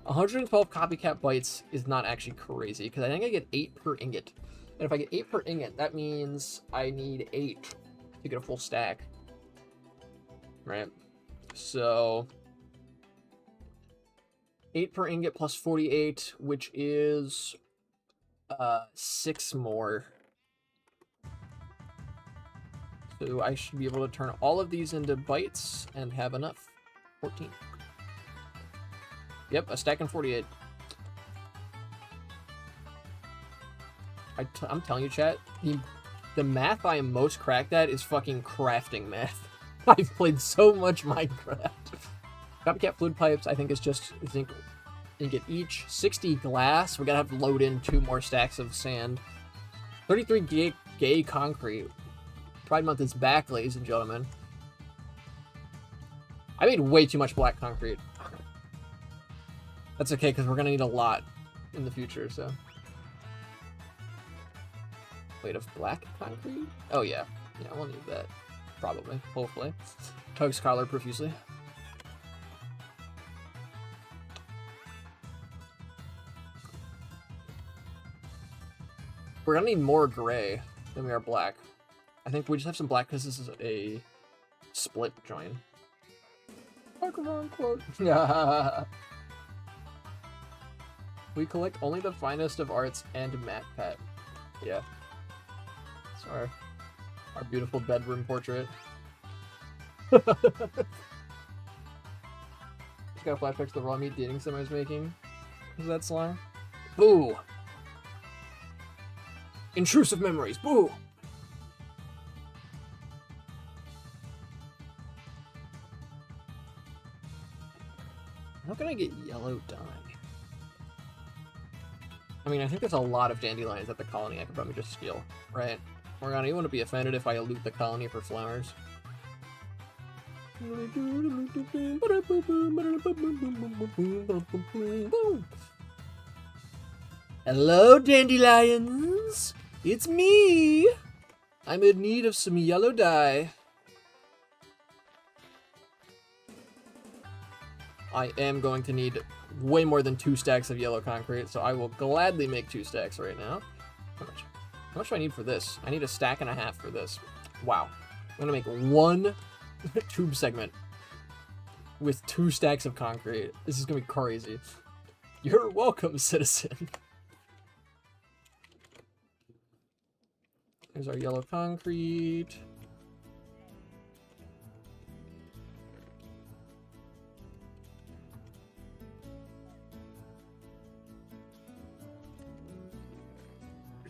112 copycat bytes is not actually crazy, because I think I get 8 per ingot. And if I get 8 per ingot, that means I need 8 to get a full stack. Right? So 8 per ingot plus 48, which is 6 more. So I should be able to turn all of these into bytes and have enough. 14. Yep, a stack and 48. I'm telling you, chat, the math I am most cracked at is fucking crafting math. I've played so much Minecraft. Copycat fluid pipes, I think, is just, ingot each. 60 glass. We gotta have to load in 2 more stacks of sand. 33 gay concrete. Pride Month is back, ladies and gentlemen. I made way too much black concrete. That's okay, because we're gonna need a lot in the future, so. Wait, of black concrete? Oh, yeah. Yeah, we'll need that. Probably. Hopefully. Tugs collar profusely. We're gonna need more gray than we are black. I think we just have some black because this is a split join. Pokemon quote. We collect only the finest of arts and MatPat. Yeah. It's our beautiful bedroom portrait. Just got flashbacks to the raw meat dating sim I was making. Is that slang? Boo! Intrusive memories. Boo! How can I get yellow dye? I mean, I think there's a lot of dandelions at the colony I could probably just steal, right? Morgana, you wouldn't be offended if I loot the colony for flowers? Hello, dandelions! It's me! I'm in need of some yellow dye. I am going to need way more than 2 stacks of yellow concrete, so I will gladly make 2 stacks right now. How much do I need for this? I need a stack and a half for this. Wow. I'm gonna make 1 tube segment with 2 stacks of concrete. This is gonna be crazy. You're welcome, citizen. Here's our yellow concrete.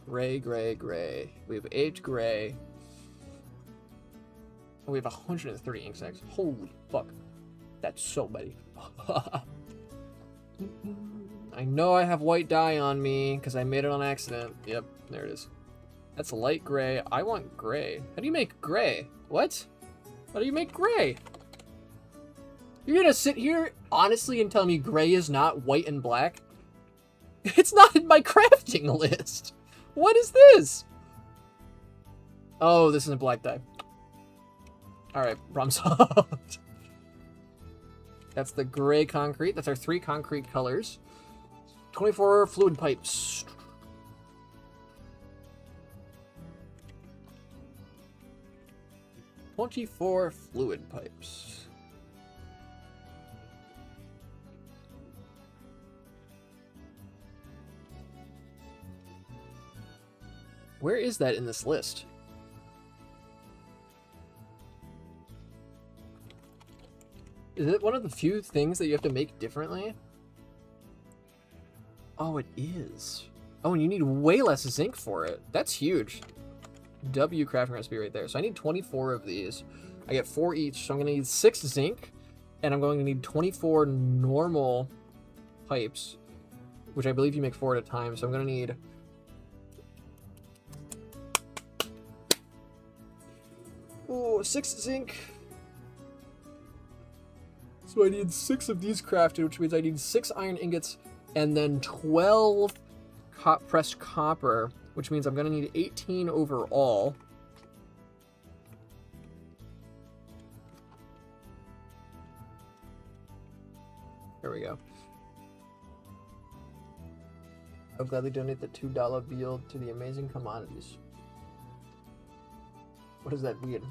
Gray, gray, gray. We have 8 gray. Oh, we have 130 ink sacs. Holy fuck. That's so many. I know I have white dye on me because I made it on accident. Yep, there it is. That's light gray. I want gray. How do you make gray? What? How do you make gray? You're gonna sit here honestly and tell me gray is not white and black? It's not in my crafting list. What is this? Oh, this isn't black dye. Alright, problem solved. That's the gray concrete. That's our 3 concrete colors. 24 fluid pipes. Fluid pipes. Where is that in this list? Is it one of the few things that you have to make differently? Oh, it is. Oh, and you need way less zinc for it. That's huge. W crafting recipe right there. So I need 24 of these. I get 4 each, so I'm going to need 6 zinc, and I'm going to need 24 normal pipes, which I believe you make 4 at a time. So I'm going to need... Oh, 6 zinc. So I need 6 of these crafted, which means I need 6 iron ingots and then 12 pressed copper, which means I'm going to need 18 overall. There we go. I'll gladly donate the $2 bill to the amazing commodities. What does that mean?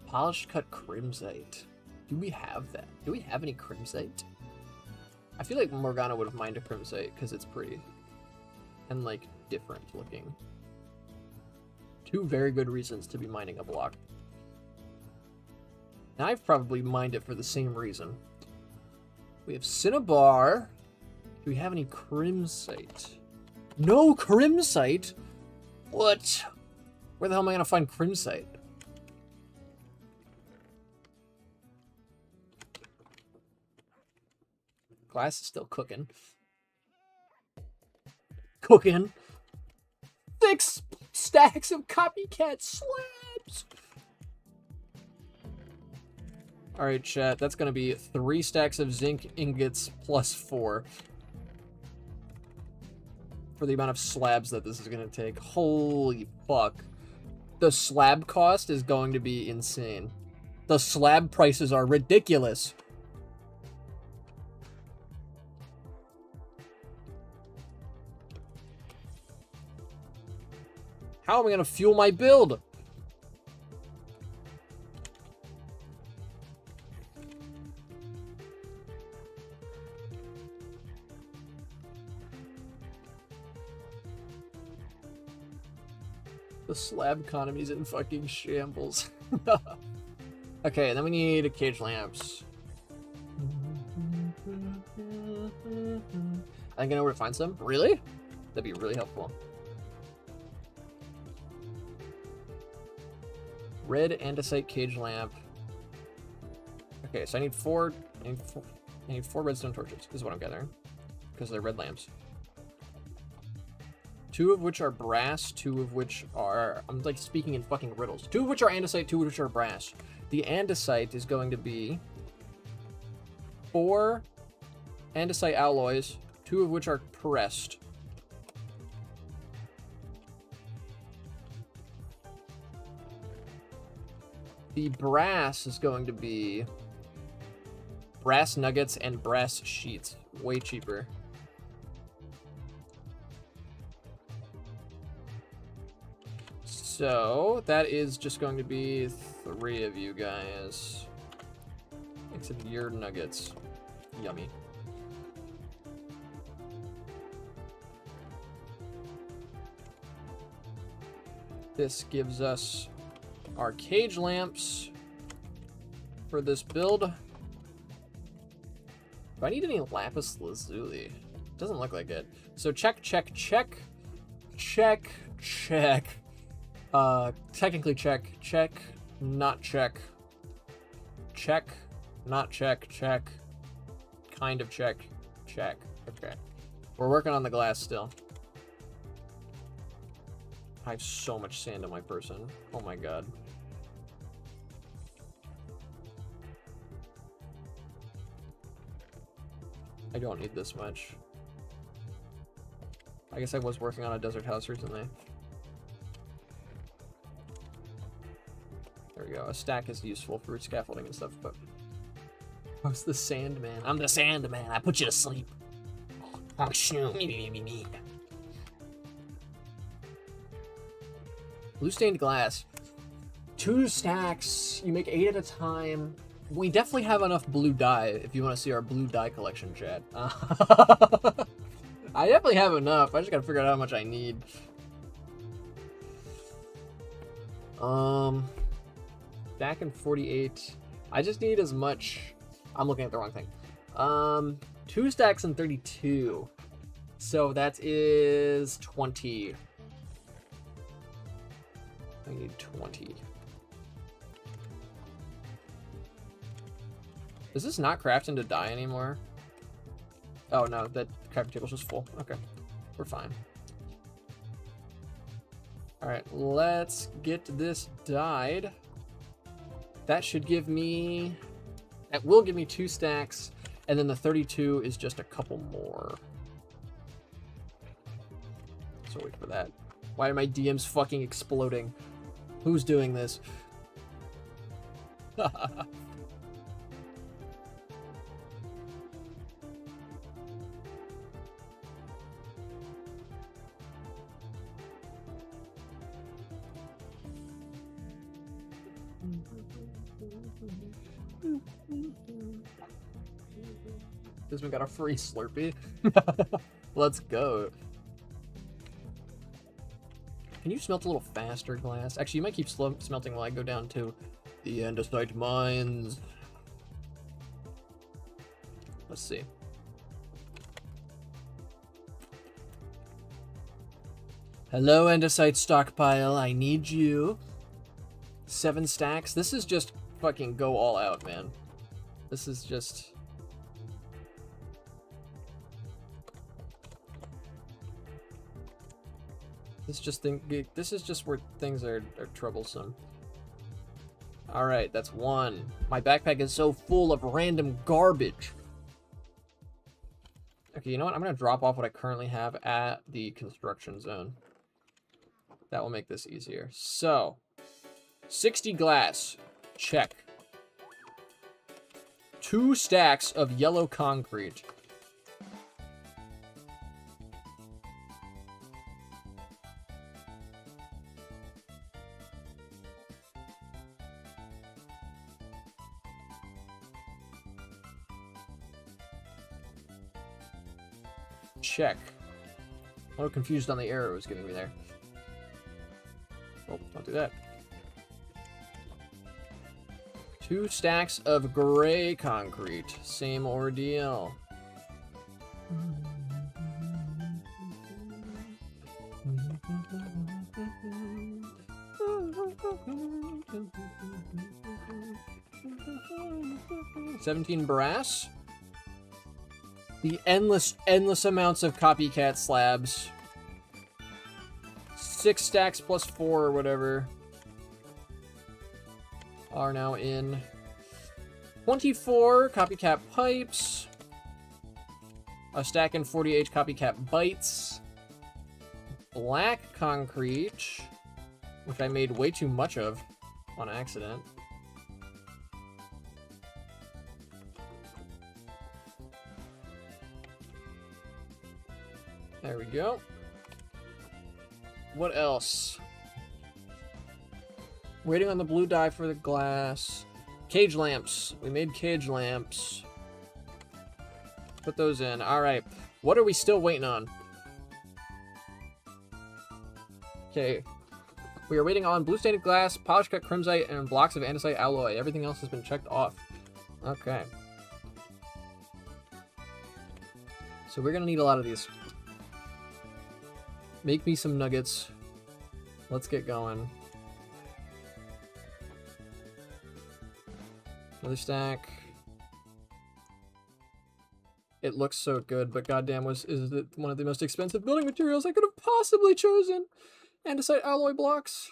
Polished cut crimsite. Do we have that? Do we have any crimsite? I feel like Morgana would have mined a crimsite because it's pretty and like different looking. 2 very good reasons to be mining a block. And I've probably mined it for the same reason. We have cinnabar. Do we have any crimsite? No crimsite? What? Where the hell am I gonna find crimsite? Glass is still cooking. Cooking. 6 stacks of copycat slabs. All right, chat. That's gonna be 3 stacks of zinc ingots plus 4 for the amount of slabs that this is gonna take. Holy fuck! The slab cost is going to be insane. The slab prices are ridiculous. How am I gonna fuel my build? The slab economy's in fucking shambles. Okay, and then we need cage lamps. I think I know where to find some. Really? That'd be really helpful. Red andesite cage lamp. Okay, so I need 4 redstone torches, is what I'm gathering. Because they're red lamps. 2 of which are brass, 2 of which are... I'm like speaking in fucking riddles. 2 of which are andesite, 2 of which are brass. The andesite is going to be 4 andesite alloys, 2 of which are pressed. The brass is going to be brass nuggets and brass sheets. Way cheaper. So that is just going to be 3 of you guys. Except your nuggets. Yummy. This gives us our cage lamps for this build. Do I need any lapis lazuli? Doesn't look like it. So check. Technically check, not check. Check, not check. Kind of check. Okay. We're working on the glass still. I have so much sand on my person. Oh my god. I don't need this much. I guess I was working on a desert house recently. There we go. A stack is useful for scaffolding and stuff, but... I was the Sandman. I'm the Sandman. I put you to sleep. Oh, shoot. Me. Blue stained glass. 2 stacks. You make 8 at a time. We definitely have enough blue dye if you want to see our blue dye collection, chat. I definitely have enough. I just gotta figure out how much I need. Back in 48. I just need as much. I'm looking at the wrong thing. 2 stacks and 32. So that is 20. I need 20. Does this not craft into dye anymore? Oh no, that crafting table's just full. Okay, we're fine. Alright, let's get this dyed. That should give me... That will give me 2 stacks, and then the 32 is just a couple more. So wait for that. Why are my DMs fucking exploding? Who's doing this? This one got a free Slurpee. Let's go. Can you smelt a little faster, Glass? Actually, you might keep smelting while I go down to the andesite mines. Let's see. Hello, andesite stockpile. I need you. 7 stacks. This is just fucking go all out, man. This is just... This is just where things are troublesome. Alright, that's 1. My backpack is so full of random garbage. Okay, you know what? I'm going to drop off what I currently have at the construction zone. That will make this easier. So, 60 glass. Check. 2 stacks of yellow concrete. Check. A little confused on the error it was giving me there. Oh, don't do that. 2 stacks of gray concrete. Same ordeal. 17 brass. The endless amounts of copycat slabs. 6 stacks plus 4 or whatever are now in. 24 copycat pipes. A stack and 48 copycat bites. Black concrete, which I made way too much of on accident. There we go. What else? Waiting on the blue dye for the glass. Cage lamps. We made cage lamps. Put those in. Alright. What are we still waiting on? Okay. We are waiting on blue stained glass, polished cut crimsite, and blocks of andesite alloy. Everything else has been checked off. Okay. So we're gonna need a lot of these. Make me some nuggets. Let's get going. Another stack. It looks so good, but goddamn, is it one of the most expensive building materials I could have possibly chosen? Andesite alloy blocks.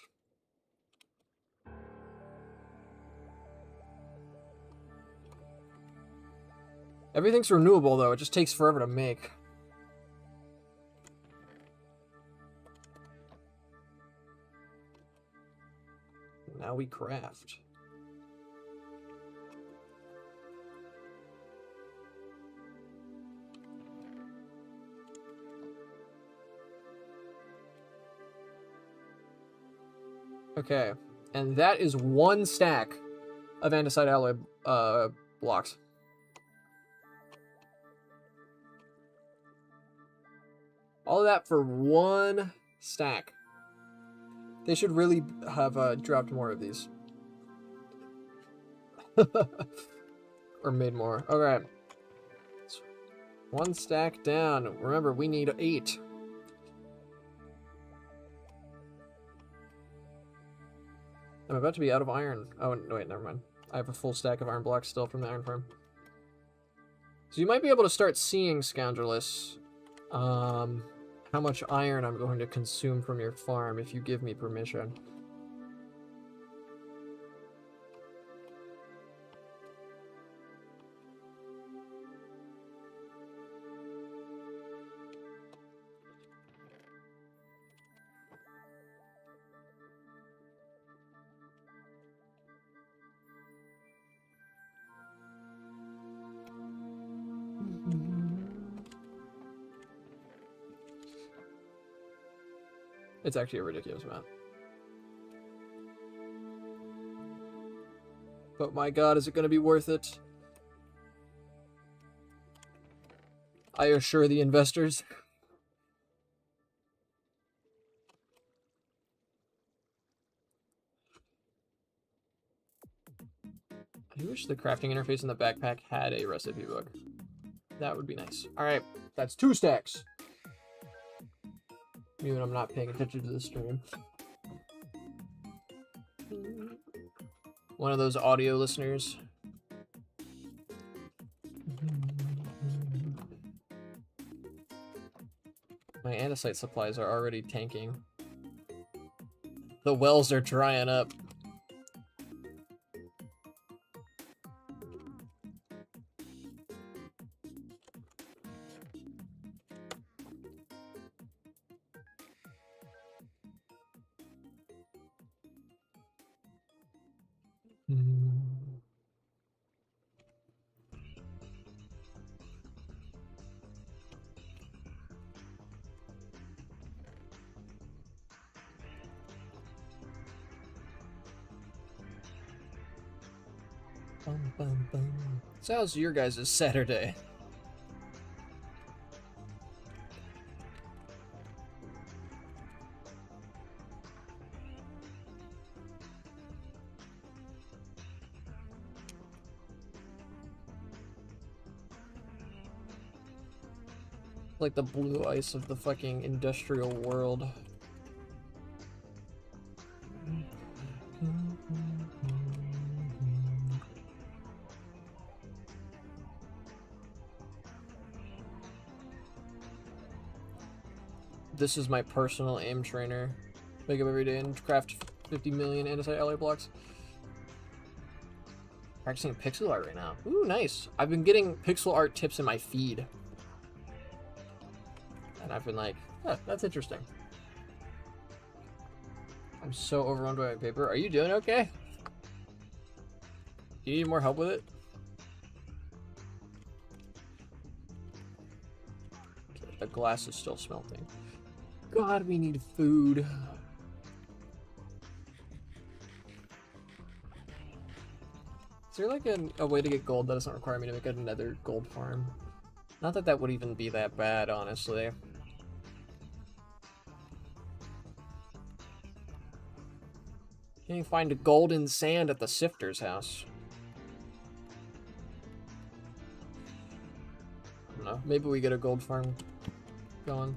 Everything's renewable though, it just takes forever to make. Now we craft. Okay, And that is 1 stack of andesite alloy blocks. All of that for 1 stack. They should really have dropped more of these. Or made more. Okay. 1 stack down. Remember, we need 8. I'm about to be out of iron. Oh, no, wait, never mind. I have a full stack of iron blocks still from the iron farm. So you might be able to start seeing, Scoundrelus, how much iron I'm going to consume from your farm if you give me permission. It's actually a ridiculous amount. But my god, is it going to be worth it? I assure the investors. I wish the crafting interface in the backpack had a recipe book. That would be nice. Alright, that's 2 stacks. Even I'm not paying attention to the stream. One of those audio listeners. My andesite supplies are already tanking. The wells are drying up. Bum, bum, bum. So how's your guys' Saturday? Like the blue ice of the fucking industrial world. This is my personal aim trainer. Wake up every day and craft 50 million andesite alloy blocks. Practicing pixel art right now. Ooh, nice. I've been getting pixel art tips in my feed. And I've been like, huh, that's interesting. I'm so overwhelmed by my paper. Are you doing okay? Do you need more help with it? Okay, the glass is still smelting. God, we need food. Is there like a way to get gold that doesn't require me to make another gold farm? Not that that would even be that bad, honestly. Can you find a golden sand at the sifter's house? I don't know. Maybe we get a gold farm going.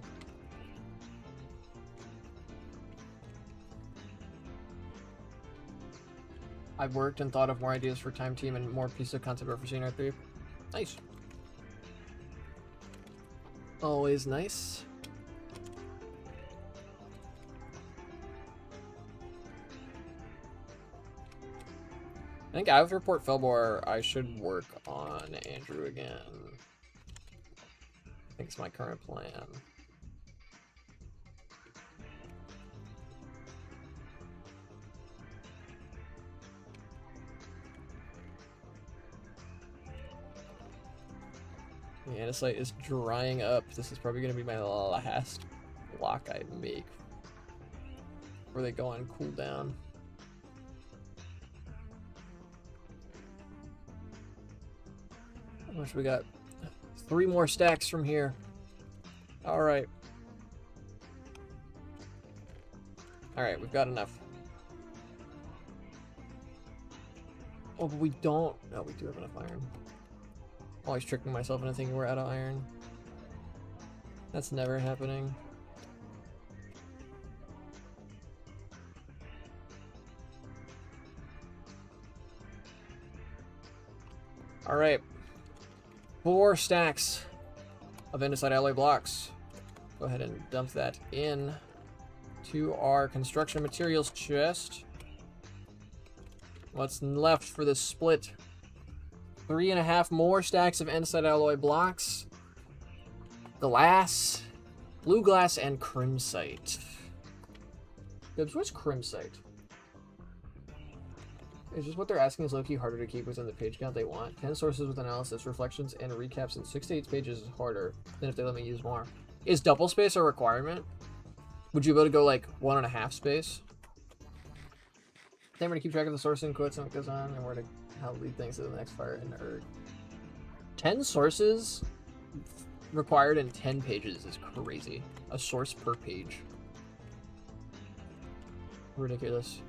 I've worked and thought of more ideas for Time Team and more pieces of concept art for CNR3. Nice. Always nice. I think after Port Felbor, I should work on Andrew again. I think it's my current plan. The andesite is drying up. This is probably going to be my last block I make before they go on cooldown. How much we got? 3 more stacks from here. Alright. Alright, we've got enough. Oh, but we don't... No, we do have enough iron. Always tricking myself into thinking we're out of iron. That's never happening. Alright. 4 stacks of andesite alloy blocks. Go ahead and dump that in to our construction materials chest. What's left for this split? 3.5 more stacks of andesite alloy blocks. Glass, blue glass, and crimsite. Gibbs, what's crimsite? Is just what they're asking is low-key harder to keep within the page count they want. 10 sources with analysis, reflections, and recaps in 6 to 8 pages is harder than if they let me use more. Is double space a requirement? Would you be able to go like 1.5 space? Then we're gonna keep track of the source inputs and what goes on, and we're gonna help lead things to the next fire in Urg. 10 sources required in 10 pages is crazy. A source per page. Ridiculous.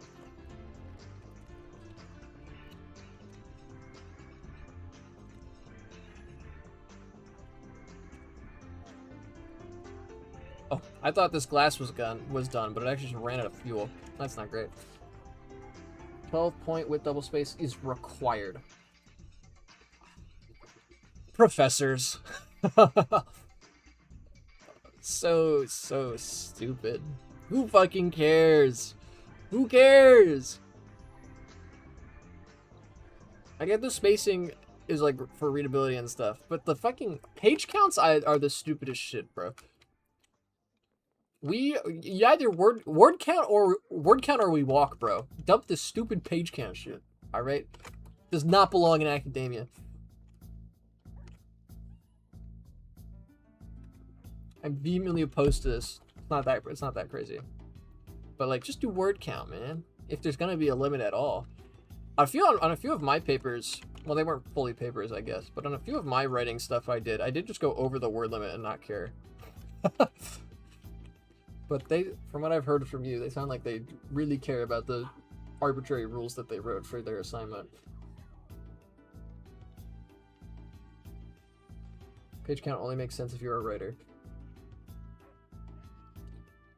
Oh, I thought this glass was done, but it actually just ran out of fuel. That's not great. 12 point with double space is required. Professors. So stupid. Who fucking cares? Who cares? I get the spacing is like for readability and stuff, but the fucking page counts are the stupidest shit, bro. You either word count or we walk, bro. Dump this stupid page count shit. All right, does not belong in academia. I'm vehemently opposed to this. It's not that crazy, but like just do word count, man. If there's gonna be a limit at all. On a few of my papers, well, they weren't fully papers, I guess, but on a few of my writing stuff I did just go over the word limit and not care. But from what I've heard from you, they sound like they really care about the arbitrary rules that they wrote for their assignment. Page count only makes sense if you're a writer.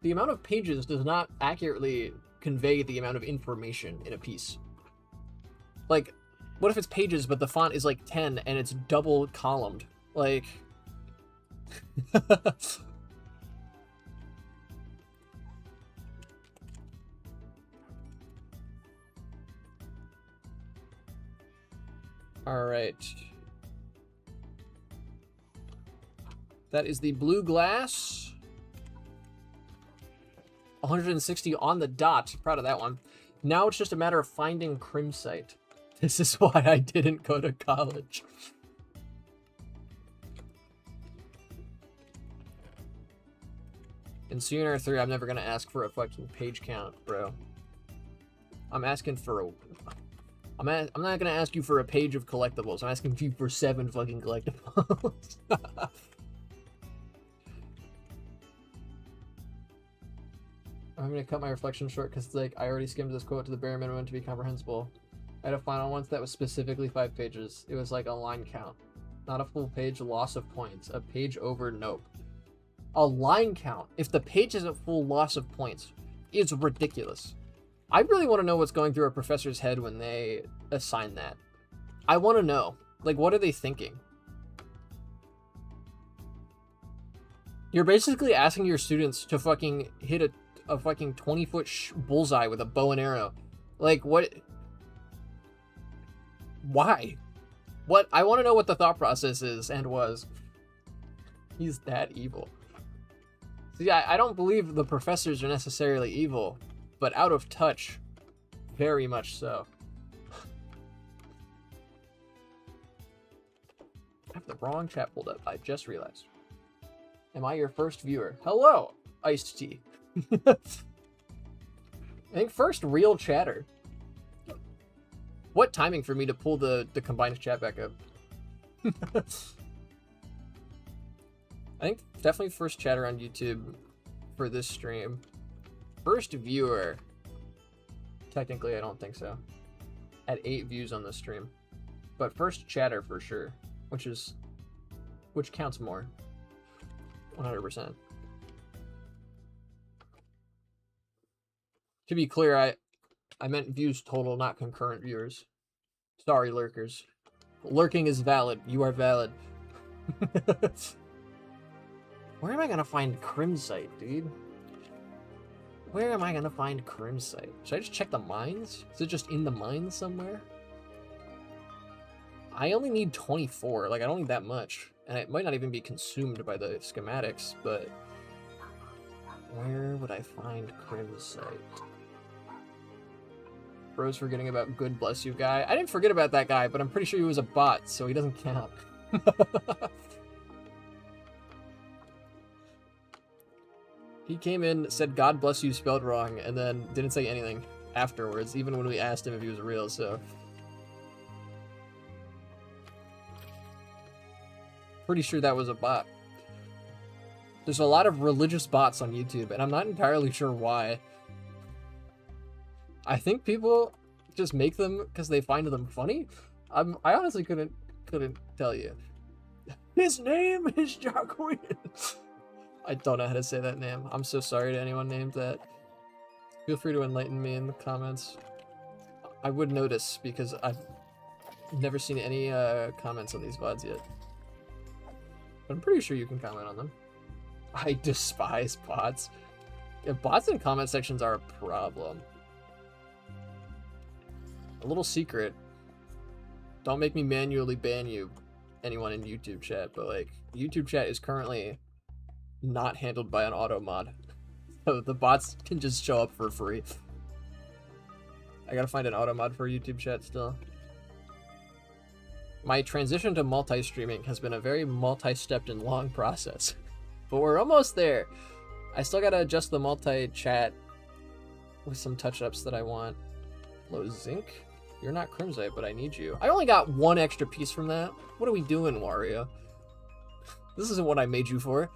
The amount of pages does not accurately convey the amount of information in a piece. Like, what if it's pages, but the font is like 10 and it's double columned? Like... Alright. That is the blue glass. 160 on the dot. Proud of that one. Now it's just a matter of finding crimsite. This is why I didn't go to college. In CNR 3, I'm never gonna ask for a fucking page count, bro. I'm asking for a... I'm not gonna ask you for a page of collectibles. I'm asking you for 7 fucking collectibles. I'm gonna cut my reflection short because it's like I already skimmed this quote to the bare minimum to be comprehensible. I had a final once that was specifically 5 pages. It was like a line count. Not a full page loss of points. A page over nope. A line count, if the page isn't full loss of points, is ridiculous. I really want to know what's going through a professor's head when they assign that. I want to know. Like, what are they thinking? You're basically asking your students to fucking hit a fucking 20-foot bullseye with a bow and arrow. Like, what? Why? What? I want to know what the thought process is and was. He's that evil. So yeah, I don't believe the professors are necessarily evil, but out of touch, very much so. I have the wrong chat pulled up, I just realized. Am I your first viewer? Hello, Iced Tea. I think first real chatter. What timing for me to pull the combined chat back up? I think definitely first chatter on YouTube for this stream. First viewer. Technically, I don't think so. At 8 views on this stream. But first chatter for sure. Which counts more. 100%. To be clear, I meant views total, not concurrent viewers. Sorry, lurkers. Lurking is valid. You are valid. Where am I gonna find Crimsite, dude? Where am I gonna find Crimsite? Should I just check the mines? Is it just in the mines somewhere? I only need 24. Like, I don't need that much. And it might not even be consumed by the schematics, but... Where would I find Crimsite? Bro's forgetting about Good Bless You guy. I didn't forget about that guy, but I'm pretty sure he was a bot, so he doesn't count. He came in, said God bless you spelled wrong, and then didn't say anything afterwards, even when we asked him if he was real, so... Pretty sure that was a bot. There's a lot of religious bots on YouTube, and I'm not entirely sure why. I think people just make them because they find them funny. I honestly couldn't tell you. His name is Jacqueline. I don't know how to say that name. I'm so sorry to anyone named that. Feel free to enlighten me in the comments. I would notice because I've never seen any comments on these VODs yet. But I'm pretty sure you can comment on them. I despise bots. Yeah, bots in comment sections are a problem. A little secret. Don't make me manually ban you, anyone in YouTube chat, but like, YouTube chat is currently not handled by an auto mod. So the bots can just show up for free. I gotta find an auto mod for YouTube chat still. My transition to multi-streaming has been a very multi-stepped and long process. But we're almost there. I still gotta adjust the multi-chat with some touch-ups that I want. Low Zinc? You're not Crimsite, but I need you. I only got one extra piece from that. What are we doing, Wario? This isn't what I made you for.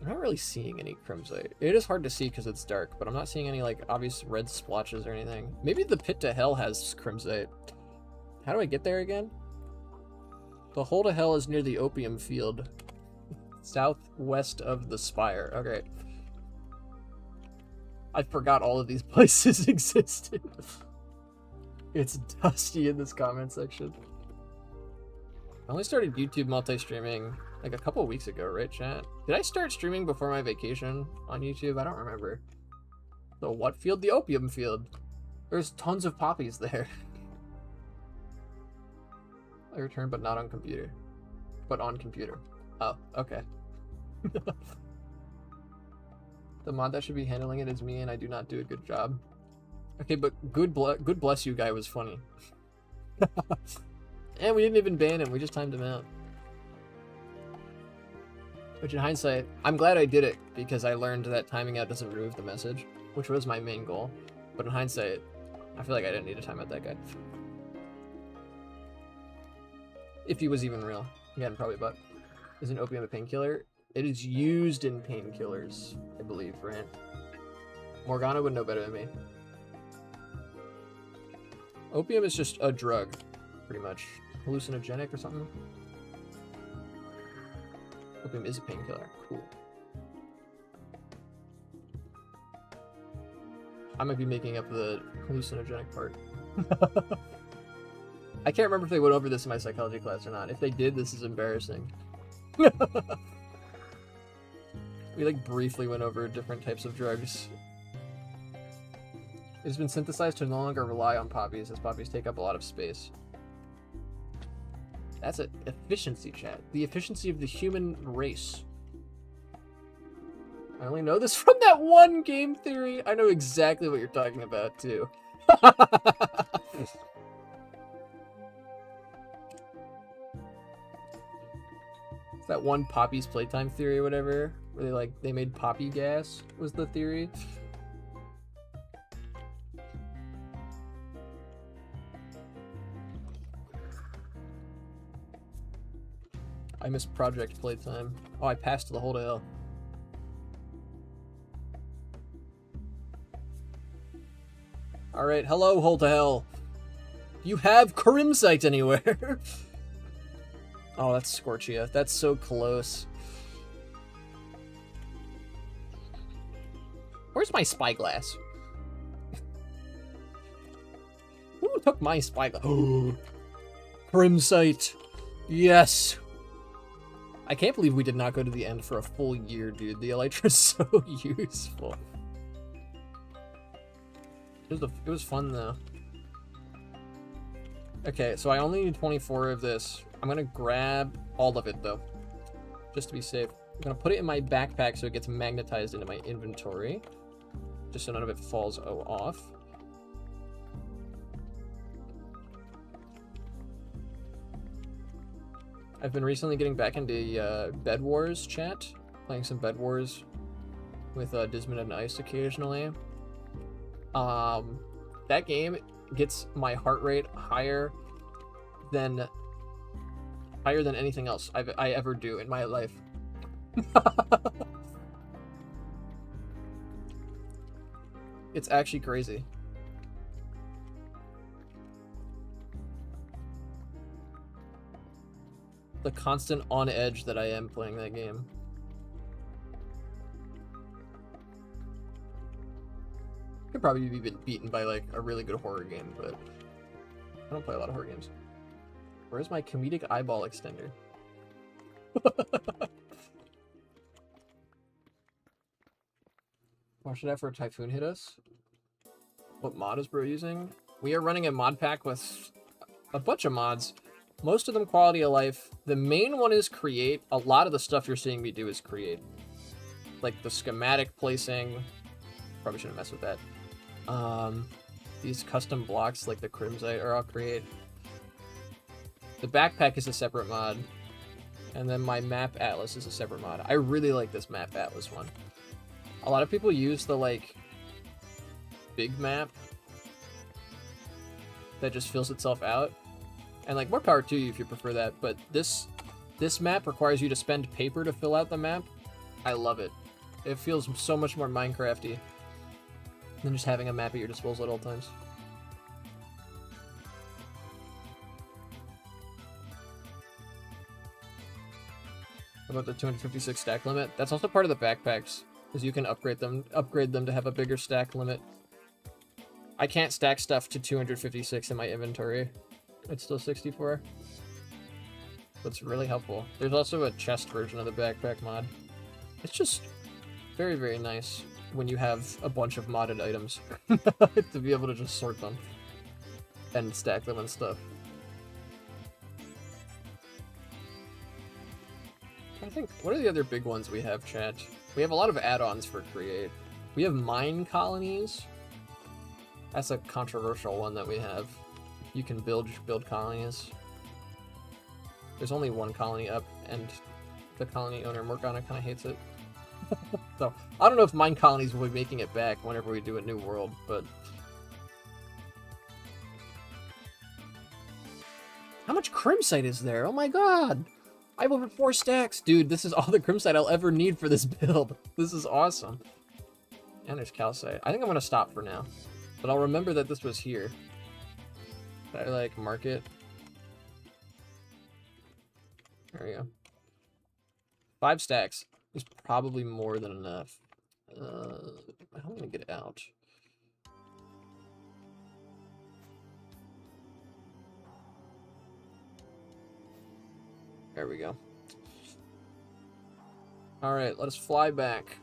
I'm not really seeing any Crimsite. It is hard to see because it's dark, but I'm not seeing any like obvious red splotches or anything. Maybe the Pit to Hell has Crimsite. How do I get there again? The Hole to Hell is near the Opium Field. Southwest of the Spire. Okay. I forgot all of these places existed. It's dusty in this comment section. I only started YouTube multi-streaming like a couple weeks ago, right, chat? Did I start streaming before my vacation on YouTube? I don't remember. The what field? The Opium Field. There's tons of poppies there. I returned, but not on computer. But on computer. Oh, okay. The mod that should be handling it is me, and I do not do a good job. Okay, but good bless you guy was funny. And we didn't even ban him, we just timed him out. Which in hindsight, I'm glad I did it, because I learned that timing out doesn't remove the message, which was my main goal. But in hindsight, I feel like I didn't need to time out that guy. If he was even real. Again, probably, but isn't opium a painkiller? It is used in painkillers, I believe, right? Morgana would know better than me. Opium is just a drug, pretty much. Hallucinogenic or something? Opium is a painkiller. Cool. I might be making up the hallucinogenic part. I can't remember if they went over this in my psychology class or not. If they did, this is embarrassing. We like briefly went over different types of drugs. It's been synthesized to no longer rely on poppies, as poppies take up a lot of space. That's an efficiency, chat. The efficiency of the human race. I only know this from that one game theory. I know exactly what you're talking about, too. It's that one Poppy's Playtime theory or whatever, where they made poppy gas, was the theory. I missed project playtime. Oh, I passed the whole day. Alright, hello, Hole to Hell. You have Crimsite anywhere? Oh, that's Scorchia. That's so close. Where's my spyglass? Who took my spyglass? Oh, Crimsite. Yes. I can't believe we did not go to the end for a full year, dude. The Elytra's so useful. It was fun, though. Okay, so I only need 24 of this. I'm gonna grab all of it, though, just to be safe. I'm gonna put it in my backpack so it gets magnetized into my inventory, just so none of it falls off. I've been recently getting back into Bed Wars chat, playing some Bed Wars with Dismon and Ice occasionally. That game gets my heart rate higher than anything else I ever do in my life. It's actually crazy. The constant on edge that I am playing that game. Could probably be beaten by like a really good horror game, but I don't play a lot of horror games. Where's my comedic eyeball extender? Watch it out for a typhoon hit us. What mod is bro using? We are running a mod pack with a bunch of mods. Most of them quality of life. The main one is create. A lot of the stuff you're seeing me do is create. Like the schematic placing. Probably shouldn't mess with that. These custom blocks like the Crimsite are all create. The backpack is a separate mod. And then my map atlas is a separate mod. I really like this map atlas one. A lot of people use the like big map that just fills itself out. And like more power to you if you prefer that, but this map requires you to spend paper to fill out the map. I love it. It feels so much more Minecrafty than just having a map at your disposal at all times. About the 256 stack limit. That's also part of the backpacks, because you can upgrade them to have a bigger stack limit. I can't stack stuff to 256 in my inventory. It's still 64. That's really helpful. There's also a chest version of the backpack mod. It's just very, very nice when you have a bunch of modded items to be able to just sort them and stack them and stuff. I think, what are the other big ones we have, chat? We have a lot of add-ons for Create. We have mine colonies. That's a controversial one that we have. You can build colonies. There's only one colony up, and the colony owner, Morgana, kind of hates it. So, I don't know if mine colonies will be making it back whenever we do a new world, but... How much Crimsite is there? Oh my god! I have over 4 stacks! Dude, this is all the Crimsite I'll ever need for this build. This is awesome. And there's calcite. I think I'm gonna stop for now. But I'll remember that this was here. Did I, like, mark it? There we go. 5 stacks is probably more than enough. How am I gonna get it out? There we go. Alright, let us fly back.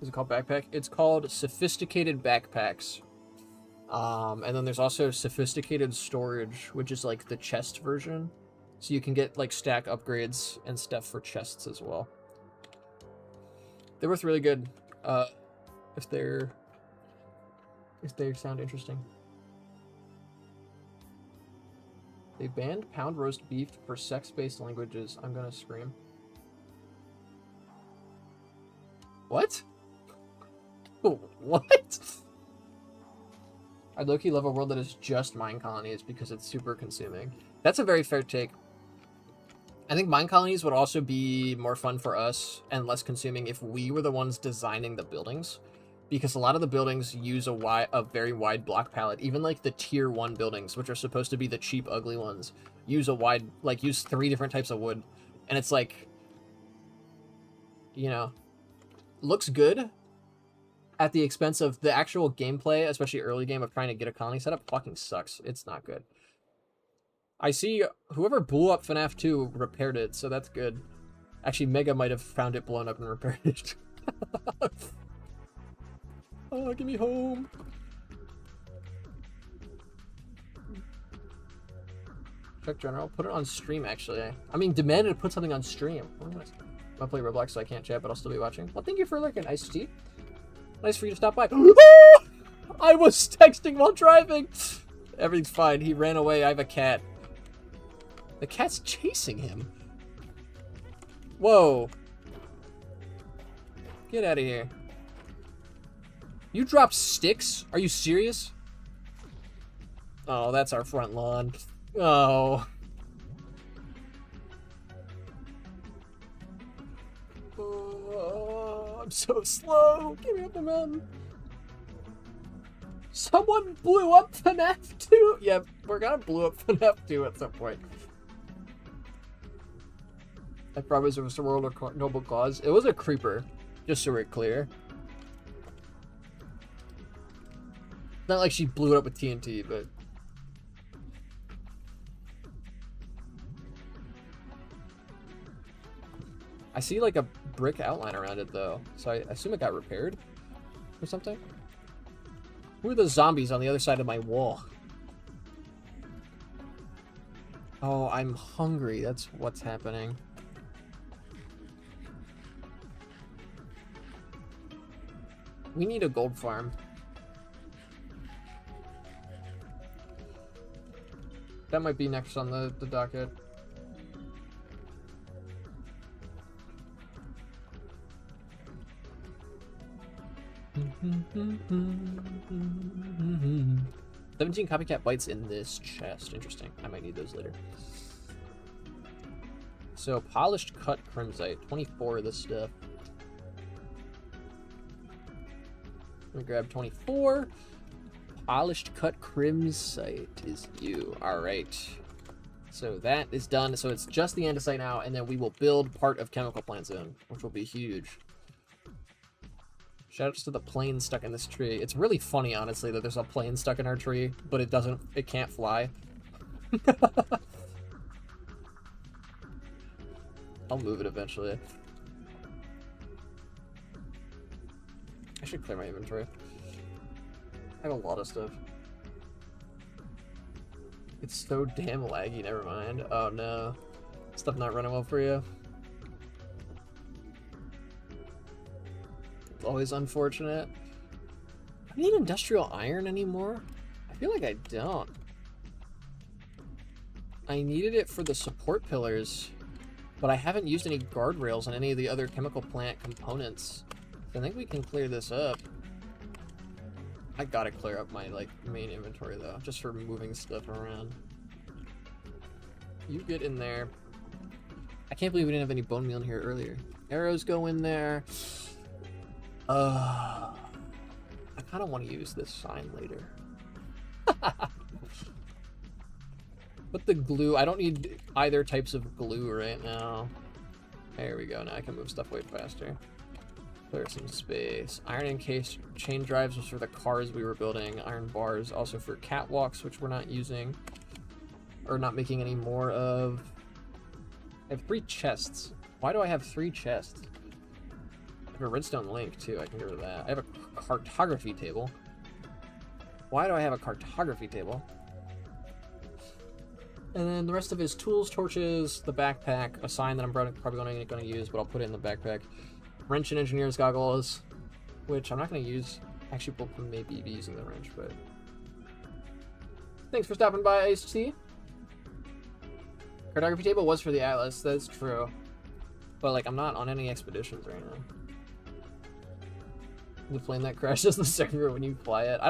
Is it called backpack? It's called Sophisticated Backpacks. And then there's also Sophisticated Storage, which is like the chest version. So you can get like stack upgrades and stuff for chests as well. They're both really good. If they sound interesting. They banned pound roast beef for sex-based languages. I'm gonna scream. What? What? I low-key love a world that is just mine colonies because it's super consuming. That's a very fair take. I think mine colonies would also be more fun for us and less consuming if we were the ones designing the buildings, because a lot of the buildings use a very wide block palette. Even like the tier 1 buildings, which are supposed to be the cheap, ugly ones, use use 3 different types of wood, and it's like, you know, looks good at the expense of the actual gameplay, especially early game of trying to get a colony set up. Fucking sucks. It's not good. I see whoever blew up FNAF 2 repaired it, so that's good. Actually, Mega might have found it blown up and repaired it. Oh, get me home. Check general. Put it on stream, actually. I mean, demanded to put something on stream. I play Roblox, so I can't chat, but I'll still be watching. Well, thank you for lurking, Iced Tea. Nice for you to stop by. I was texting while driving. Everything's fine. He ran away. I have a cat. The cat's chasing him. Whoa. Get out of here. You dropped sticks? Are you serious? Oh, that's our front lawn. Oh. Oh, I'm so slow. Get me up the mountain. Someone blew up FNAF 2? Yeah, we're gonna blow up FNAF 2 at some point. I promise it was a world of noble cause. It was a creeper, just so we're clear. Not like she blew it up with TNT, but... I see like a brick outline around it though, so I assume it got repaired or something. Who are the zombies on the other side of my wall? Oh, I'm hungry. That's what's happening. We need a gold farm. That might be next on the docket. Mm-hmm. 17 copycat bites in this chest. Interesting. I might need those later. So, polished cut crimsite. 24 of this stuff. Let me grab 24. Polished cut crimsite is you. Alright. So that is done. So it's just the andesite now, and then we will build part of Chemical Plant Zone, which will be huge. Shoutouts to the plane stuck in this tree. It's really funny, honestly, that there's a plane stuck in our tree, but it can't fly. I'll move it eventually. I should clear my inventory. I have a lot of stuff. It's so damn laggy, never mind. Oh no. Stuff not running well for you. It's always unfortunate. Do I need industrial iron anymore? I feel like I don't. I needed it for the support pillars, but I haven't used any guardrails on any of the other chemical plant components. So I think we can clear this up. I gotta clear up my main inventory though, just for moving stuff around. You get in there. I can't believe we didn't have any bone meal in here earlier. Arrows go in there. I kind of want to use this sign later. But the glue, I don't need either types of glue right now. There we go. Now I can move stuff way faster. Clear some space. Iron encased chain drives was for the cars we were building. Iron bars also for catwalks, which we're not using. Or not making any more of. I have 3 chests. Why do I have 3 chests? I have a redstone link too. I can get rid of that. I have a cartography table. Why do I have a cartography table? And then the rest of it is tools, torches, the backpack, a sign that I'm probably going to use, but I'll put it in the backpack. Wrench and engineer's goggles, which I'm not going to use. Actually, we'll maybe be using the wrench, but... Thanks for stopping by, Iced Tea. Cartography table was for the Atlas, that's true. But, I'm not on any expeditions right now. The plane that crashes the server when you fly it.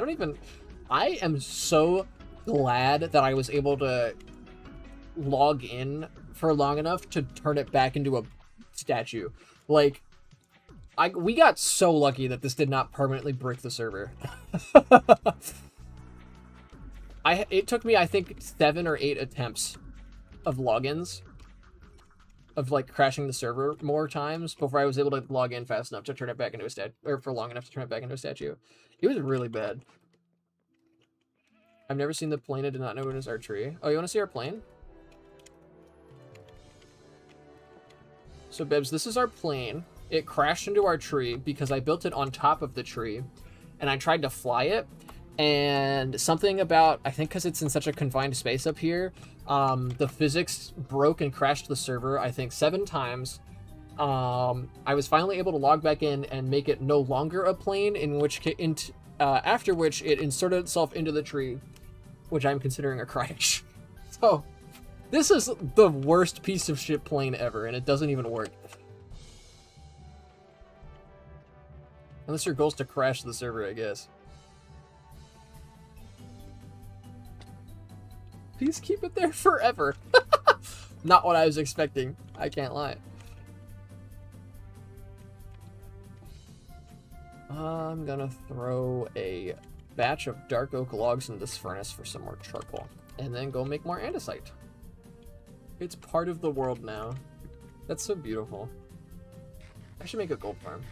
I am so glad that I was able to log in for long enough to turn it back into a statue. Like, we got so lucky that this did not permanently brick the server. It took me, I think, 7 or 8 attempts of logins of like crashing the server more times before I was able to log in fast enough to turn it back into a statue, or for long enough to turn it back into a statue. It was really bad. I've never seen the plane. I did not know it was our tree. Oh, you want to see our plane? So, Bibbs, this is our plane. It crashed into our tree because I built it on top of the tree, and I tried to fly it, and something about, I think because it's in such a confined space up here, the physics broke and crashed the server, I think 7 times. I was finally able to log back in and make it no longer a plane, after which it inserted itself into the tree, which I'm considering a crash. So, this is the worst piece of shit plane ever, and it doesn't even work. Unless your goal's to crash the server, I guess. Please keep it there forever. Not what I was expecting. I can't lie. I'm gonna throw a batch of dark oak logs in this furnace for some more charcoal, and then go make more andesite. It's part of the world now. That's so beautiful. I should make a gold farm.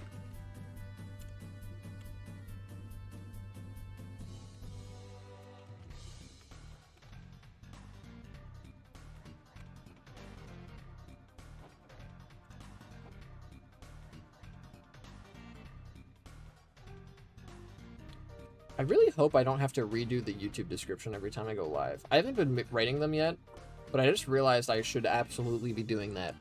I really hope I don't have to redo the YouTube description every time I go live. I haven't been writing them yet, but I just realized I should absolutely be doing that.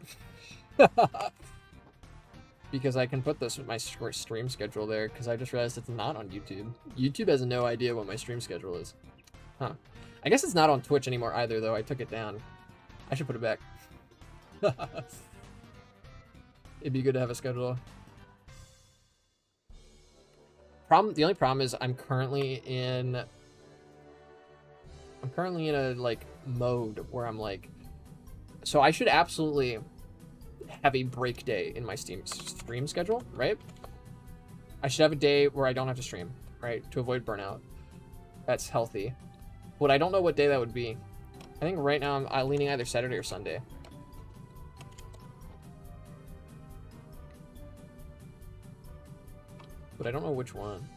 Because I can put this with my stream schedule there, because I just realized it's not on YouTube. YouTube has no idea what my stream schedule is. Huh. I guess it's not on Twitch anymore either, though. I took it down. I should put it back. It'd be good to have a schedule. The only problem is I'm currently in a like mode where I'm like, so I should absolutely have a break day in my stream schedule, right? I should have a day where I don't have to stream, right? To avoid burnout. That's healthy. But I don't know what day that would be. I think right now I'm leaning either Saturday or Sunday. But I don't know which one.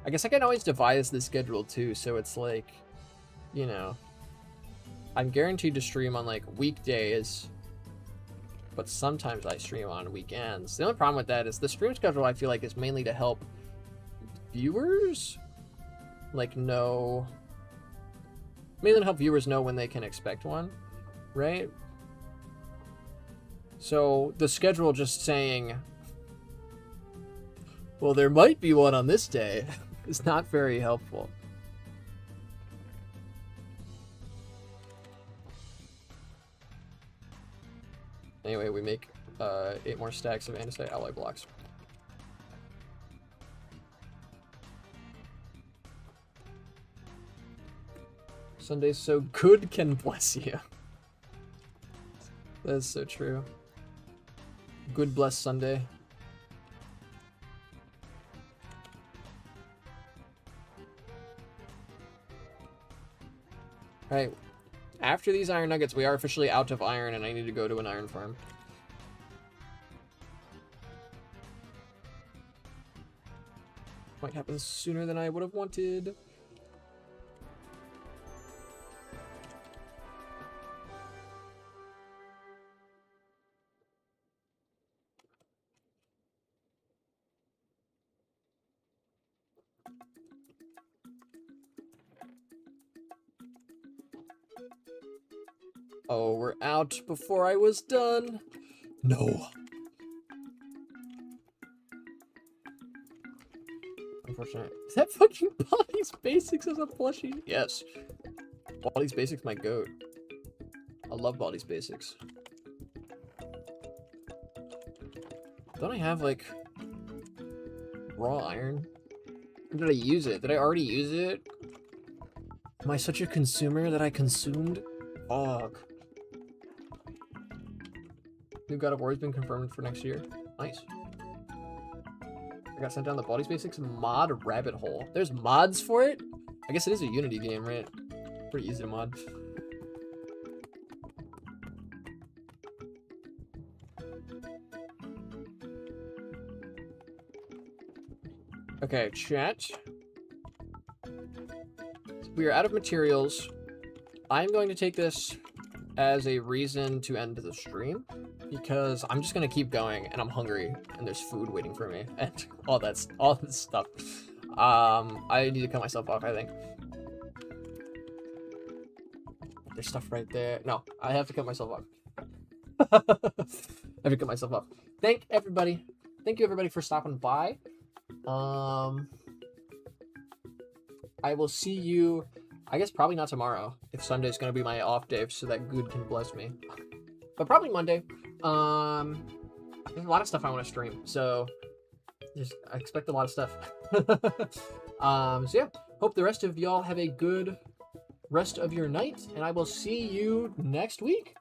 I guess I can always devise the schedule too, so it's like, you know, I'm guaranteed to stream on like weekdays, but sometimes I stream on weekends. The only problem with that is the stream schedule I feel like is mainly to help viewers, like mainly to help viewers know when they can expect one, right? So the schedule just saying, well, there might be one on this day, is not very helpful. Anyway, we make 8 more stacks of andesite alloy blocks. Sunday's so good, can bless you. That's so true. Good bless Sunday. Alright, after these iron nuggets, we are officially out of iron, and I need to go to an iron farm. Might happen sooner than I would have wanted. Oh, we're out before I was done. No. Unfortunate. Is that fucking Baldi's Basics as a plushie? Yes. Baldi's Basics, my goat. I love Baldi's Basics. Don't I have, like, raw iron? Or did I use it? Did I already use it? Am I such a consumer that I consumed? Fuck. New God of War has been confirmed for next year. Nice. I got sent down the Baldi's Basics mod rabbit hole. There's mods for it? I guess it is a Unity game, right? Pretty easy to mod. Okay, chat. We are out of materials. I'm going to take this as a reason to end the stream because I'm just gonna keep going and I'm hungry and there's food waiting for me and all this stuff. I need to cut myself off, I think. There's stuff right there. No, I have to cut myself off. I have to cut myself off. Thank you everybody for stopping by. I will see you, I guess probably not tomorrow, if Sunday's gonna be my off day so that good can bless me. But probably Monday. There's a lot of stuff I want to stream, so I expect a lot of stuff. So yeah, hope the rest of y'all have a good rest of your night, and I will see you next week.